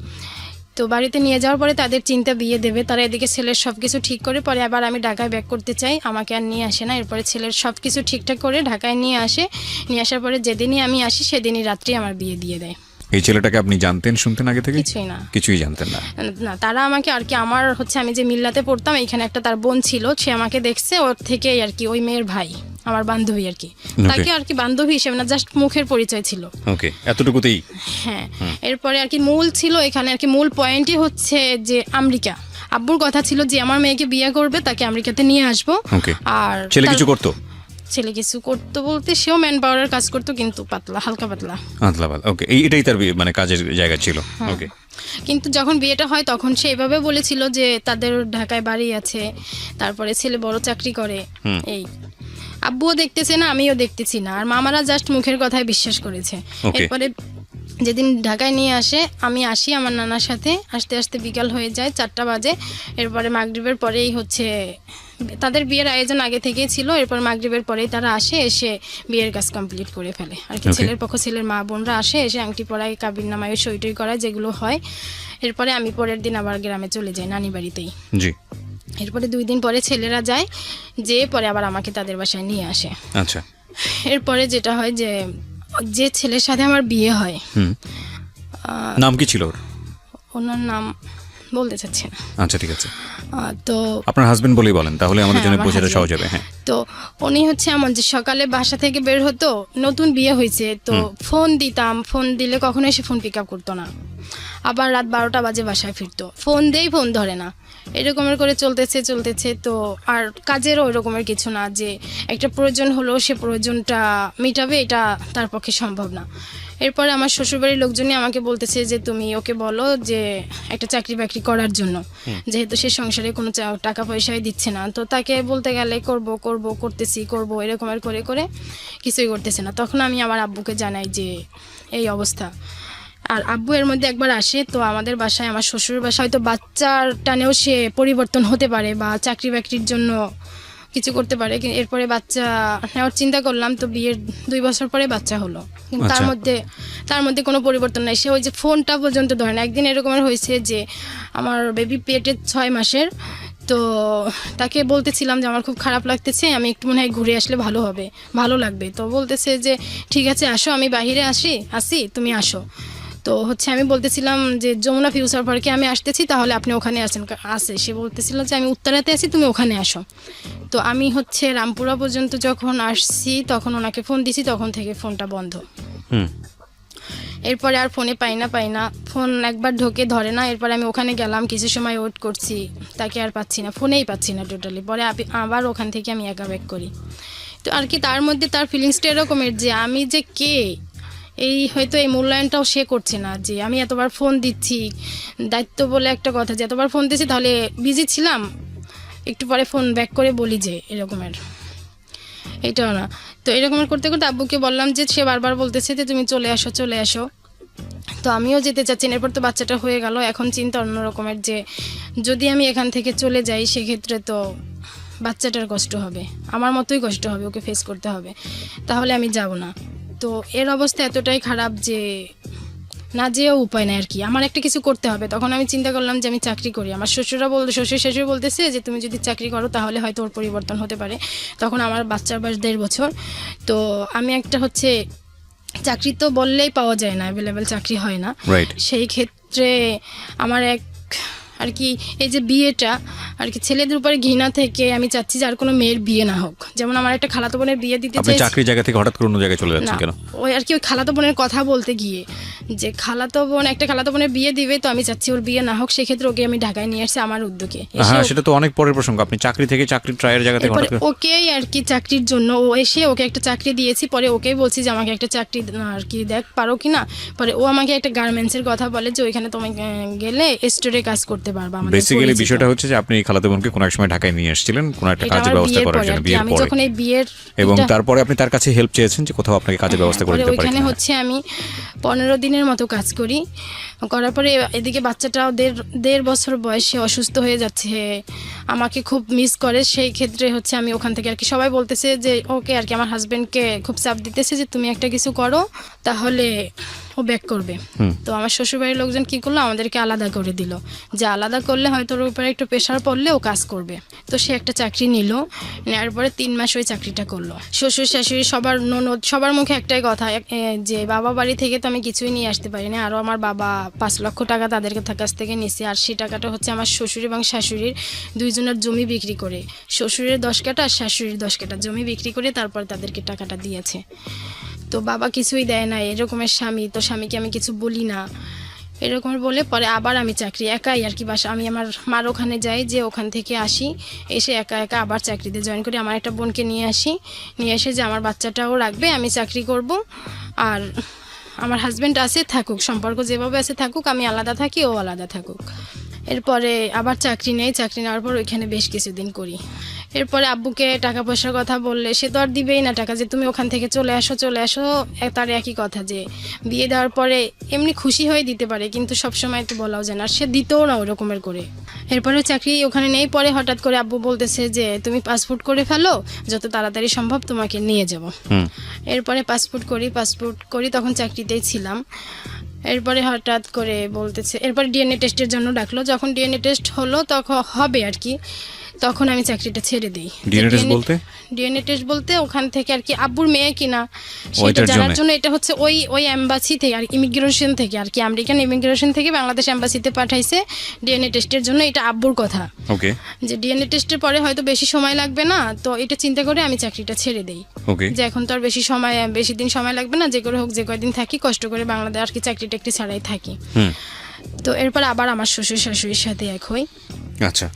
S3: তো বাড়িতে নিয়ে যাওয়ার পরে তাদের চিন্তা বিয়ে দেবে, তারা এদিকে ছেলের সব কিছু ঠিক করে, পরে আবার আমি ঢাকায় ব্যাক করতে চাই, আমাকে আর নিয়ে আসে না। এরপরে ছেলের সব কিছু ঠিকঠাক করে ঢাকায় নিয়ে আসে, নিয়ে আসার পরে যেদিনই আমি আসি সেদিনই রাত্রি আমার বিয়ে দিয়ে দেয়।
S2: এই ছেলেটাকে আপনি জানতেন, শুনতেন আগে থেকে?
S3: কিছুই না,
S2: কিছুই জানতেন না?
S3: না তারা আমাকে আর কি, আমার হচ্ছে আমি যে মিল্লাতে পড়তাম এইখানে একটা তার বোন ছিল, সে আমাকে দেখছে, ওর থেকেই আর কি ওই মেয়ের ভাই আমার বান্ধবী আর কি, তাকে আর কি বান্ধবী হিসেবে না, জাস্ট মুখের পরিচয় ছিল।
S2: ওকে, এতটুকুতেই?
S3: হ্যাঁ। এরপরে আর কি মূল ছিল এখানে আর কি, মূল পয়েন্টই হচ্ছে যে আমেরিকা। আব্বুর কথা ছিল যে আমার মেয়েকে বিয়ে করবে, তাকে আমেরিকাতে নিয়ে আসবো।
S2: ওকে।
S3: আর
S2: ছেলে কিছু করতো?
S3: ছেলে কিছু করতো বলতে সেও ম্যান পাওয়ারের কাজ করতো, কিন্তু পাতলা, হালকা পাতলা।
S2: ওকে, এটাই তার মানে কাজের জায়গা ছিল। ওকে।
S3: কিন্তু যখন বিয়েটা হয় তখন সে এভাবে বলেছিল যে তাদের ঢাকায় বাড়ি আছে, তারপরে ছেলে বড় চাকরি করে। এই আব্বুও দেখতেছে না, আমিও দেখতেছি না, আর মামারা জাস্ট মুখের কথায় বিশ্বাস করেছে। এরপরে যেদিন ঢাকায় নিয়ে আসে, আমি আসি আমার নানার সাথে, আস্তে আস্তে বিকাল হয়ে যায়, 4টা বাজে। এরপরে মাগরিবের পরেই হচ্ছে তাদের বিয়ের আয়োজন আগে থেকেই ছিল, এরপর মাগরিবের পরেই তারা আসে, এসে বিয়ের কাজ কমপ্লিট করে ফেলে আর কি। ছেলের পক্ষ ছেলের মা বোনরা আসে, এসে আংটি পরায়, কাবির নামায়, সই টই করায়, যেগুলো হয়। এরপরে আমি পরের দিন আবার গ্রামে চলে যাই নানি বাড়িতেই।
S2: জি।
S3: এরপরে 2 দিন পরে ছেলেরা যায়, যে পরে আবার আমাকে তাদের বাসায় নিয়ে আসে।
S2: আচ্ছা।
S3: এরপরে যেটা হয় যে যে ছেলের সাথে আমার বিয়ে হয়,
S2: নাম কি ছিল ওর?
S3: ওনার নাম বলতে চাচ্ছি না।
S2: আচ্ছা, ঠিক আছে।
S3: তো
S2: আপনার হাজবেন্ড বলেই বলেন, তাহলে আমাদের জন্য
S3: আমার
S2: বোঝাটা
S3: husband।
S2: সহজ হবে। হ্যাঁ।
S3: তো উনি হচ্ছে এমন যে সকালে বাসা থেকে বের হতো, নতুন বিয়ে হয়েছে তো ফোন দিতাম, ফোন দিলে কখনো এসে ফোন পিক আপ করতো না, আবার রাত 12টা বাজে বাসায় ফিরতো, ফোন দেই ফোন ধরে না, এরকমের করে চলতেছে। তো আর কাজেরও ওই রকমের কিছু না যে একটা প্রয়োজন হলো সে প্রয়োজনটা মিটাবে, এটা তার পক্ষে সম্ভব না। এরপরে আমার শ্বশুরবাড়ির লোকজনই আমাকে বলতেছে যে তুমি ওকে বলো যে একটা চাকরি বাকরি করার জন্য, যেহেতু সে সংসারে কোনো টাকা পয়সাই দিচ্ছে না। তো তাকে বলতে গেলে করতেছি এরকমের করে কিছুই করতেছে না। তখন আমি আমার আব্বুকে জানাই যে এই অবস্থা। আর আব্বু এর মধ্যে একবার আসে, তো আমাদের বাসায়, আমার শ্বশুর বাসায় হয়তো বাচ্চার টানেও সে পরিবর্তন হতে পারে বা চাকরি বাকরির জন্য কিছু করতে পারে। এরপরে বাচ্চা নেওয়ার চিন্তা করলাম, তো বিয়ের 2 বছর পরে বাচ্চা হলো, কিন্তু তার মধ্যে কোনো পরিবর্তন নাই। সে ওই যে ফোনটা পর্যন্ত ধরে না। একদিন এরকমের হয়েছে যে আমার বেবি পেটে 6 মাসের, তো তাকে বলতেছিলাম যে আমার খুব খারাপ লাগতেছে, আমি একটু মনে হয় ঘুরে আসলে ভালো লাগবে। তো বলতেছে যে ঠিক আছে আসো, আমি বাহিরে আসি তুমি আসো। তো হচ্ছে আমি বলতেছিলাম যে যমুনা ফিউচার পার্কে আমি আসতেছি, তাহলে আপনি ওখানে আসে। সে বলতেছিল যে আমি উত্তরাতে আছি, তুমি ওখানে আসো। তো আমি হচ্ছে রামপুরা পর্যন্ত যখন আসছি তখন ওনাকে ফোন দিছি, তখন থেকে ফোনটা বন্ধ। এরপরে আর ফোনে পাই না, ফোন একবার ঢোকে ধরে না। এরপরে আমি ওখানে গেলাম, কিছু সময় ওয়েট করছি, তাকে আর পাচ্ছি না, ফোনেই পাচ্ছি না টোটালি। পরে আবার ওখান থেকে আমি একা ব্যাক করি। তো আর কি তার মধ্যে তার ফিলিংসটা এরকমের যে আমি যে কে, এই হয়তো এই মূল্যায়নটাও সে করছে না যে আমি এতবার ফোন দিচ্ছি, দায়িত্ব বলে একটা কথা, যে এতবার ফোন দিচ্ছি তাহলে বিজি ছিলাম, একটু পরে ফোন ব্যাক করে বলি যে এরকমের, এটাও না। তো এরকমের করতে আব্বুকে বললাম যে সে বারবার বলতেছে যে তুমি চলে আসো। তো আমিও যেতে চাচ্ছি না। এরপর তো বাচ্চাটা হয়ে গেল, এখন চিন্তা অন্য রকমের যে যদি আমি এখান থেকে চলে যাই সেক্ষেত্রে তো বাচ্চাটার কষ্ট হবে, আমার মতোই কষ্ট হবে, ওকে ফেস করতে হবে, তাহলে আমি যাব না। তো এর অবস্থা এতটাই খারাপ যে না যেও উপায় নাই আর কি, আমার একটা কিছু করতে হবে। তখন আমি চিন্তা করলাম যে আমি চাকরি করি। আমার শ্বশুর শাশুড়ি বলতেছে যে তুমি যদি চাকরি করো তাহলে হয়তো ওর পরিবর্তন হতে পারে। তখন আমার বাচ্চার বয়স 1.5 বছর। তো আমি একটা হচ্ছে চাকরি তো বললেই পাওয়া যায় না, অ্যাভেলেবেল চাকরি হয় না। সেই ক্ষেত্রে আমার আর কি এই যে বিয়েটা আর কি ছেলেদের উপরে ঘৃণা থেকে আমি চাচ্ছি যে আর কোনো মেয়ের বিয়ে না হোক। যেমন আমার একটা খালাতো বোনের বিয়ে দিতে চাই,
S2: চাকরির জায়গা থেকে হঠাৎ করে অন্য জায়গায় চলে যাচ্ছেন কেন?
S3: ওই আর কি ওই খালাতো বোনের কথা বলতে গিয়ে যে খালাতো বোনের বিয়ে দিবে, তো আমি চাচ্ছি ওর বিয়ে না হোক, সেক্ষেত্রে ওকে আমি ঢাকায় নিয়ে আসছি আমার উদ্যোগে।
S2: হ্যাঁ, সেটা তো অনেক পরের প্রসঙ্গ। আপনি চাকরি থেকে চাকরির ট্রায়ের জায়গা থেকে হঠাৎ করে
S3: ওকেই আর কি চাকরির জন্য ও এসে ওকে একটা চাকরি দিয়েছি, পরে ওকেই বলছি যে আমাকে একটা চাকরি আর কি দেখ পারো কিনা। পরে ও আমাকে একটা গার্মেন্টসের কথা বলে যে ওইখানে তুমি গেলে স্টোরে কাজ করতে পারবা, আমাদের
S2: বেসিক্যালি
S3: পরিচিত।
S2: বিষয়টা হচ্ছে যে আপনি খালাতো বোনকে কোনো এক সময় ঢাকায় নিয়ে আসছিলেন কোনো একটা
S3: এটা
S2: কাজের
S3: আমার
S2: ব্যবস্থা
S3: বিয়ের
S2: করার
S3: পরে
S2: জন্য,
S3: আর কি।
S2: বিয়ের
S3: আমি
S2: পরে,
S3: যখন এই বিয়ের
S2: এবং
S3: এটা-
S2: তারপরে আপনি তার কাছে হেল্প চেয়েছেন যে কোথাও আপনাকে কাজের ব্যবস্থা করে
S3: পরে
S2: দিতে পারে
S3: ওইখানে
S2: কিনা।
S3: হচ্ছে আমি 15 দিনের মতো কাজ করি, করার পরে এদিকে বাচ্চাটাও দেড় বছর বয়সে অসুস্থ হয়ে যাচ্ছে, আমাকে খুব মিস করে। সেই ক্ষেত্রে হচ্ছে আমি ওখান থেকে আর কি সবাই বলতেছে যে ওকে আর কি, আমার হাজবেন্ডকে খুব চাপ দিতেছে যে তুমি একটা কিছু করো তাহলে ও ব্যাক করবে। তো আমার শ্বশুরবাড়ির লোকজন কি করলো, আমাদেরকে আলাদা করে দিল, যে আলাদা করলে হয়তো ওর উপরে একটু প্রেশার পড়লে ও কাজ করবে। তো সে একটা চাকরি নিল, নেওয়ার পরে 3 মাস ওই চাকরিটা করলো। শ্বশুর শাশুড়ি সবার ননদ সবার মুখে একটাই কথা, যে বাবা বাড়ি থেকে তো আমি কিছুই নিয়ে আসতে পারি না, আরও আমার বাবা 5 লক্ষ টাকা তাদের কাছ থেকে নিয়েছে, আর সেই টাকাটা হচ্ছে আমার শ্বশুর এবং শাশুড়ির দুইজনের জমি বিক্রি করে, শ্বশুরের 10 কাঠা আর শাশুড়ির 10 কাঠা জমি বিক্রি করে তারপর তাদেরকে টাকাটা দিয়েছে। তো বাবা কিছুই দেয় না, এরকমের স্বামী, তো স্বামীকে আমি কিছু বলি না, এরকমের বলে পরে আবার আমি চাকরি একাই আর কি বাসা, আমি আমার মার ওখানে যাই, যে ওখান থেকে আসি, এসে একা একা আবার চাকরিতে জয়েন করি। আমার একটা বোনকে নিয়ে আসি, নিয়ে এসে যে আমার বাচ্চাটাও রাখবে, আমি চাকরি করব, আর আমার হাজব্যান্ড আছে থাকুক, সম্পর্ক যেভাবে আছে থাকুক, আমি আলাদা থাকি, ও আলাদা থাকুক। এরপরে আবার চাকরি নেই, চাকরি নেওয়ার পর ওইখানে বেশ কিছুদিন করি। এরপরে আব্বুকে টাকা পয়সার কথা বললে সে তো আর দিবেই না টাকা, যে তুমি ওখান থেকে চলে আসো। তার একই কথা যে বিয়ে দেওয়ার পরে এমনি খুশি হয়ে দিতে পারে, কিন্তু সবসময় তো বলাও যায় না, আর সে দিতেও না ওই রকমের করে। এরপরে চাকরি ওখানে নেই, পরে হঠাৎ করে আব্বু বলতেছে যে তুমি পাসপোর্ট করে ফেলো, যত তাড়াতাড়ি সম্ভব তোমাকে নিয়ে যাব। এরপরে পাসপোর্ট করি, তখন চাকরিতেই ছিলাম। এরপরে হঠাৎ করে বলতেছে, এরপর ডিএনএ টেস্টের জন্য ডাকলো, যখন ডিএনএ টেস্ট হলো তখন হবে আর কি, তখন আমি চাকরিটা ছেড়ে দিই।
S2: DNA test বলতে?
S3: ডিএনএ টেস্ট বলতে ওখান থেকে আর কি, আব্বুর মেয়ে কিনা সেটা
S2: ওইটার
S3: জানার
S2: জন্য?
S3: জন্য, এটা হচ্ছে ওই এম্বাসি থেকে আর ইমিগ্রেশন থেকে আর কি, আমেরিকান ইমিগ্রেশন থেকে বাংলাদেশ এম্বাসিতে পাঠাইছে ডিএনএ টেস্টের জন্য, এটা আব্বুর কথা,
S2: ওকে
S3: যে ডিএনএ টেস্টের পরে হয়তো বেশি সময় লাগবে না, তো এটা চিন্তা করে আমি চাকরিটা ছেড়ে দেই,
S2: ওকে
S3: যে এখন তো আর বেশি দিন সময় লাগবে না, যে করে হোক যে কয়দিন থাকি কষ্ট করে বাংলাদেশ আর কি চাকরিটা একটু ছাড়াই থাকি। তো এরপর আবার আমার শ্বশুর শাশুড়ির সাথে এক হই,
S2: আচ্ছা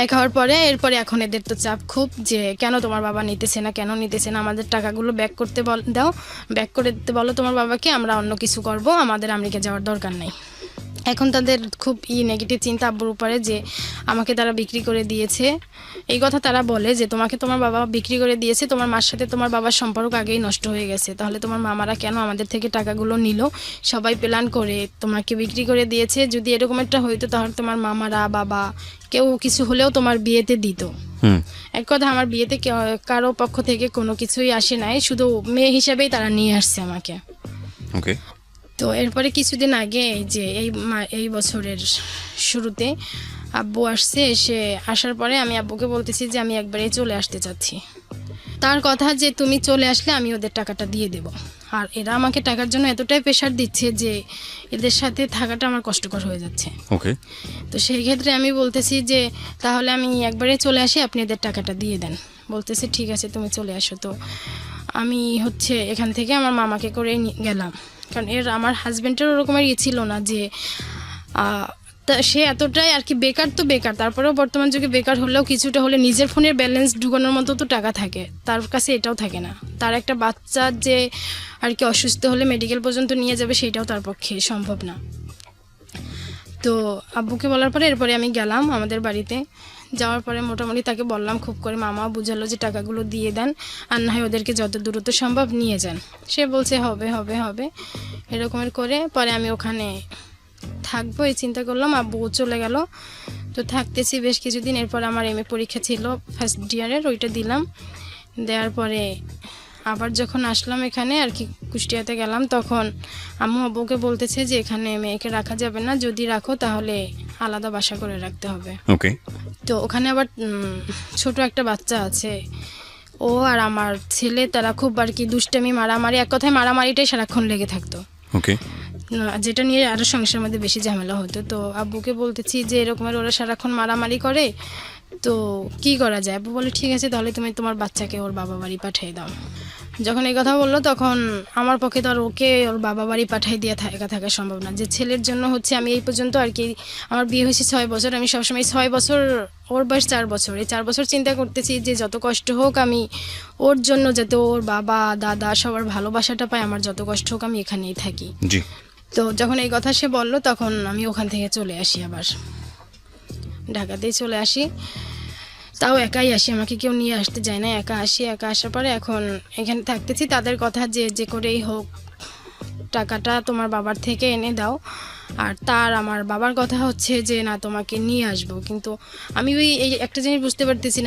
S3: এক হওয়ার পরে এরপরে এখন এদের তো চাপ খুব, যে কেন তোমার বাবা নিতেছে না, আমাদের টাকাগুলো ব্যাক করতে দাও, ব্যাক করে দিতে বলো তোমার বাবাকে, আমরা অন্য কিছু করব, আমাদের আমেরিকা যাওয়ার দরকার নেই। এখন তাদের খুব নেগেটিভ চিন্তা আব্বুর উপরে, যে আমাকে তারা বিক্রি করে দিয়েছে, এই কথা তারা বলে যে তোমাকে তোমার বাবা বিক্রি করে দিয়েছে, তোমার মার সাথে তোমার বাবার সম্পর্ক আগেই নষ্ট হয়ে গেছে, তাহলে তোমার মামারা কেন আমাদের থেকে টাকাগুলো নিল, সবাই প্ল্যান করে তোমাকে বিক্রি করে দিয়েছে, যদি এরকম একটা হইতো তাহলে তোমার মামারা বাবা কেউ কিছু হলেও তোমার বিয়েতে দিত। এক কথা আমার বিয়েতে কারো পক্ষ থেকে কোনো কিছুই আসে নাই, শুধু মেয়ে হিসাবেই তারা নিয়ে আসছে আমাকে।
S2: ওকে
S3: তো এরপরে কিছুদিন আগে যে এই বছরের শুরুতে আব্বু আসছে, এসে আসার পরে আমি আব্বুকে বলতেছি যে আমি একবারে চলে আসতে চাচ্ছি। তার কথা যে তুমি চলে আসলে আমি ওদের টাকাটা দিয়ে দেব, আর এরা আমাকে টাকার জন্য এতটাই প্রেশার দিচ্ছে যে এদের সাথে থাকাটা আমার কষ্টকর হয়ে যাচ্ছে।
S2: ওকে
S3: তো সেই ক্ষেত্রে আমি বলতেছি যে তাহলে আমি একবারে চলে আসি, আপনি এদের টাকাটা দিয়ে দেন। বলতেছে ঠিক আছে তুমি চলে আসো। তো আমি হচ্ছে এখান থেকে আমার মামাকে করে গেলাম, কারণ আমার হাজব্যান্ডের ওরকমের ছিল না যে তা সে এতটাই আর কি বেকার, তো বেকার, তারপরেও বর্তমান যুগে বেকার হলেও কিছুটা হলে নিজের ফোনের ব্যালেন্স ঢুকানোর মতো তো টাকা থাকে, তার কাছে এটাও থাকে না। তার একটা বাচ্চা যে আর কি অসুস্থ হলে মেডিকেল পর্যন্ত নিয়ে যাবে সেটাও তার পক্ষে সম্ভব না। তো আব্বুকে বলার পরে এরপরে আমি গেলাম আমাদের বাড়িতে, যাওয়ার পরে মোটামুটি তাকে বললাম খুব করে, মামা বুঝালো যে টাকাগুলো দিয়ে দেন, আর না হয় ওদেরকে যত দ্রুত সম্ভব নিয়ে যান। সে বলছে হবে হবে হবে এরকমের করে। পরে আমি ওখানে থাকবো এই চিন্তা করলাম, আব্বু চলে গেল। তো থাকতেছি বেশ কিছুদিন। এরপর আমার এমএ পরীক্ষা ছিল ফার্স্ট ইয়ারের, ওইটা দিলাম। দেওয়ার পরে আবার যখন আসলাম এখানে আর কি কুষ্টিয়াতে গেলাম, তখন আম্মু আব্বুকে বলতেছে যে এখানে মেয়েকে রাখা যাবে না, যদি রাখো তাহলে আলাদা বাসা করে রাখতে হবে।
S2: ওকে
S3: তো ওখানে আবার ছোট একটা বাচ্চা আছে, ও আর আমার ছেলে, তারা খুব আর কি দুষ্টামি মারামারি, এক কথায় মারামারিটাই সারাক্ষণ লেগে থাকতো,
S2: ওকে
S3: যেটা নিয়ে আরও সংসারের মধ্যে বেশি ঝামেলা হতো। তো আব্বুকে বলতেছি যে এরকমের ওরা সারাক্ষণ মারামারি করে, তো কি করা যায়? আব্বু বলে ঠিক আছে তাহলে তুমি তোমার বাচ্চাকে ওর বাবা বাড়ি পাঠিয়ে দাও। যখন এই কথা বললো তখন আমার পক্ষে তো আর ওকে ওর বাবা বাড়ি পাঠিয়ে দিয়ে একা থাকা সম্ভব না। যে ছেলের জন্য হচ্ছে আমি এই পর্যন্ত আর কি, আমার বিয়ে হয়েছে 6 বছর, আমি সবসময় 6 বছর, ওর বয়স 4 বছর, এই 4 বছর চিন্তা করতেছি যে যত কষ্ট হোক আমি ওর জন্য, যাতে ওর বাবা দাদা সবার ভালোবাসাটা পায়, আমার যত কষ্ট হোক আমি এখানেই থাকি।
S2: জি
S3: তো যখন এই কথা সে বললো তখন আমি ওখান থেকে চলে আসি আবার। ঢাকাতেই চলে আসি। তাও একাই আসি, আমাকে কেউ নিয়ে আসতে যায় না, একা আসি। একা আসার পরে এখন এখানে থাকতেছি। তাদের কথা যে করেই হোক টাকাটা তোমার বাবার থেকে এনে দাও। আর আমার বাবার কথা হচ্ছে যে না, তোমাকে নিয়ে আসবো। কিন্তু আমি এই একটা জিনিস বুঝতে পারতেছি না